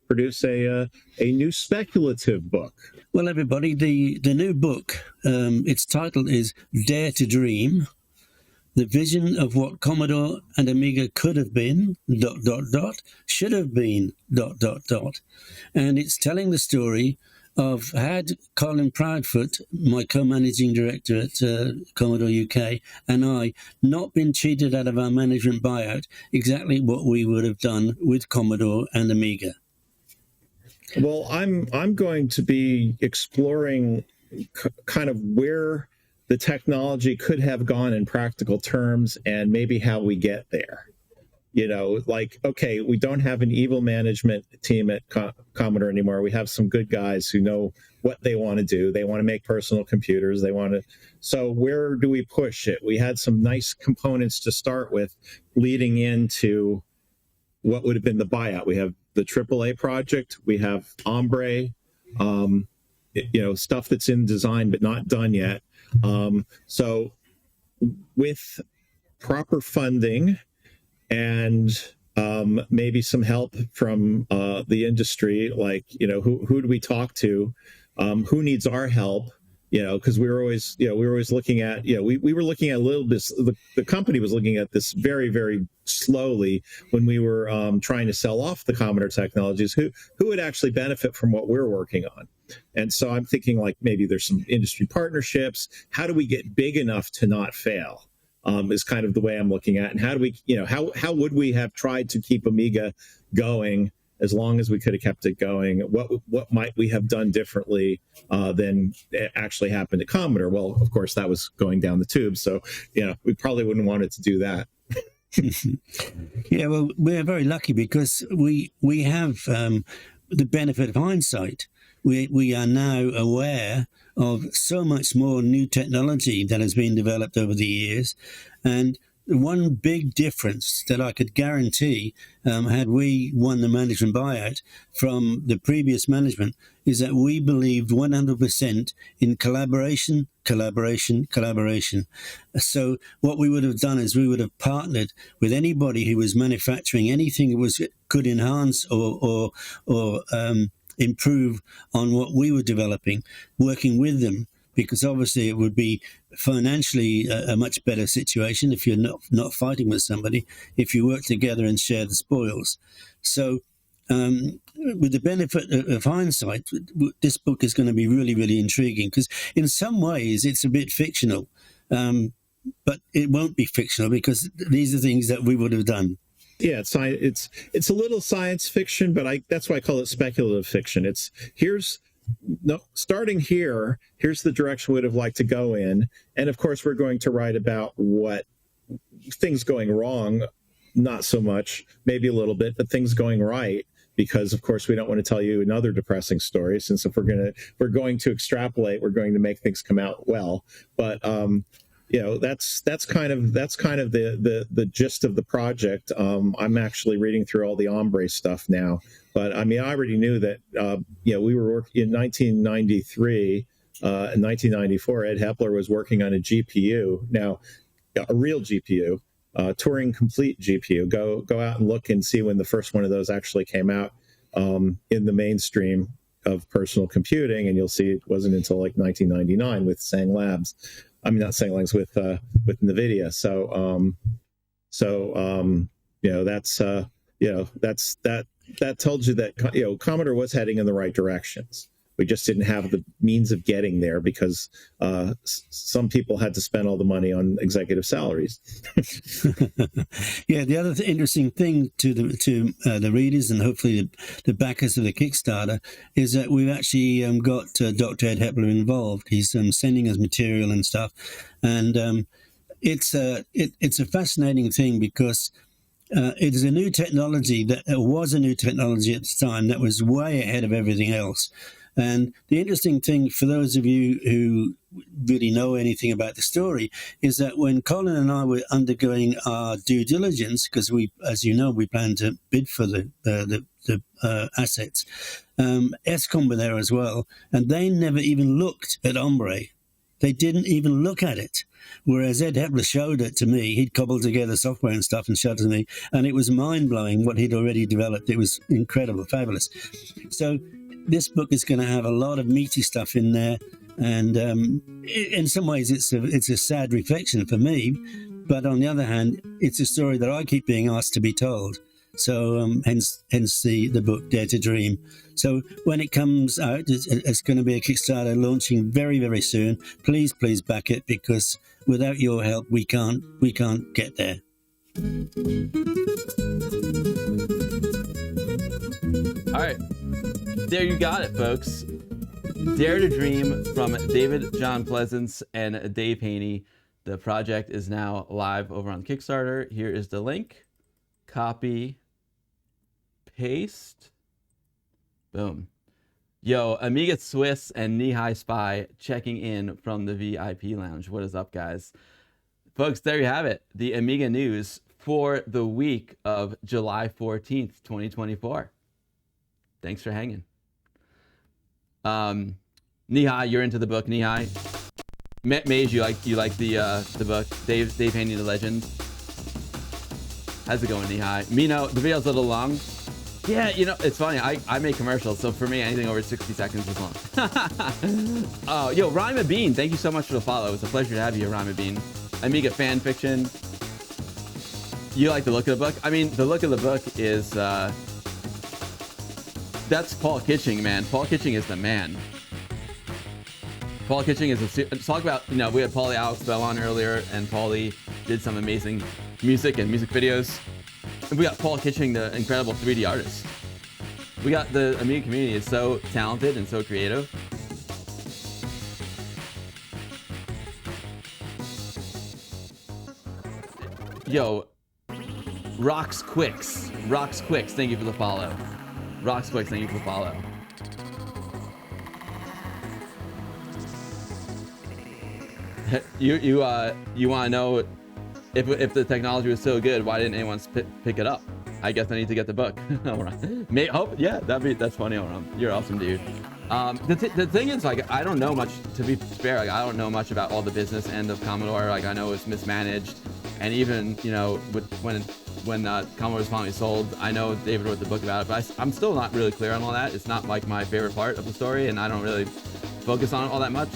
produce a new speculative book. Well, everybody, the new book, its title is Dare to Dream, the vision of what Commodore and Amiga could have been, ... should have been, ... And it's telling the story of had Colin Proudfoot, my co-managing director at Commodore UK, and I not been cheated out of our management buyout, exactly what we would have done with Commodore and Amiga. Well, I'm going to be exploring kind of where the technology could have gone in practical terms and maybe how we get there. You know, like, okay, we don't have an evil management team at Commodore anymore. We have some good guys who know what they want to do. They want to make personal computers. They want to. So where do we push it? We had some nice components to start with leading into what would have been the buyout. We have the AAA project. We have Ombre, stuff that's in design but not done yet. So with proper funding and maybe some help from the industry, like, who do we talk to? Who needs our help? Because we were always looking at, we were looking at a little bit, the company was looking at this very, very slowly when we were trying to sell off the Commodore technologies, who would actually benefit from what we're working on. And so I'm thinking, like, maybe there's some industry partnerships. How do we get big enough to not fail? Is kind of the way I'm looking at. And how do we, how would we have tried to keep Amiga going as long as we could have kept it going? What might we have done differently than actually happened at Commodore? Well, of course, that was going down the tube. So, we probably wouldn't want it to do that. Yeah, well, we're very lucky because we have the benefit of hindsight. We are now aware of so much more new technology that has been developed over the years. And one big difference that I could guarantee had we won the management buyout from the previous management is that we believed 100% in collaboration. So what we would have done is we would have partnered with anybody who was manufacturing anything that could enhance or improve on what we were developing, working with them, because obviously it would be financially a much better situation if you're not fighting with somebody, if you work together and share the spoils. So with the benefit of hindsight, this book is going to be really, really intriguing because in some ways it's a bit fictional, but it won't be fictional because these are things that we would have done. Yeah, it's a little science fiction, but that's why I call it speculative fiction. Starting here, here's the direction we would have liked to go in. And of course, we're going to write about what things going wrong, not so much, maybe a little bit, but things going right. Because of course, we don't want to tell you another depressing story, since if we're going to extrapolate, we're going to make things come out well. But that's kind of the gist of the project. I'm actually reading through all the Ombre stuff now, but I mean, I already knew that we were working in 1993 and 1994. Ed Hepler was working on a GPU, now a real GPU, Turing complete GPU. Go out and look and see when the first one of those actually came out in the mainstream of personal computing, and you'll see it wasn't until like 1999 with Sang Labs. I mean, not Sang Labs, with NVIDIA. That tells you that Commodore was heading in the right directions. We just didn't have the means of getting there because some people had to spend all the money on executive salaries. Yeah, the other interesting thing to the readers and hopefully the backers of the Kickstarter is that we've actually got Dr. Ed Hepler involved. He's sending us material and stuff, and it's a fascinating thing because it is a new technology that was a new technology at the time that was way ahead of everything else. And the interesting thing for those of you who really know anything about the story is that when Colin and I were undergoing our due diligence, because we, as you know, we planned to bid for the assets, ESCOM were there as well, and they never even looked at Ombre. They didn't even look at it. Whereas Ed Hepler showed it to me. He'd cobbled together software and stuff and showed it to me, and it was mind-blowing what he'd already developed. It was incredible, fabulous. So this book is going to have a lot of meaty stuff in there, and in some ways it's a sad reflection for me, But on the other hand, it's a story that I keep being asked to be told. So hence the book Dare to Dream. So when it comes out, it's going to be a Kickstarter launching very, very soon. Please back it, because without your help, we can't get there. All right, there you got it, folks. Dare to Dream from David John Pleasance and Dave Haney. The project is now live over on Kickstarter. Here is the link. Copy, paste, boom. Yo, Amiga Swiss and Knee-High Spy checking in from the VIP lounge. What is up, guys? Folks, there you have it. The Amiga news for the week of July 14th, 2024. Thanks for hanging. Knee-High, you're into the book, Knee-High. Mage, you like the book. Dave Haney, the legend. How's it going, Knee-High? Mino, the video's a little long. Yeah, you know, it's funny. I make commercials, so for me, anything over 60 seconds is long. Oh, yo, Rhyme a Bean, thank you so much for the follow. It's a pleasure to have you, Rhyme a Bean. Amiga fan fiction. You like the look of the book? I mean, the look of the book is, that's Paul Kitching, man. Paul Kitching is the man. Paul Kitching is talk about, you know, we had Paulee Alex Bell on earlier, and Paulee did some amazing music and music videos. And we got Paul Kitching, the incredible 3D artist. We got the Amiga community is so talented and so creative. Yo, Rocks Quicks, thank you for the follow. Rocks Quicks, thank you for the follow. You want to know if the technology was so good, why didn't anyone pick it up? I guess I need to get the book. Yeah, that's funny. You're awesome, dude. The thing is, like, I don't know much, to be fair. Like, I don't know much about all the business end of Commodore. Like, I know it's mismanaged, and even, you know, when Commodore was finally sold, I know David wrote the book about it, but I'm still not really clear on all that. It's not like my favorite part of the story, and I don't really focus on it all that much.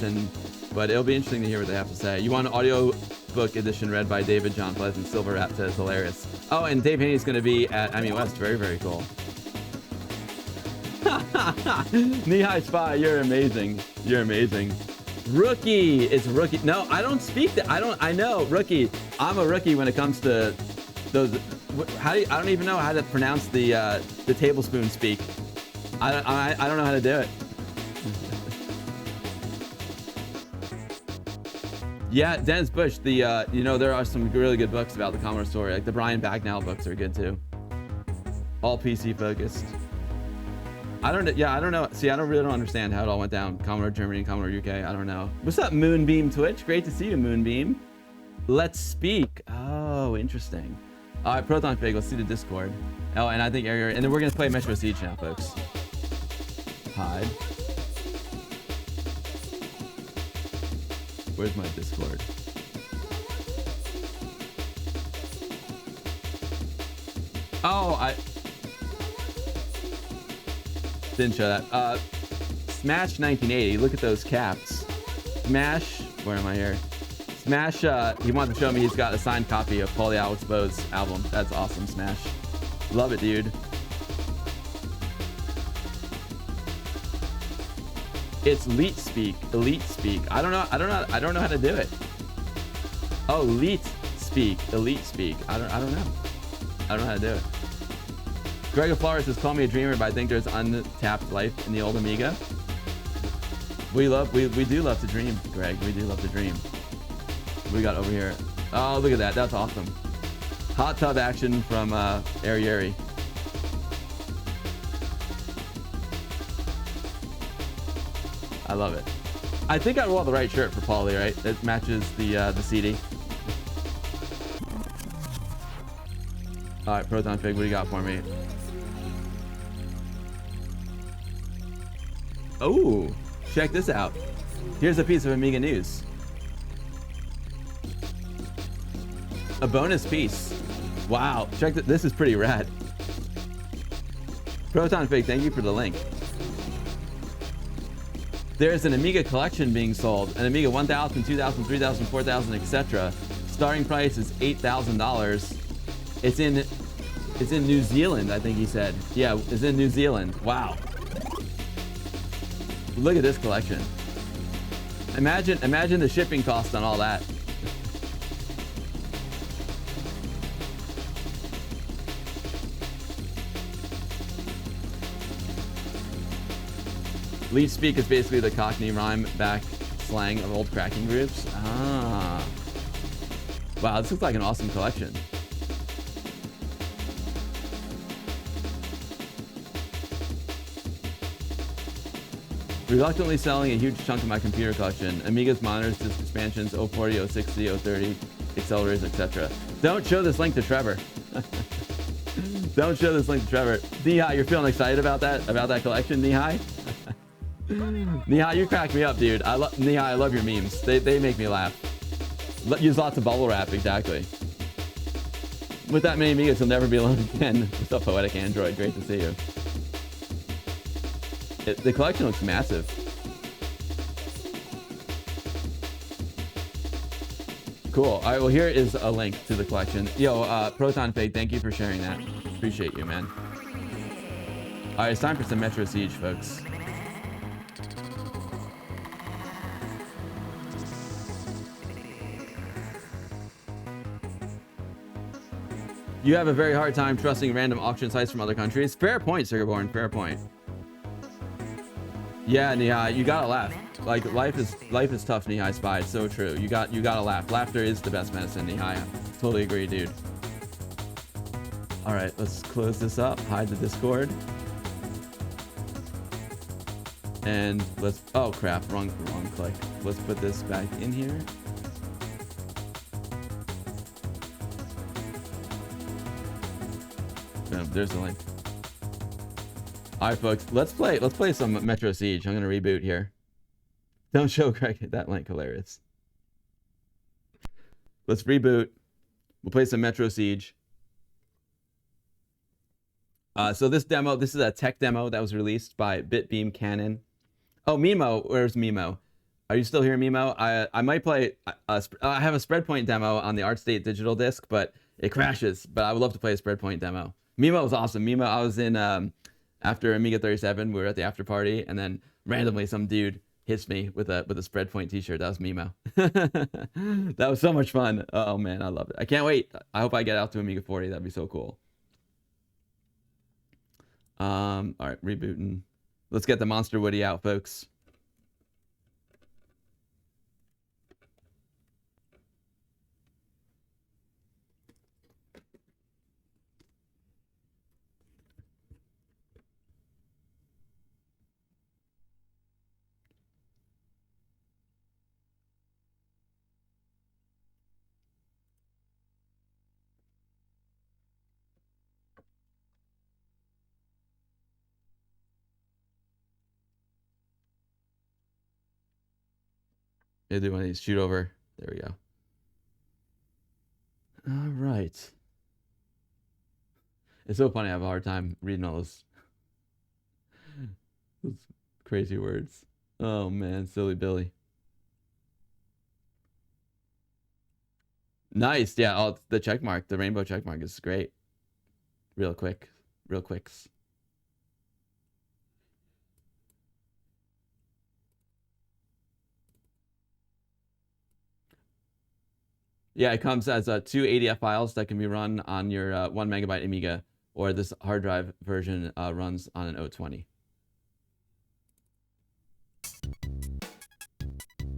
But it'll be interesting to hear what they have to say. You want an audio book edition read by David John Pleasant. Silver Rat says hilarious. Oh, and Dave Haney is going to be at Emmy West. Very, very cool. Knee-High Spy, you're amazing. You're amazing. Rookie, it's Rookie. No, I don't speak that. I know, Rookie. I'm a rookie when it comes to those. I don't even know how to pronounce the tablespoon speak. I don't know how to do it. Yeah, Dennis Bush, you know, there are some really good books about the Commodore story. Like the Brian Bagnall books are good too. All PC focused. I don't know. See, I really don't understand how it all went down. Commodore Germany, Commodore UK, I don't know. What's up, Moonbeam Twitch? Great to see you, Moonbeam. Let's speak. Oh, interesting. All right, Proton Fig, let's see the Discord. Oh, and I think and then we're gonna play Metro Siege now, folks. Hide. Where's my Discord? Oh, I didn't show that. Smash 1980. Look at those caps. Smash. Where am I here? Smash. He wanted to show me he's got a signed copy of Paulee Alex Bow's album. That's awesome, Smash. Love it, dude. It's Elite Speak. I don't know how to do it. Oh, Elite Speak. I don't know. I don't know how to do it. Greg Flores says, call me a dreamer, but I think there's untapped life in the old Amiga. We do love to dream, Greg. We do love to dream. What we got over here? Oh, look at that. That's awesome. Hot tub action from Arieri. I love it. I think I wore the right shirt for Paulee, right? It matches the CD. All right, Proton Fig, what do you got for me? Oh, check this out. Here's a piece of Amiga news. A bonus piece. Wow, check that. This is pretty rad. Proton Fig, thank you for the link. There's an Amiga collection being sold, an Amiga 1000, 2000, 3000, 4000, etc. Starting price is $8,000. It's in New Zealand, I think he said. Yeah, it's in New Zealand. Wow. Look at this collection. Imagine the shipping cost on all that. Leech speak is basically the Cockney rhyme back slang of old cracking groups. Ah. Wow, this looks like an awesome collection. Reluctantly selling a huge chunk of my computer collection. Amiga's monitors, disk expansions, 040, 060, 030, accelerators, etc. Don't show this link to Trevor. Don't show this link to Trevor. Nihai, you're feeling excited about that collection, Nihai? Nihai, you crack me up, dude. Nihai, I love your memes. They make me laugh. Use lots of bubble wrap, exactly. With that many Amigas, you'll never be alone again. What's up, Poetic Android? Great to see you. The collection looks massive. Cool. All right, well, here is a link to the collection. Yo, Proton Fake, thank you for sharing that. Appreciate you, man. All right, it's time for some Metro Siege, folks. You have a very hard time trusting random auction sites from other countries. Fair point, Sugarborn. Fair point. Yeah, Nihai, you gotta laugh. Like life is tough, Nihai Spy. It's so true. You gotta laugh. Laughter is the best medicine, Nihai. Totally agree, dude. All right, let's close this up. Hide the Discord. And let's. Oh crap! Wrong click. Let's put this back in here. There's the link. All right, folks. Let's play some Metro Siege. I'm gonna reboot here. Don't show Craig that link. Hilarious. Let's reboot. We'll play some Metro Siege. So this is a tech demo that was released by Bitbeam Canon. Oh, Mimo, where's Mimo? Are you still here, Mimo? I might play. I have a Spreadpoint demo on the ArtState digital disc, but it crashes. But I would love to play a Spreadpoint demo. Mimo was awesome. Mimo, I was in after Amiga 37. We were at the after party, and then randomly some dude hits me with a Spreadpoint T-shirt. That was Mimo. That was so much fun. Oh man, I love it. I can't wait. I hope I get out to Amiga 40. That'd be so cool. All right, rebooting. Let's get the Monster Woody out, folks. Maybe do one of these shoot over. There we go. All right. It's so funny. I have a hard time reading all those crazy words. Oh man, silly Billy. Nice. Yeah. Oh, the check mark, the rainbow check mark is great. Real quicks. Yeah, it comes as two ADF files that can be run on your 1 megabyte Amiga, or this hard drive version runs on an 020.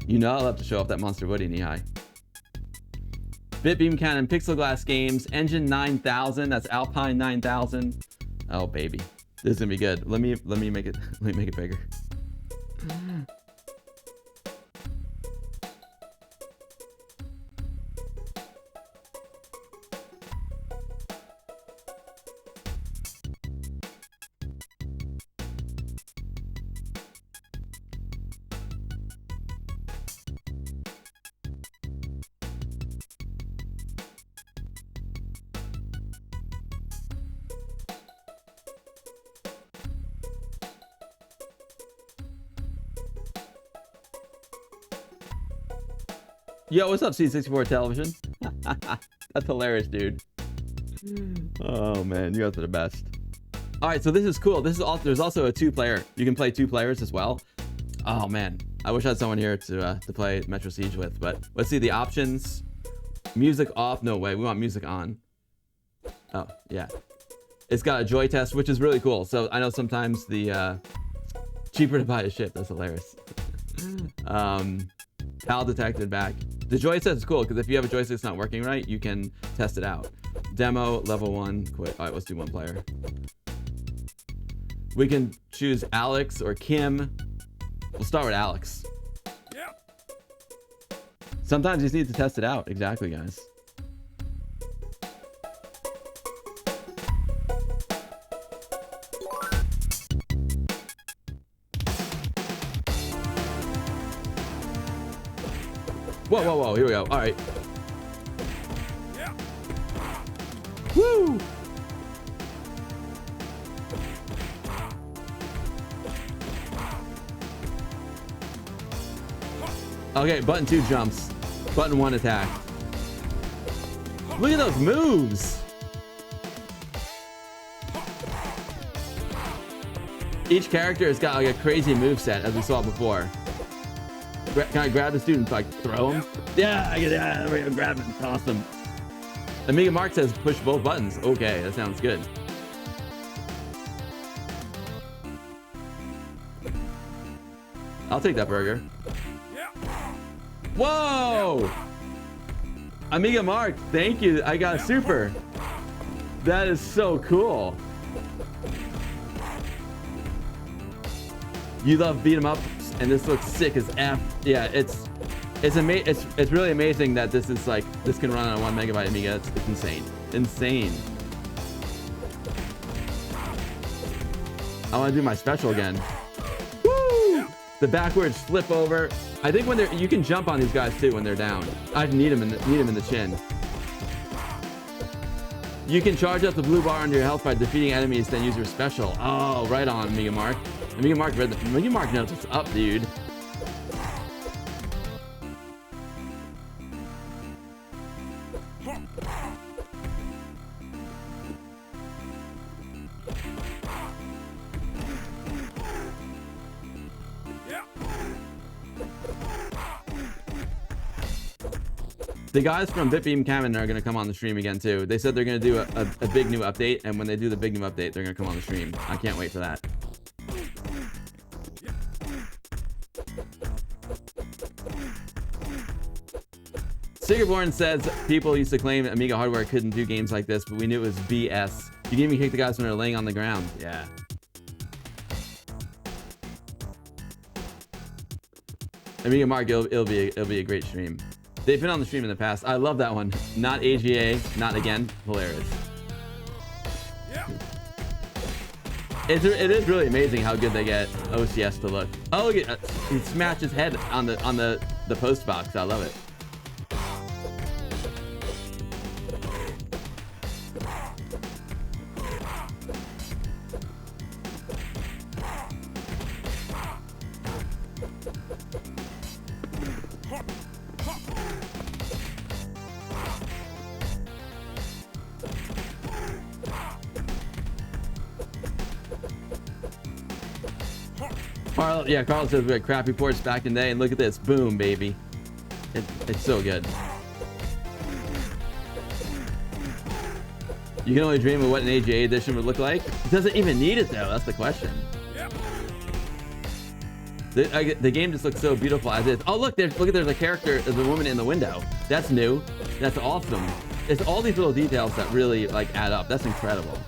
You know I'll have to show off that Monster Woody, Nihai. Bitbeam Canon, Pixel Glass Games, Engine 9000. That's Alpine 9000. Oh baby, this is gonna be good. Let me make it bigger. Yo, what's up, C64 Television? That's hilarious, dude. Oh man, you guys are the best. All right, so this is cool. This is also, there's also a 2-player. You can play 2 players as well. Oh man, I wish I had someone here to play Metro Siege with. But let's see the options. Music off. No way. We want music on. Oh yeah. It's got a joy test, which is really cool. So I know sometimes the cheaper to buy a ship. That's hilarious. PAL detected back. The joy test is cool because if you have a joystick that's not working right, you can test it out. Demo level 1. Quit. All right, let's do 1 player. We can choose Alex or Kim. We'll start with Alex. Yeah. Sometimes you just need to test it out. Exactly, guys. Whoa, whoa, whoa. Here we go. All right. Yeah. Woo! Okay, button 2 jumps. Button 1 attack. Look at those moves! Each character has got like a crazy move set, as we saw before. Can I grab the student, like throw him? Yeah, I get that. There we go, grab him. Awesome. Amiga Mark says push both buttons. Okay, that sounds good. I'll take that burger. Whoa! Amiga Mark, thank you. I got a super. That is so cool. You love beat 'em ups, and this looks sick as F. Yeah, it's really amazing that this is like this can run on a 1 megabyte Amiga. It's insane, insane. I want to do my special again. Woo! The backwards flip over. I think when they're, you can jump on these guys too when they're down. I need them in the chin. You can charge up the blue bar under your health by defeating enemies, then use your special. Oh, right on, Amiga Mark. Amiga Mark knows what's up, dude. The guys from Bitbeam Cameron are going to come on the stream again too. They said they're going to do a big new update, and when they do the big new update, they're going to come on the stream. I can't wait for that. Sigurborn says people used to claim Amiga hardware couldn't do games like this, but we knew it was BS. You can even kick the guys when they're laying on the ground. Yeah. Amiga Mark, it'll be a great stream. They've been on the stream in the past. I love that one. Not AGA, not again. Hilarious. Yeah. It is really amazing how good they get OCS to look. Oh, look at he smashed his head on the post box. I love it. Yeah, Carl says we had crappy ports back in the day, and look at this. Boom, baby. It's so good. You can only dream of what an AGA edition would look like. It doesn't even need it, though. That's the question. The game just looks so beautiful as is. Oh, look, there's a character, there's a woman in the window. That's new. That's awesome. It's all these little details that really, like, add up. That's incredible.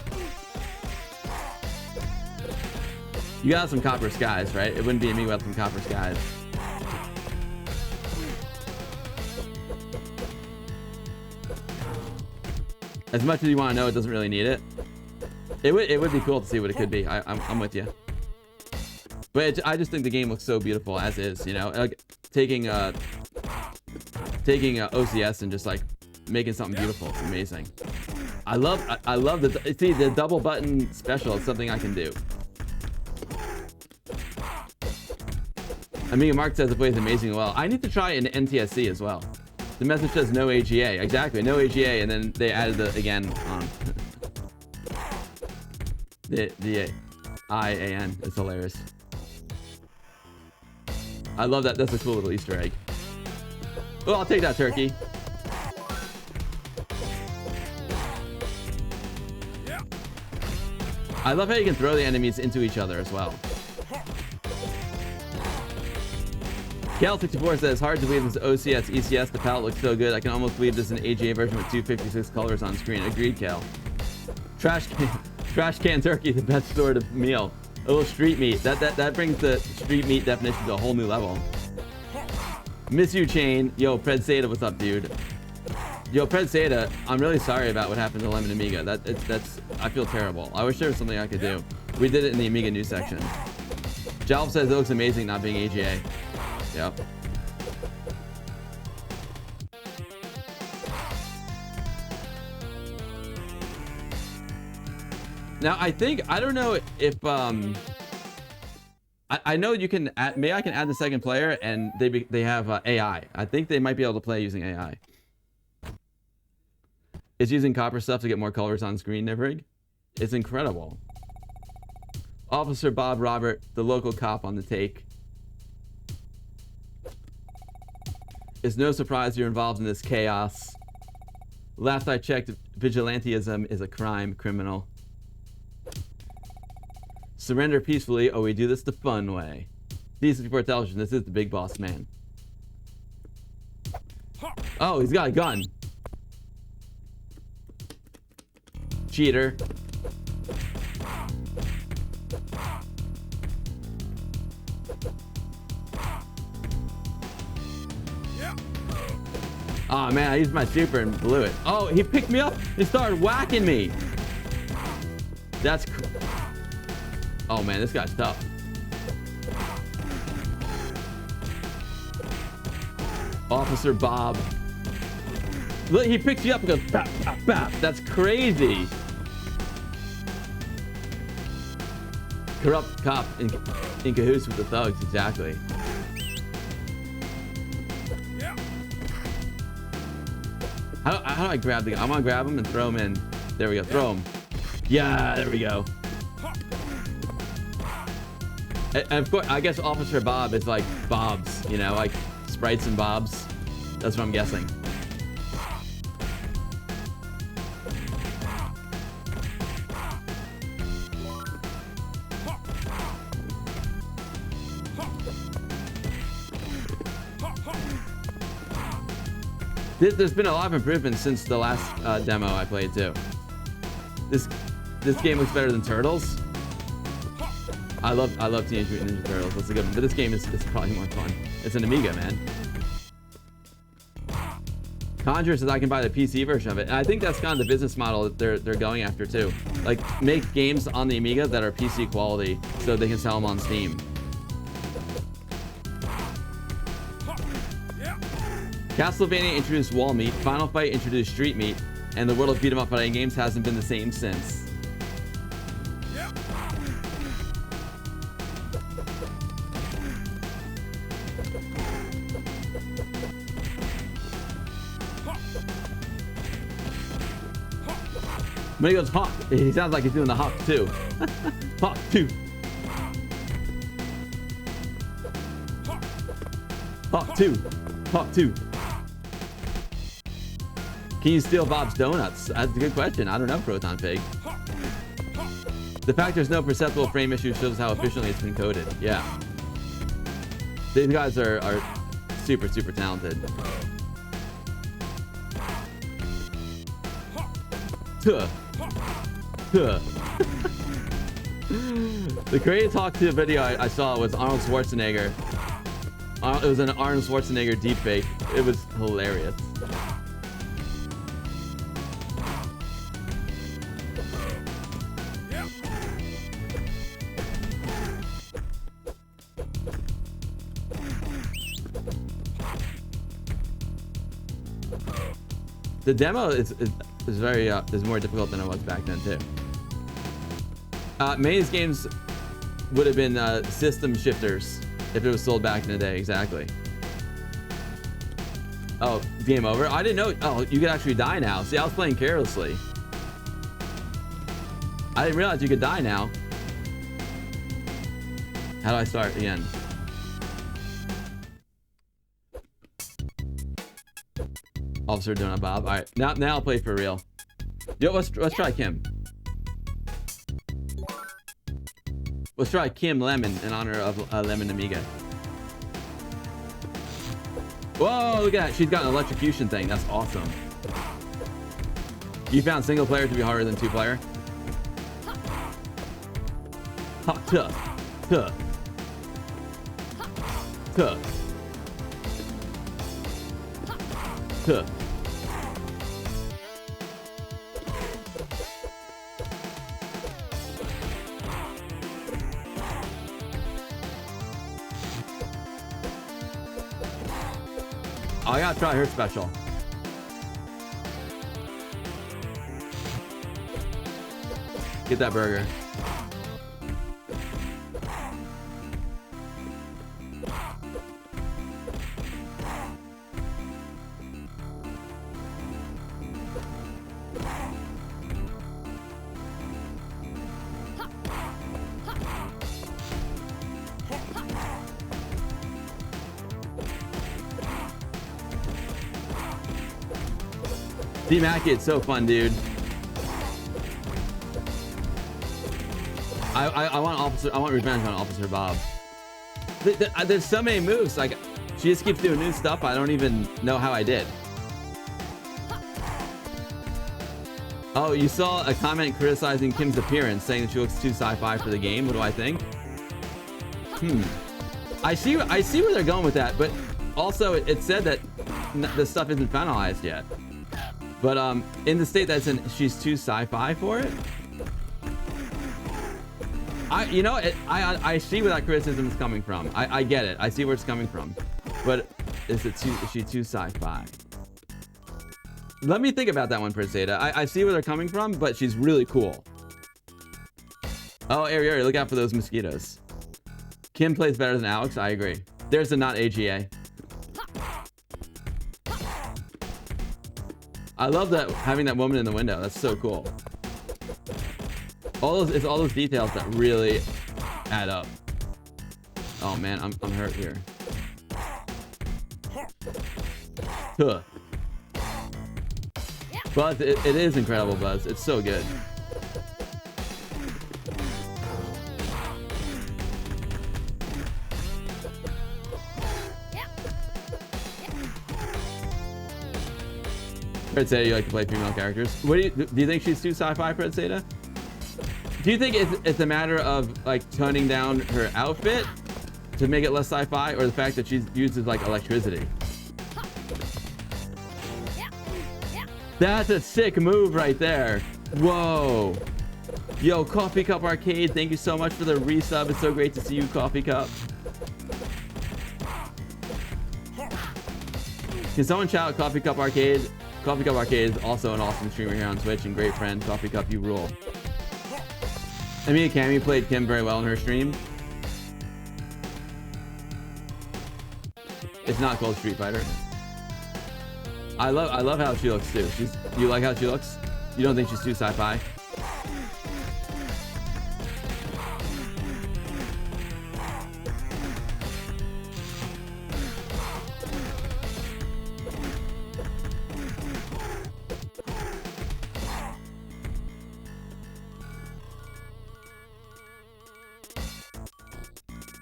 You got some copper skies, right? It wouldn't be Amiga without some copper skies. As much as you want to know, it doesn't really need it. It would be cool to see what it could be. I'm with you. But I just think the game looks so beautiful as is. You know, like taking OCS and just like making something beautiful. It's amazing. I love the double button special is something I can do. Amiga Mark says it plays amazingly well. I need to try an NTSC as well. The message says no AGA. Exactly, no AGA, and then they added the again on the IAN. It's hilarious. I love that. That's a cool little Easter egg. Oh, I'll take that turkey. I love how you can throw the enemies into each other as well. Cal64 says, hard to believe this OCS ECS. The palette looks so good. I can almost believe this is an AGA version with 256 colors on screen. Agreed, Cal. Trash can turkey, the best sort of meal. A little street meat. That brings the street meat definition to a whole new level. Miss you, Chain. Yo, Pred Seda, what's up, dude? Yo, Pred Seda, I'm really sorry about what happened to Lemon Amiga. That's I feel terrible. I wish there was something I could do. We did it in the Amiga news section. Jalp says it looks amazing not being AGA. Yep. Now I don't know if I know you can add, maybe I can add the second player and they have AI. I think they might be able to play using AI. It's using copper stuff to get more colors on screen, Nivrig. It's incredible. Officer Bob Robert, the local cop on the take. It's no surprise you're involved in this chaos. Last I checked, vigilantism is a crime, criminal. Surrender peacefully, or we do this the fun way. Decent before television, this is the big boss man. Oh, he's got a gun. Cheater. Oh man, I used my super and blew it. Oh, he picked me up and started whacking me. That's oh man, this guy's tough. Officer Bob. Look, he picks you up and goes bap, bap, bap. That's crazy. Corrupt cop in cahoots with the thugs, exactly. How do I grab the guy? I'm gonna grab him and throw him in. There we go, throw him. Yeah, there we go. And of course, I guess Officer Bob is like Bob's, you know, like Sprites and Bob's. That's what I'm guessing. There's been a lot of improvements since the last demo I played too. This game looks better than Turtles. I love Teenage Mutant Ninja Turtles. That's a good one. But this game is probably more fun. It's an Amiga, man. Conjure says I can buy the PC version of it, and I think that's kind of the business model that they're going after too. Like make games on the Amiga that are PC quality, so they can sell them on Steam. Castlevania introduced Wall Meat, Final Fight introduced Street Meat, and the world of beat-em-up fighting games hasn't been the same since. When he goes hawk, he sounds like he's doing the hawk too. Hawk 2. Hawk 2. Hawk 2. Can you steal Bob's donuts? That's a good question. I don't know, Proton Pig. The fact there's no perceptible frame issue shows how efficiently it's been coded. Yeah. These guys are super, super talented. Tuh. Tuh. The greatest Hawk 2 video I saw was Arnold Schwarzenegger. It was an Arnold Schwarzenegger deepfake. It was hilarious. The demo is very is more difficult than it was back then too. Many of these games would have been system shifters if it was sold back in the day. Exactly. Oh, game over? I didn't know. Oh, you can actually die now. See, I was playing carelessly. I didn't realize you could die now. How do I start again? Officer Donut Bob. All right, now I'll play for real. Yo, let's try Kim. Let's try Kim Lemon in honor of Lemon Amiga. Whoa, look at that. She's got an electrocution thing. That's awesome. You found single player to be harder than 2-player? Ha, tough. Tough. Tough. Tough. I gotta try her special. Get that burger. D-Mac, it's so fun, dude. I want revenge on Officer Bob. There's so many moves. Like, she just keeps doing new stuff. I don't even know how I did. Oh, you saw a comment criticizing Kim's appearance, saying that she looks too sci-fi for the game. What do I think? I see where they're going with that, but also it said that the stuff isn't finalized yet. But in the state that's in, she's too sci-fi for it. I see where that criticism is coming from. I get it. I see where it's coming from. But is she too sci-fi? Let me think about that one, Prince Ada. I see where they're coming from, but she's really cool. Oh, Ari, look out for those mosquitoes. Kim plays better than Alex. I agree. There's a not AGA. I love that, having that woman in the window. That's so cool. It's all those details that really add up. Oh man, I'm hurt here. Huh. Buzz, it is incredible, Buzz. It's so good. Fred Zeta, you like to play female characters. What do you think she's too sci-fi, Fred Zeta? Do you think it's a matter of like toning down her outfit to make it less sci-fi, or the fact that she uses like electricity? That's a sick move right there. Whoa. Yo, Coffee Cup Arcade, thank you so much for the resub. It's so great to see you, Coffee Cup. Can someone shout out Coffee Cup Arcade? Coffee Cup Arcade is also an awesome streamer here on Twitch and great friend. Coffee Cup, you rule. Amiga Cammy played Kim very well in her stream. It's not called Street Fighter. I love how she looks too. You like how she looks? You don't think she's too sci-fi?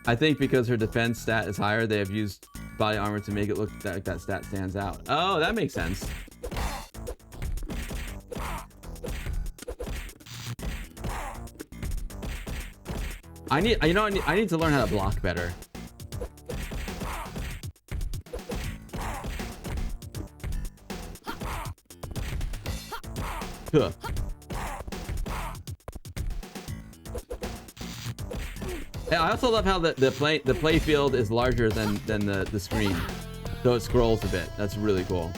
I think because her defense stat is higher, they have used body armor to make it look like that stat stands out. Oh, that makes sense. I need to learn how to block better. Huh. I also love how the play field is larger than the screen, so it scrolls a bit. That's really cool.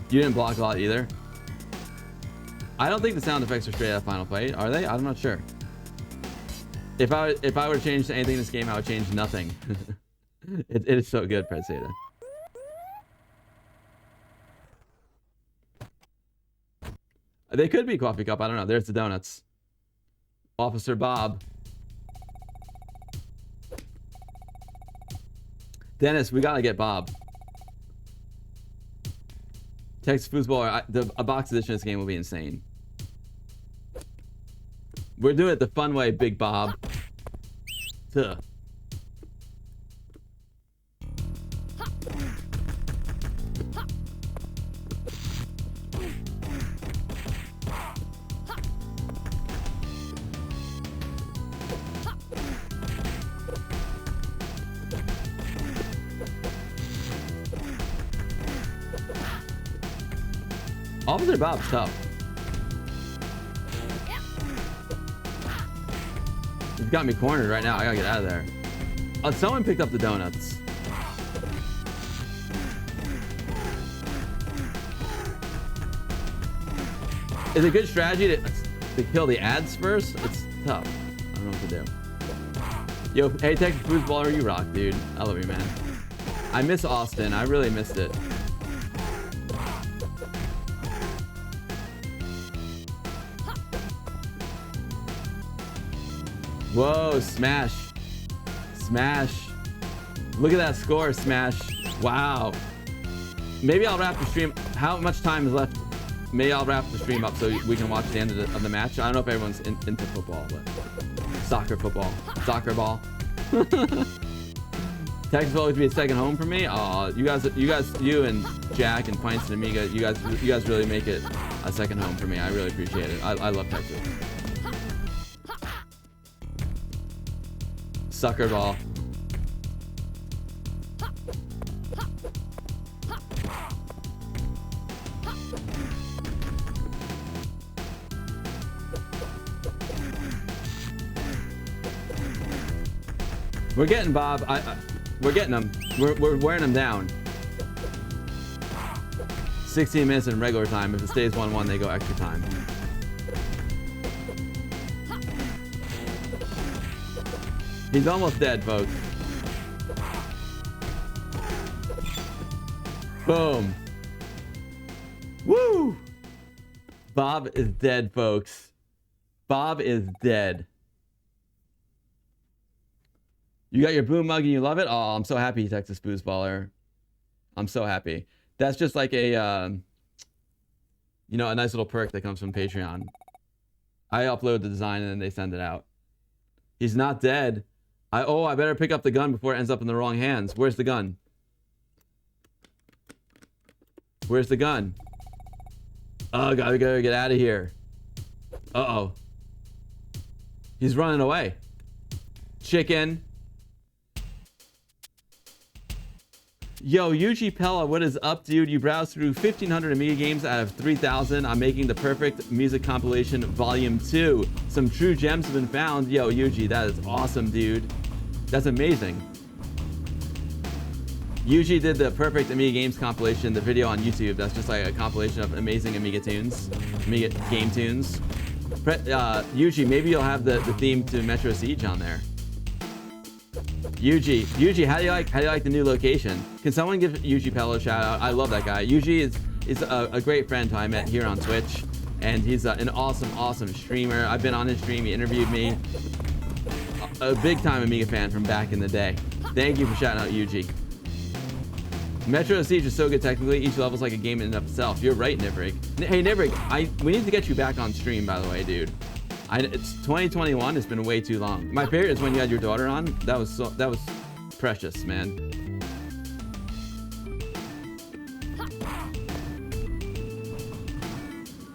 You didn't block a lot either. I don't think the sound effects are straight out of Final Fight, are they? I'm not sure. If I were to change anything in this game, I would change nothing. It is so good, Fred Seda. They could be coffee cup. I don't know. There's the donuts. Officer Bob. Dennis, we gotta get Bob. Texas Foosballer, a box edition of this game will be insane. We're doing it the fun way, Big Bob. Tuh. Officer Bob's tough. He's got me cornered right now. I gotta get out of there. Oh, someone picked up the donuts. Is it a good strategy to kill the ads first? It's tough. I don't know what to do. Yo, hey, Texas Foosballer, you rock, dude. I love you, man. I miss Austin. I really missed it. Whoa, Smash. Smash. Look at that score, Smash. Wow. Maybe I'll wrap the stream. How much time is left? Maybe I'll wrap the stream up so we can watch the end of the match. I don't know if everyone's into football, but soccer football. Soccer ball. Texas will always be a second home for me. Aw, you and Jack and Pints and Amiga, you guys really make it a second home for me. I really appreciate it. I love Texas. Sucker ball. We're getting Bob. We're getting him. We're wearing him down. 16 minutes in regular time. If it stays 1-1, they go extra time. He's almost dead, folks. Boom. Woo! Bob is dead, folks. Bob is dead. You got your boom mug and you love it? Oh, I'm so happy, Texas Foosballer. I'm so happy. That's just like a, you know, a nice little perk that comes from Patreon. I upload the design and then they send it out. He's not dead. I better pick up the gun before it ends up in the wrong hands. Where's the gun? Where's the gun? Oh, gotta get out of here. Uh-oh. He's running away. Chicken. Yo, Yuji Pella, what is up, dude? You browsed through 1,500 Amiga games out of 3,000. I'm making the perfect music compilation volume 2. Some true gems have been found. Yo, Yuji, that is awesome, dude. That's amazing. Yuji did the perfect Amiga games compilation, the video on YouTube. That's just like a compilation of amazing Amiga tunes, Amiga game tunes. Yuji, maybe you'll have the theme to Metro Siege on there. Yuji, how do you like the new location? Can someone give Yuji Pello a shout out? I love that guy. Yuji is a great friend who I met here on Twitch, and he's an awesome streamer. I've been on his stream. He interviewed me. A big time Amiga fan from back in the day. Thank you for shouting out Yuji. Metro Siege is so good technically. Each level's like a game in and of itself. You're right, Nibrig. Hey Nibrig, we need to get you back on stream, by the way, dude. It's 2021. It's been way too long. My favorite is when you had your daughter on. That was precious, man.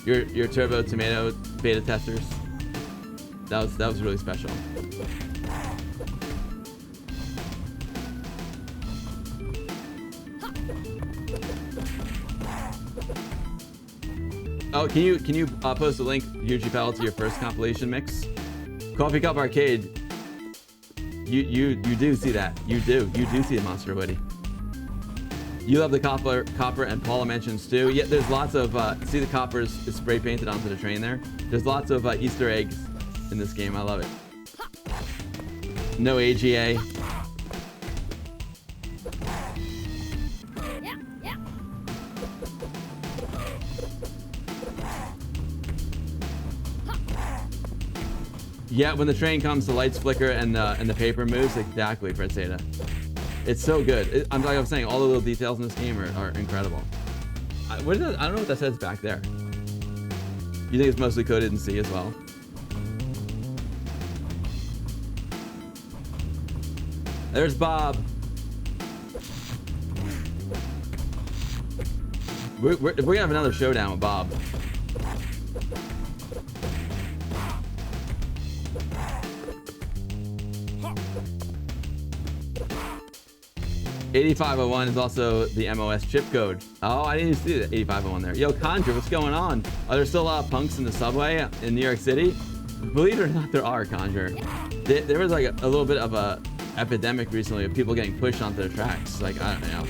Your Turbo Tomato beta testers. That was really special. Oh, can you post a link, Yuji Pell, to your first compilation mix? Coffee Cup Arcade. You do see that. You do see the Monster Woody. You love the copper and Paula mentions too. Yeah, there's lots of, see the copper is spray painted onto the train there? There's lots of Easter eggs in this game. I love it. No AGA. Yeah, when the train comes, the lights flicker and the paper moves. Exactly, Fred Seda. It's so good. Like I was saying, all the little details in this game are incredible. What is that? I don't know what that says back there. You think it's mostly coded in C as well? There's Bob. We're gonna have another showdown with Bob. $8501 is also the MOS chip code. Oh, I didn't even see the 8501 there. Yo, Conjure, what's going on? Are there still a lot of punks in the subway in New York City? Believe it or not, there are, Conjure. There was like a little bit of a epidemic recently of people getting pushed onto the tracks. Like, I don't know.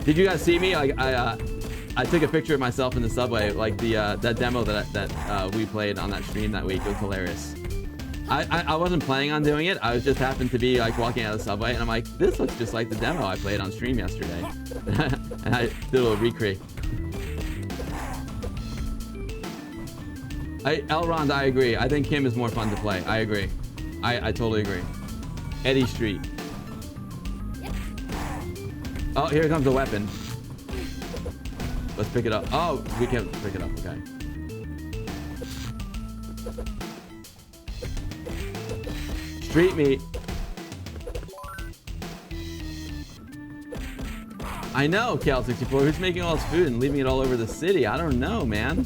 Did you guys see me? Like, I took a picture of myself in the subway, like that demo that we played on that stream that week. It was hilarious. I wasn't planning on doing it. I was just happened to be like walking out of the subway, and I'm like, this looks just like the demo I played on stream yesterday. And I did a little recreate. Elrond, I agree. I think Kim is more fun to play. I agree. I totally agree. Eddie Street. Oh, here comes the weapon. Let's pick it up. Oh, we can't pick it up. Okay. Street meat. I know, Cal64. Who's making all this food and leaving it all over the city? I don't know, man.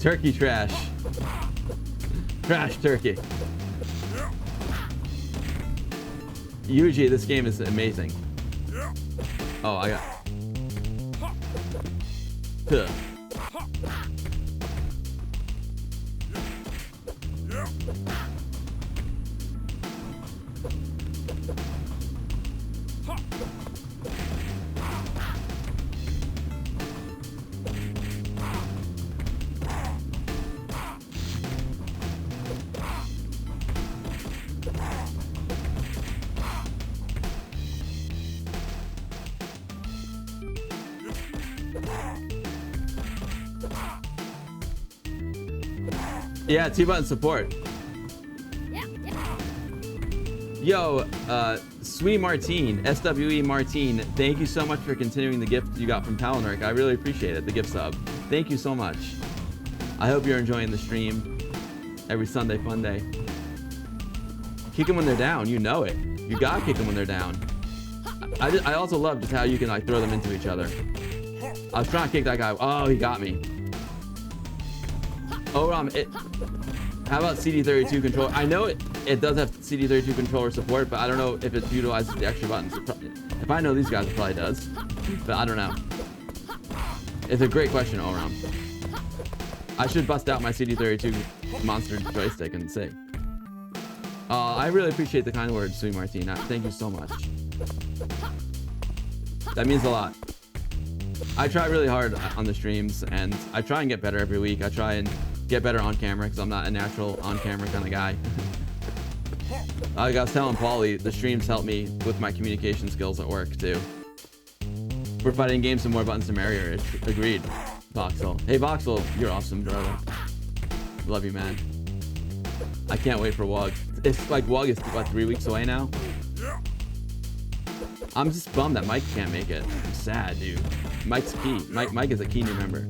Turkey trash. Trash turkey. Yuji, this game is amazing. Oh, I got... Huh. Yeah, 2-button support. Yo, Sweet Martine, SWE Martine, thank you so much for continuing the gift you got from Palaneric. I really appreciate it, the gift sub. Thank you so much. I hope you're enjoying the stream every Sunday fun day. Kick them when they're down, you know it. You gotta kick them when they're down. I also love just how you can like throw them into each other. I was trying to kick that guy. Oh, he got me. Oh, how about CD32 controller? I know it does have CD32 controller support, but I don't know if it utilizes the extra buttons. If I know these guys, it probably does, but I don't know. It's a great question, Oram. I should bust out my CD32 monster joystick and see. I really appreciate the kind words, Sue Martina. Thank you so much. That means a lot. I try really hard on the streams, and I try and get better every week. I try and get better on camera because I'm not a natural on camera kind of guy. Like I was telling Paulie, the streams help me with my communication skills at work too. We're fighting games and more buttons to merrier. Agreed, Voxel. Hey Voxel, you're awesome, brother. Love you, man. I can't wait for WUG. It's like WUG is what, 3 weeks away now? I'm just bummed that Mike can't make it. I'm sad, dude. Mike's key. Mike is a key new member.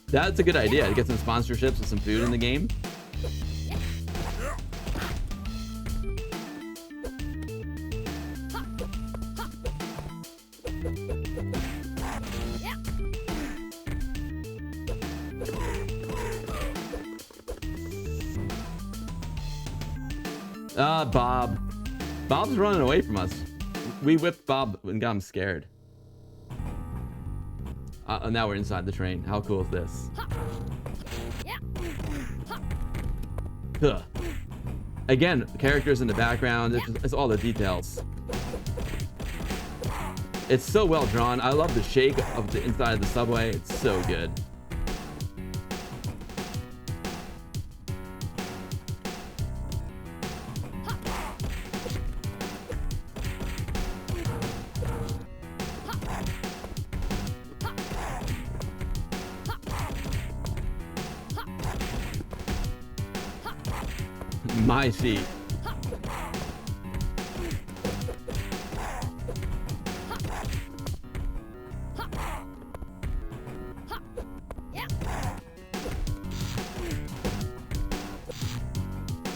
That's a good idea to get some sponsorships with some food in the game. Bob. Bob's running away from us. We whipped Bob and got him scared. Now we're inside the train. How cool is this? Ugh. Again, characters in the background. It's all the details. It's so well drawn. I love the shake of the inside of the subway. It's so good. My seat.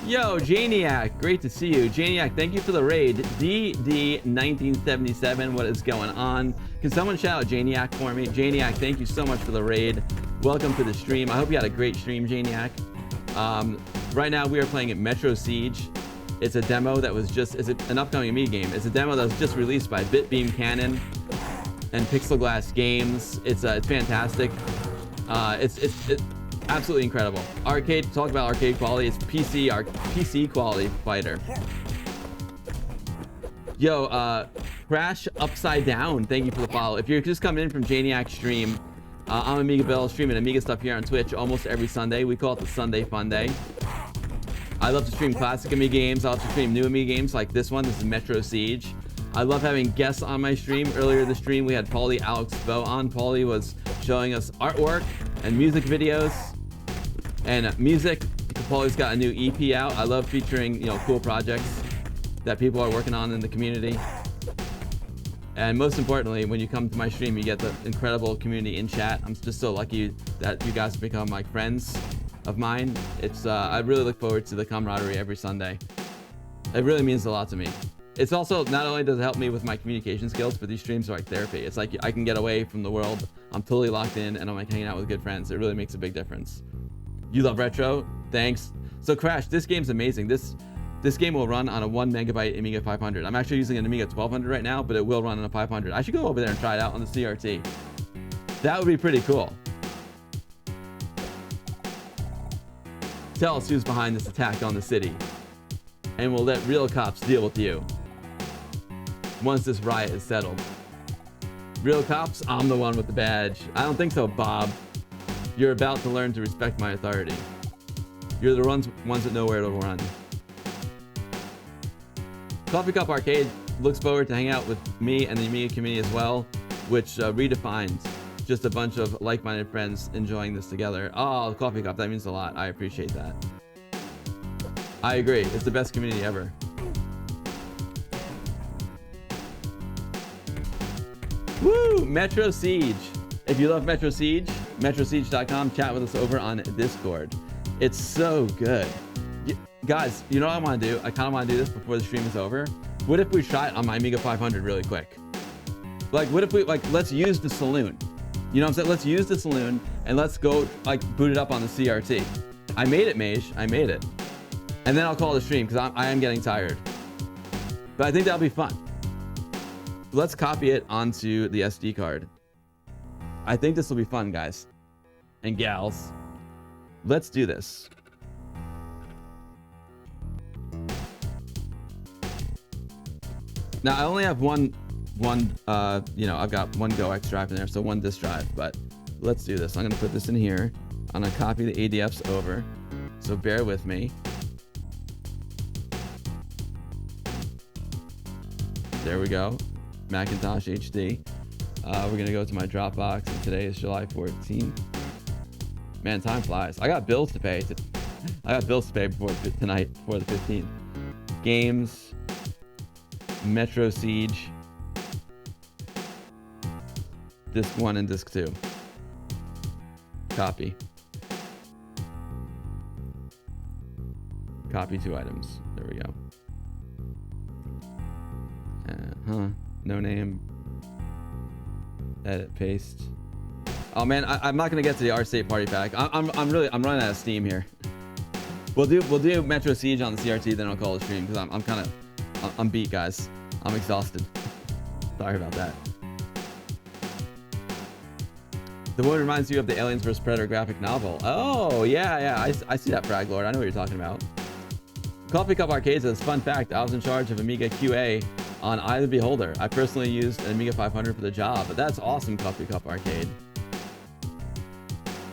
Yo, Janiac, great to see you. Janiac, thank you for the raid. DD1977, what is going on? Can someone shout out Janiac for me? Janiac, thank you so much for the raid. Welcome to the stream. I hope you had a great stream, Janiac. Right now we are playing at Metro Siege. It's a demo that was just, it's an upcoming Amiga game. It's a demo that was just released by Bitbeam Canon and Pixel Glass Games. It's fantastic. It's absolutely incredible. Arcade, talk about arcade quality. It's PC quality fighter. Yo, Crash Upside Down, thank you for the follow. If you're just coming in from Janiac's stream, I'm Amiga Bill, streaming Amiga stuff here on Twitch almost every Sunday. We call it the Sunday Fun Day. I love to stream classic Amiga games. I love to stream new Amiga games like this one. This is Metro Siege. I love having guests on my stream. Earlier this stream, we had Paulee Alex Bo on. Paulee was showing us artwork and music videos. And music, Paulee's got a new EP out. I love featuring, you know, cool projects that people are working on in the community. And most importantly, when you come to my stream, you get the incredible community in chat. I'm just so lucky that you guys become like friends of mine. It's I really look forward to the camaraderie every Sunday. It really means a lot to me. It's also, not only does it help me with my communication skills, but these streams are like therapy. It's like I can get away from the world. I'm totally locked in and I'm like hanging out with good friends. It really makes a big difference. You love retro? Thanks. So Crash, this game's amazing. This game will run on a 1 megabyte Amiga 500. I'm actually using an Amiga 1200 right now, but it will run on a 500. I should go over there and try it out on the CRT. That would be pretty cool. Tell us who's behind this attack on the city, and we'll let real cops deal with you once this riot is settled. Real cops, I'm the one with the badge. I don't think so, Bob. You're about to learn to respect my authority. You're the ones that know where to run. Coffee Cup Arcade looks forward to hang out with me and the Amiga community as well, which redefines just a bunch of like-minded friends enjoying this together. Oh, Coffee Cup, that means a lot. I appreciate that. I agree. It's the best community ever. Woo! Metro Siege. If you love Metro Siege, metrosiege.com, chat with us over on Discord. It's so good. Guys, you know what I want to do? I kind of want to do this before the stream is over. What if we try it on my Amiga 500 really quick? Like, what if we, like, let's use the saloon. You know what I'm saying? Let's use the saloon and let's go, like, boot it up on the CRT. I made it, Mage. I made it. And then I'll call the stream because I am getting tired. But I think that'll be fun. Let's copy it onto the SD card. I think this will be fun, guys and gals. Let's do this. Now I only have one, you know, I've got one GoX drive in there, so one disk drive, but let's do this. I'm gonna put this in here. I'm gonna copy the ADFs over, so bear with me. There we go, Macintosh HD. We're gonna go to my Dropbox, and today is July 14th. Man, time flies. I got bills to pay. I got bills to pay before tonight, before the 15th. Games, Metro Siege, Disc 1 and Disc 2. Copy. Copy 2 items. There we go. No name. Edit, paste. Oh man, I'm not gonna get to the R-State party pack. I'm running out of steam here. We'll do Metro Siege on the CRT, then I'll call the stream because I'm beat, guys. I'm exhausted. Sorry about that. The one reminds you of the Aliens vs. Predator graphic novel. Oh, yeah. I see that, Frag Lord. I know what you're talking about. Coffee Cup Arcade says, fun fact, I was in charge of Amiga QA on Eye of the Beholder. I personally used an Amiga 500 for the job, but that's awesome, Coffee Cup Arcade.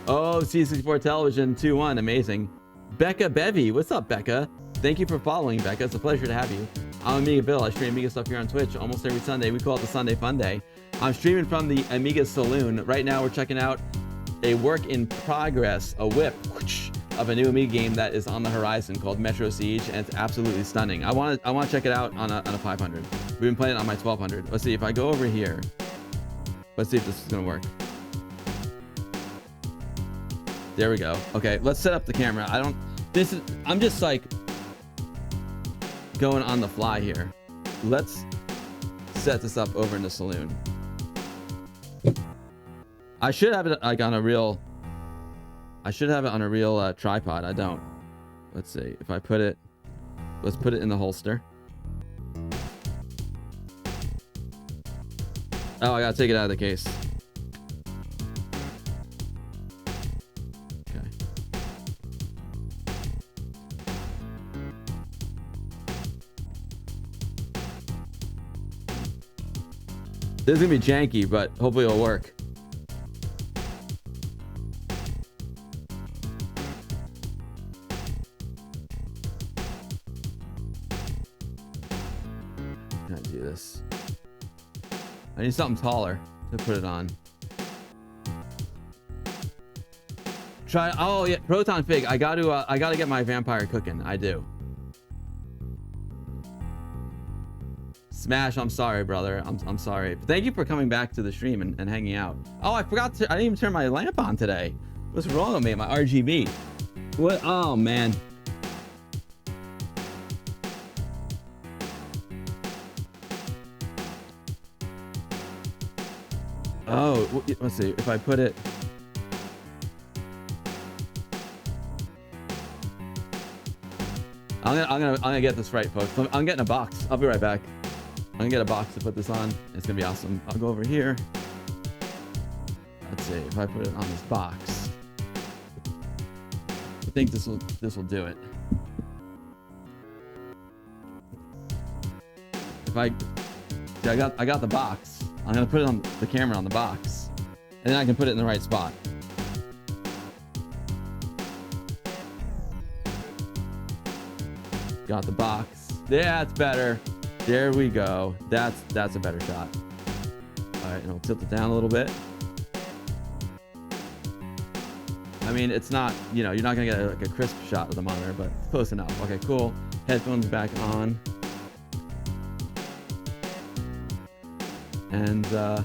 Oh, C64 Television 2-1, amazing. Becca Bevy, what's up, Becca? Thank you for following, Becca. It's a pleasure to have you. I'm Amiga Bill. I stream Amiga stuff here on Twitch almost every Sunday. We call it the Sunday Fun Day. I'm streaming from the Amiga Saloon. Right now, we're checking out a work in progress, a whip of a new Amiga game that is on the horizon called Metro Siege, and it's absolutely stunning. I want to check it out on a 500. We've been playing it on my 1200. Let's see if I go over here. Let's see if this is gonna work. There we go. Okay, let's set up the camera. I'm just like going on the fly here. Let's set this up over in the saloon. I should have it like on a real tripod. I don't. Let's see if I put it. Let's put it in the holster. Oh, I gotta take it out of the case. Okay. This is gonna be janky, but hopefully it'll work. I need something taller to put it on. Oh yeah, Proton Fig. I gotta get my vampire cooking. I do. Smash, I'm sorry, brother. I'm sorry. But thank you for coming back to the stream and hanging out. Oh, I forgot I didn't even turn my lamp on today. What's wrong with me? My RGB. What? Oh man. Oh, let's see if I put it. I'm gonna get this right, folks. I'm getting a box. I'll be right back. I'm gonna get a box to put this on. It's gonna be awesome. I'll go over here. Let's see if I put it on this box. I think this will do it. If I got the box. I'm gonna put it on the camera on the box, and then I can put it in the right spot. Got the box. Yeah, it's better. There we go. That's a better shot. All right, and I'll tilt it down a little bit. I mean, it's not, you know, you're not gonna get like a crisp shot of the monitor, but it's close enough. Okay, cool. Headphones back on. And oh,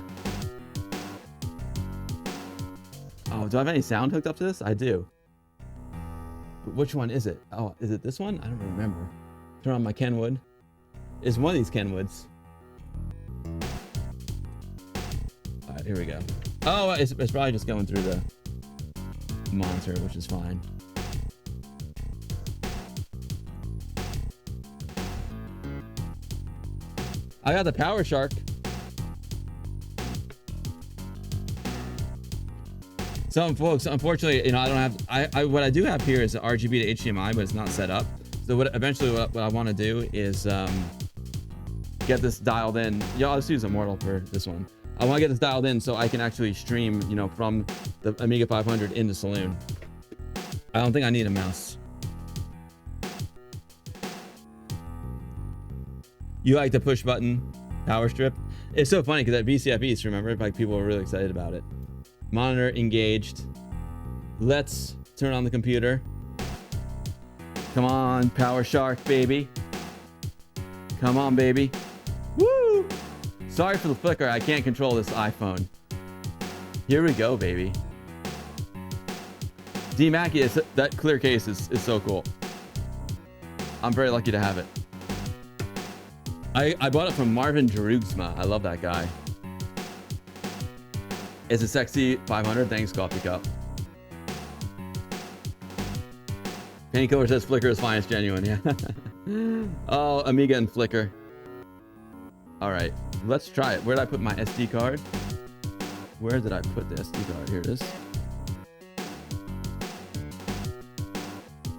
do I have any sound hooked up to this? I do. Which one is it? Oh, is it this one? I don't remember. Turn on my Kenwood. It's one of these Kenwoods. All right, here we go. Oh, it's probably just going through the monitor, which is fine. I got the Power Shark. So folks, unfortunately, you know, I don't have, what I do have here is an RGB to HDMI, but it's not set up. So eventually what I want to do is get this dialed in. Yeah, I'll just use Immortal for this one. I want to get this dialed in so I can actually stream, you know, from the Amiga 500 in the saloon. I don't think I need a mouse. You like the push button power strip? It's so funny because at VCF East, remember, like people were really excited about it. Monitor engaged. Let's turn on the computer. Come on, Power Shark, baby. Come on, baby. Woo! Sorry for the flicker. I can't control this iPhone. Here we go, baby. D Mackie, that clear case is so cool. I'm very lucky to have it. I bought it from Marvin Jerugsma. I love that guy. It's a sexy 500. Thanks, Coffee Cup. Painkiller says Flickr is fine, it's genuine. Yeah. Oh, Amiga and Flickr. All right, let's try it. Where did I put my SD card? Where did I put this? Here it is.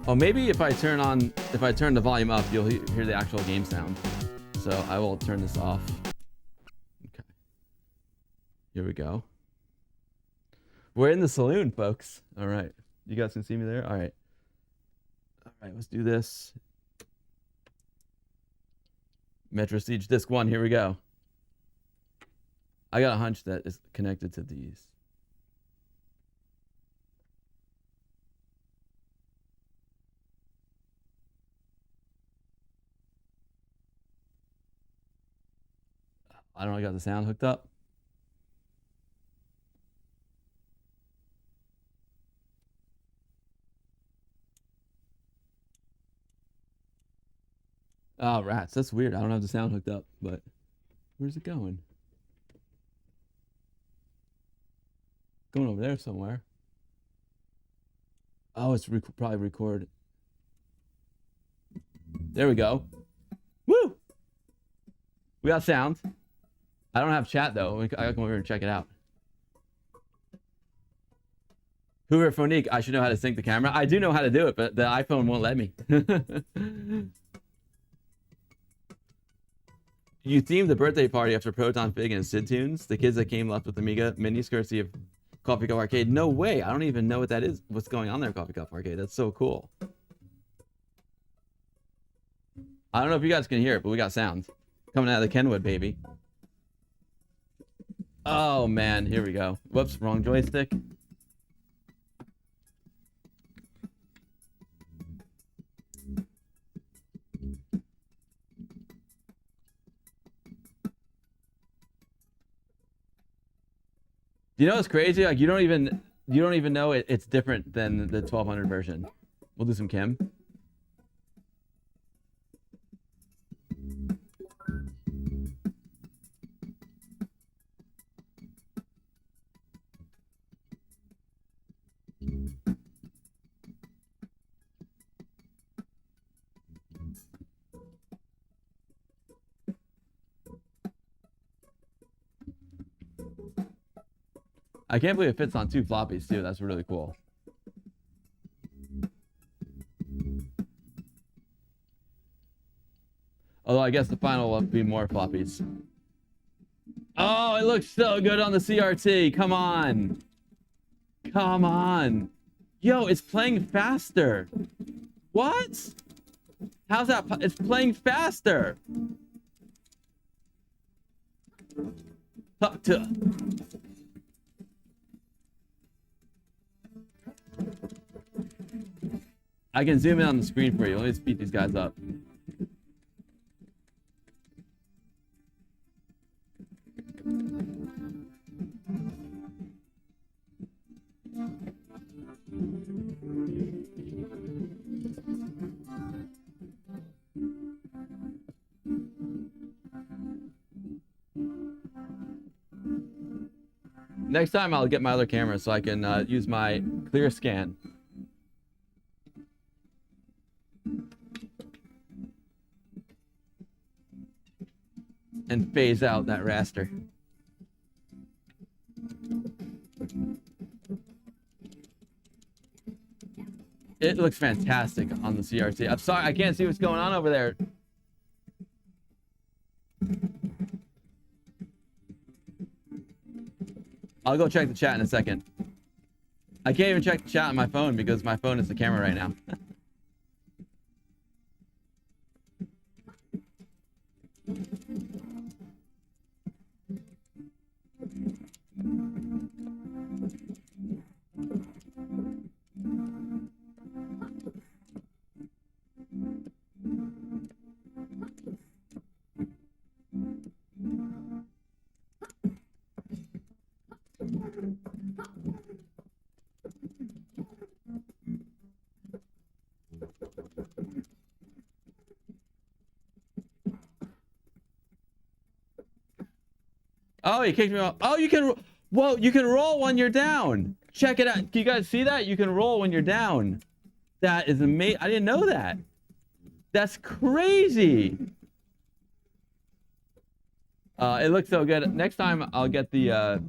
Oh, maybe if I turn the volume up, you'll hear the actual game sound. So I will turn this off. Okay. Here we go. We're in the saloon, folks. All right. You guys can see me there? All right. All right, let's do this. Metro Siege Disc 1, here we go. I got a hunch that is connected to these. I don't know, I got the sound hooked up. Oh, rats. That's weird. I don't have the sound hooked up, but where's it going? Going over there somewhere. Oh, it's probably record. There we go. Woo! We got sound. I don't have chat, though. I gotta come over here and check it out. Hoover Phonique, I should know how to sync the camera. I do know how to do it, but the iPhone won't let me. You themed the birthday party after Proton Pig and Sid Tunes. The kids that came left with Amiga minis courtesy of Coffee Cup Arcade. No way. I don't even know what that is. What's going on there, Coffee Cup Arcade? That's so cool. I don't know if you guys can hear it, but we got sound coming out of the Kenwood, baby. Oh, man. Here we go. Whoops. Wrong joystick. You know what's crazy? Like you don't even know it's different than the 1200 version. We'll do some Kim. I can't believe it fits on 2 floppies too. That's really cool. Although I guess the final will be more floppies. Oh, it looks so good on the CRT. Come on. Come on. Yo, it's playing faster. What? How's that? It's playing faster. Talk to. I can zoom in on the screen for you. Let me speed these guys up. Next time I'll get my other camera so I can use my clear scan. And phase out that raster. It looks fantastic on the CRT. I'm sorry, I can't see what's going on over there. I'll go check the chat in a second. I can't even check the chat on my phone because my phone is the camera right now. Oh, he kicked me off. Oh, you can. Whoa, you can roll when you're down. Check it out. Can you guys see that? You can roll when you're down. That is amazing. I didn't know that. That's crazy. It looks so good. Next time I'll get the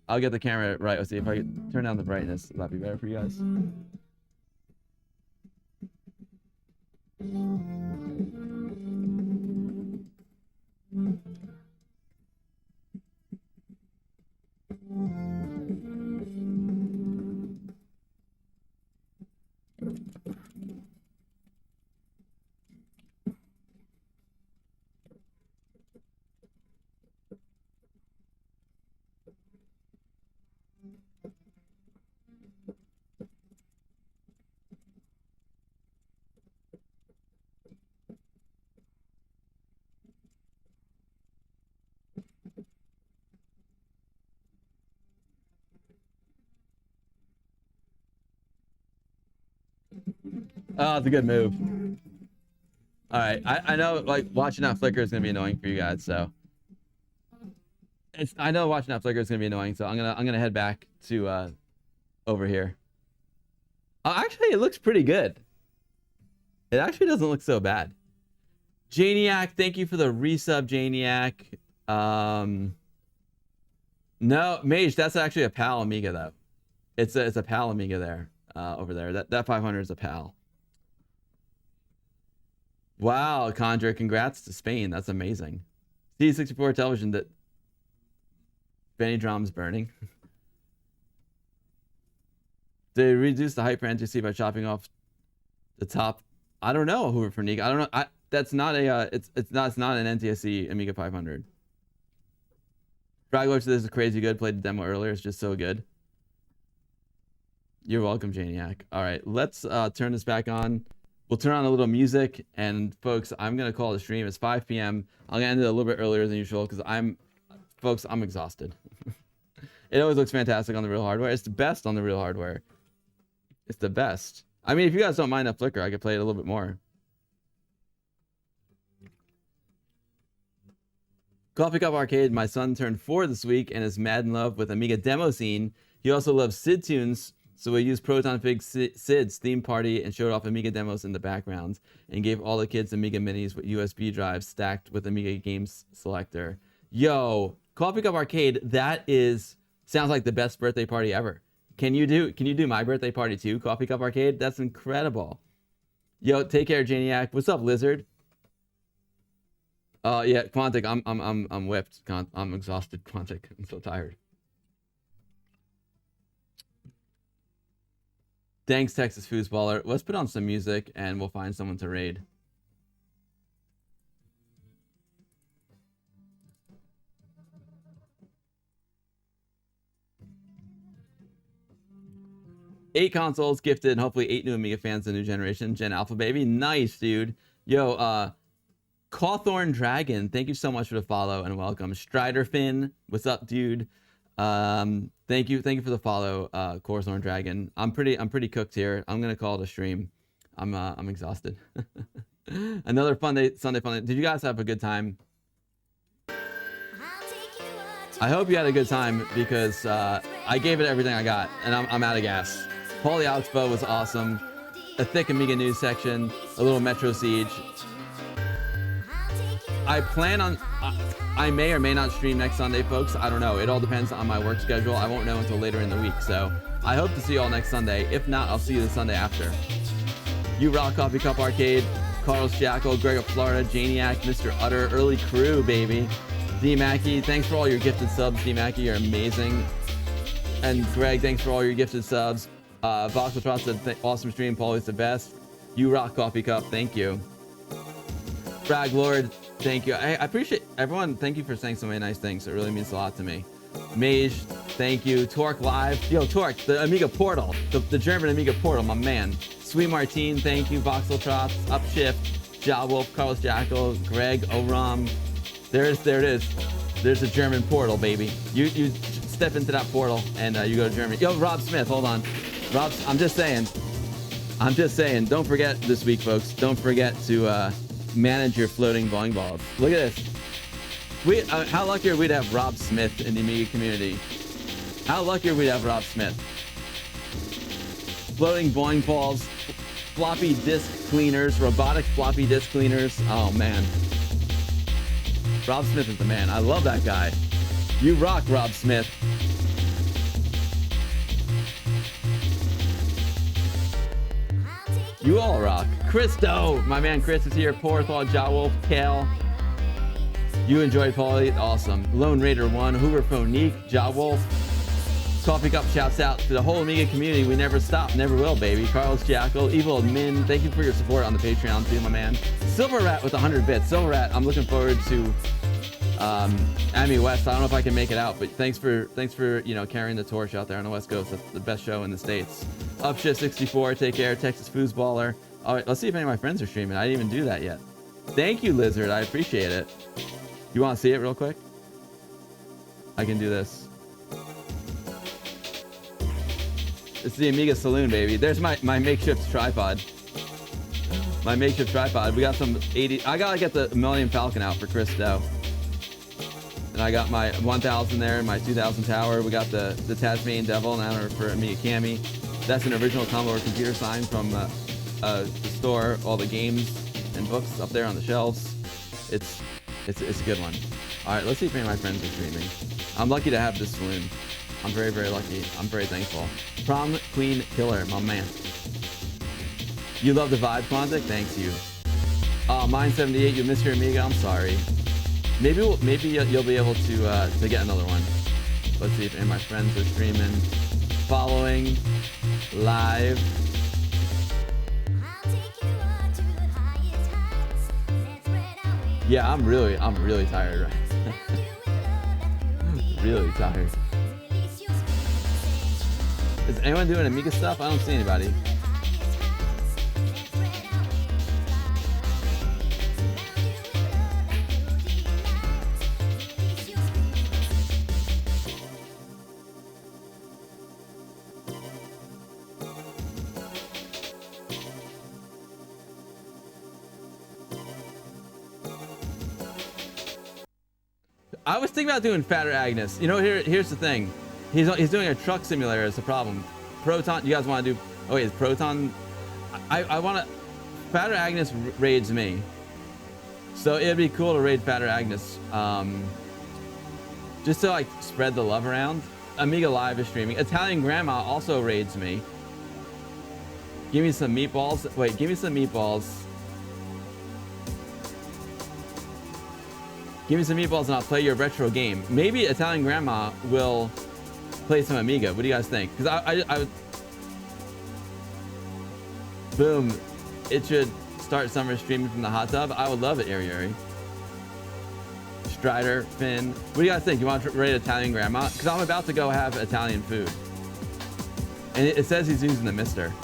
I'll get the camera right. Let's see if I can turn down the brightness. That'd be better for you guys. Oh, it's a good move. All right, I know like watching that flicker is gonna be annoying for you guys, so I know watching that flicker is gonna be annoying, so I'm gonna head back to over here. Actually, it looks pretty good. It actually doesn't look so bad. Janiac, thank you for the resub, Janiac. No, Mage, that's actually a PAL Amiga though. It's a PAL Amiga there, over there. That 500 is a PAL. Wow, Conjure, congrats to Spain. That's amazing. C64 television that Benny Drum's burning. They reduce the hyper NTC by chopping off the top. I don't know, Hoover for Nika. I don't know. That's not a it's not an NTSC Amiga 500. Fraglorch, this is crazy good. Played the demo earlier. It's just so good. You're welcome, Janiac. All right, let's turn this back on. We'll turn on a little music, and folks, I'm gonna call the stream. It's 5 p.m. I'm gonna end it a little bit earlier than usual because I'm exhausted. It always looks fantastic on the real hardware. It's the best on the real hardware. It's the best. I mean, if you guys don't mind that flicker, I could play it a little bit more. Coffee Cup Arcade. My son turned 4 this week and is mad in love with Amiga demo scene. He also loves Sid tunes. So we used Proton Pig Sid's theme party and showed off Amiga demos in the background and gave all the kids Amiga minis with USB drives stacked with Amiga Games Selector. Yo, Coffee Cup Arcade, that sounds like the best birthday party ever. Can you do my birthday party too, Coffee Cup Arcade? That's incredible. Yo, take care, Janiac. What's up, Lizard? Yeah, Quantic, I'm whipped. I'm exhausted, Quantic. I'm so tired. Thanks, Texas Foosballer. Let's put on some music and we'll find someone to raid. Eight consoles gifted, and hopefully 8 new Amiga fans, the new generation. Gen Alpha, baby. Nice, dude. Yo, Cawthorn Dragon, thank you so much for the follow and welcome. Striderfin, what's up, dude? Thank you for the follow, Cawthorn Dragon. I'm pretty cooked here. I'm gonna call it a stream. I'm exhausted. Another Sunday fun day. Did you guys have a good time? I hope you had a good time because I gave it everything I got, and I'm out of gas. Paulee Expo was awesome. A thick Amiga news section, a little Metro Siege. I plan on, I may or may not stream next Sunday, folks. I don't know. It all depends on my work schedule. I won't know until later in the week. So I hope to see you all next Sunday. If not, I'll see you the Sunday after. You rock, Coffee Cup Arcade, Carlos Jackal, Greg of Florida, Janiac, Mr. Utter, Early Crew, baby. D Mackey, thanks for all your gifted subs. D Mackey, you're amazing. And Greg, thanks for all your gifted subs. Voxeltrot said, awesome stream. Paulie's the best. You rock, Coffee Cup. Thank you. Frag Lord, thank you. I appreciate everyone. Thank you for saying so many nice things. It really means a lot to me. Mage, thank you. Torque Live. Yo, Torque, the Amiga Portal. The German Amiga Portal, my man. Sweet Martine, thank you. Voxeltrot, Upshift, Ja Wolf, Carlos Jackal, Greg, Oram. There it is. There's a German portal, baby. You step into that portal and you go to Germany. Yo, Rob Smith, hold on. Rob, I'm just saying. Don't forget this week, folks. Don't forget to manage your floating bowling balls. Look at this. How lucky are we to have Rob Smith in the Amiga community? How lucky are we to have Rob Smith? Floating bowling balls, floppy disk cleaners, robotic floppy disk cleaners. Oh man. Rob Smith is the man. I love that guy. You rock, Rob Smith. You all rock. Christo, my man Chris is here. Porthol, Jawolf, Kale. You enjoyed Paulee? Awesome. Lone Raider 1, Hoover Phonique, Jawolf. Coffee Cup shouts out to the whole Amiga community. We never stop, never will, baby. Carlos Jackal, Evil Min, thank you for your support on the Patreon too, my man. Silver Rat with 100 bits. Silver Rat, I'm looking forward to Ami West. I don't know if I can make it out, but thanks for carrying the torch out there on the West Coast. That's the best show in the States. Upshift64, take care. Texas Foosballer. All right, let's see if any of my friends are streaming. I didn't even do that yet. Thank you, Lizard. I appreciate it. You want to see it real quick? I can do this. It's the Amiga Saloon, baby. There's my makeshift tripod. My makeshift tripod. We got some 80. I gotta get the Millennium Falcon out for Christo. And I got my 1000 there, my 2000 tower. We got the Tasmanian Devil now for Amiga Cami. That's an original Commodore computer sign from the store. All the games and books up there on the shelves. It's a good one. All right, let's see if any of my friends are streaming. I'm lucky to have this saloon. I'm very, very lucky. I'm very thankful. Prom Queen Killer, my man. You love the vibe, Quantic? Thanks, you. Mine 78. You missed your Amiga. I'm sorry. Maybe you'll be able to get another one. Let's see if any of my friends are streaming, following, live. Yeah, I'm really tired right now. Really tired. Is anyone doing Amiga stuff? I don't see anybody. I was thinking about doing Fatter Agnes. You know, here's the thing. He's doing a truck simulator. It's a problem. Proton. You guys want to do? Oh wait, is Proton? I want to. Fatter Agnes raids me, so it'd be cool to raid Fatter Agnes. Just to like spread the love around. Amiga Live is streaming. Italian Grandma also raids me. Give me some meatballs. Wait, give me some meatballs. Give me some meatballs and I'll play your retro game. Maybe Italian Grandma will play some Amiga. What do you guys think? Because I boom, it should start summer streaming from the hot tub. I would love it, Ari. Strider, Finn. What do you guys think? You want to raid Italian Grandma? Because I'm about to go have Italian food. And it says he's using the Mister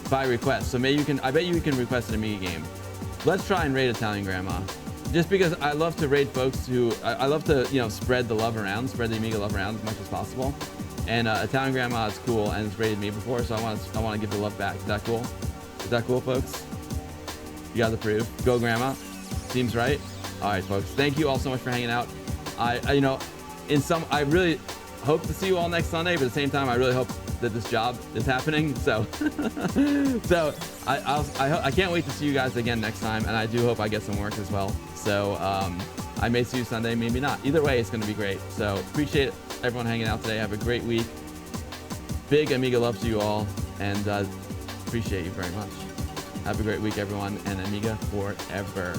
by request. So maybe you can, I bet you can request an Amiga game. Let's try and raid Italian Grandma. Just because I love to raid folks who, I love to, spread the love around, spread the Amiga love around as much as possible. And Italian Grandma is cool and it's raided me before, so I want to give the love back. Is that cool? Is that cool, folks? You guys approve? Go Grandma. Seems right. All right, folks. Thank you all so much for hanging out. I really hope to see you all next Sunday, but at the same time, I really hope that this job is happening. So, I can't wait to see you guys again next time, and I do hope I get some work as well. So I may see you Sunday, maybe not. Either way, it's going to be great. So appreciate everyone hanging out today. Have a great week. Big Amiga love to you all, and appreciate you very much. Have a great week, everyone, and Amiga forever.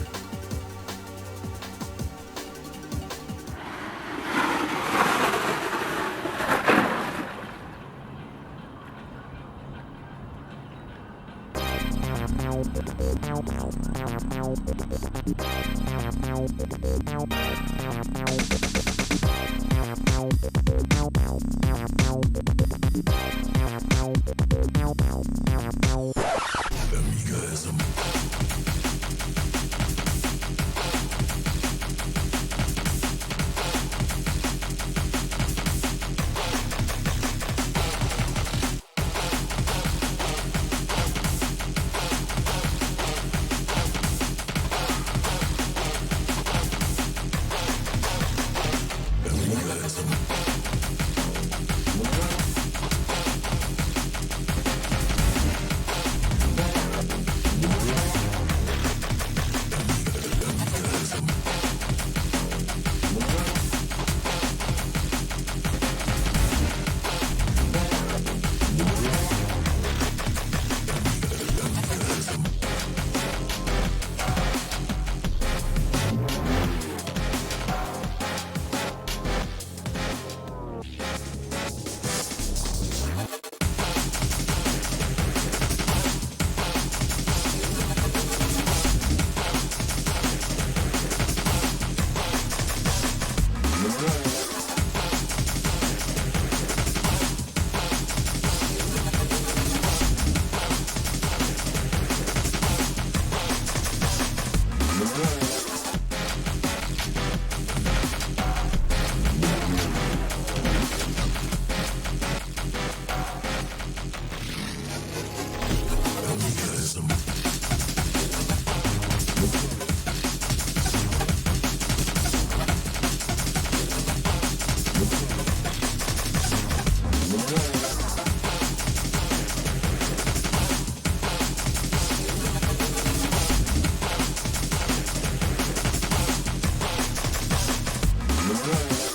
Road.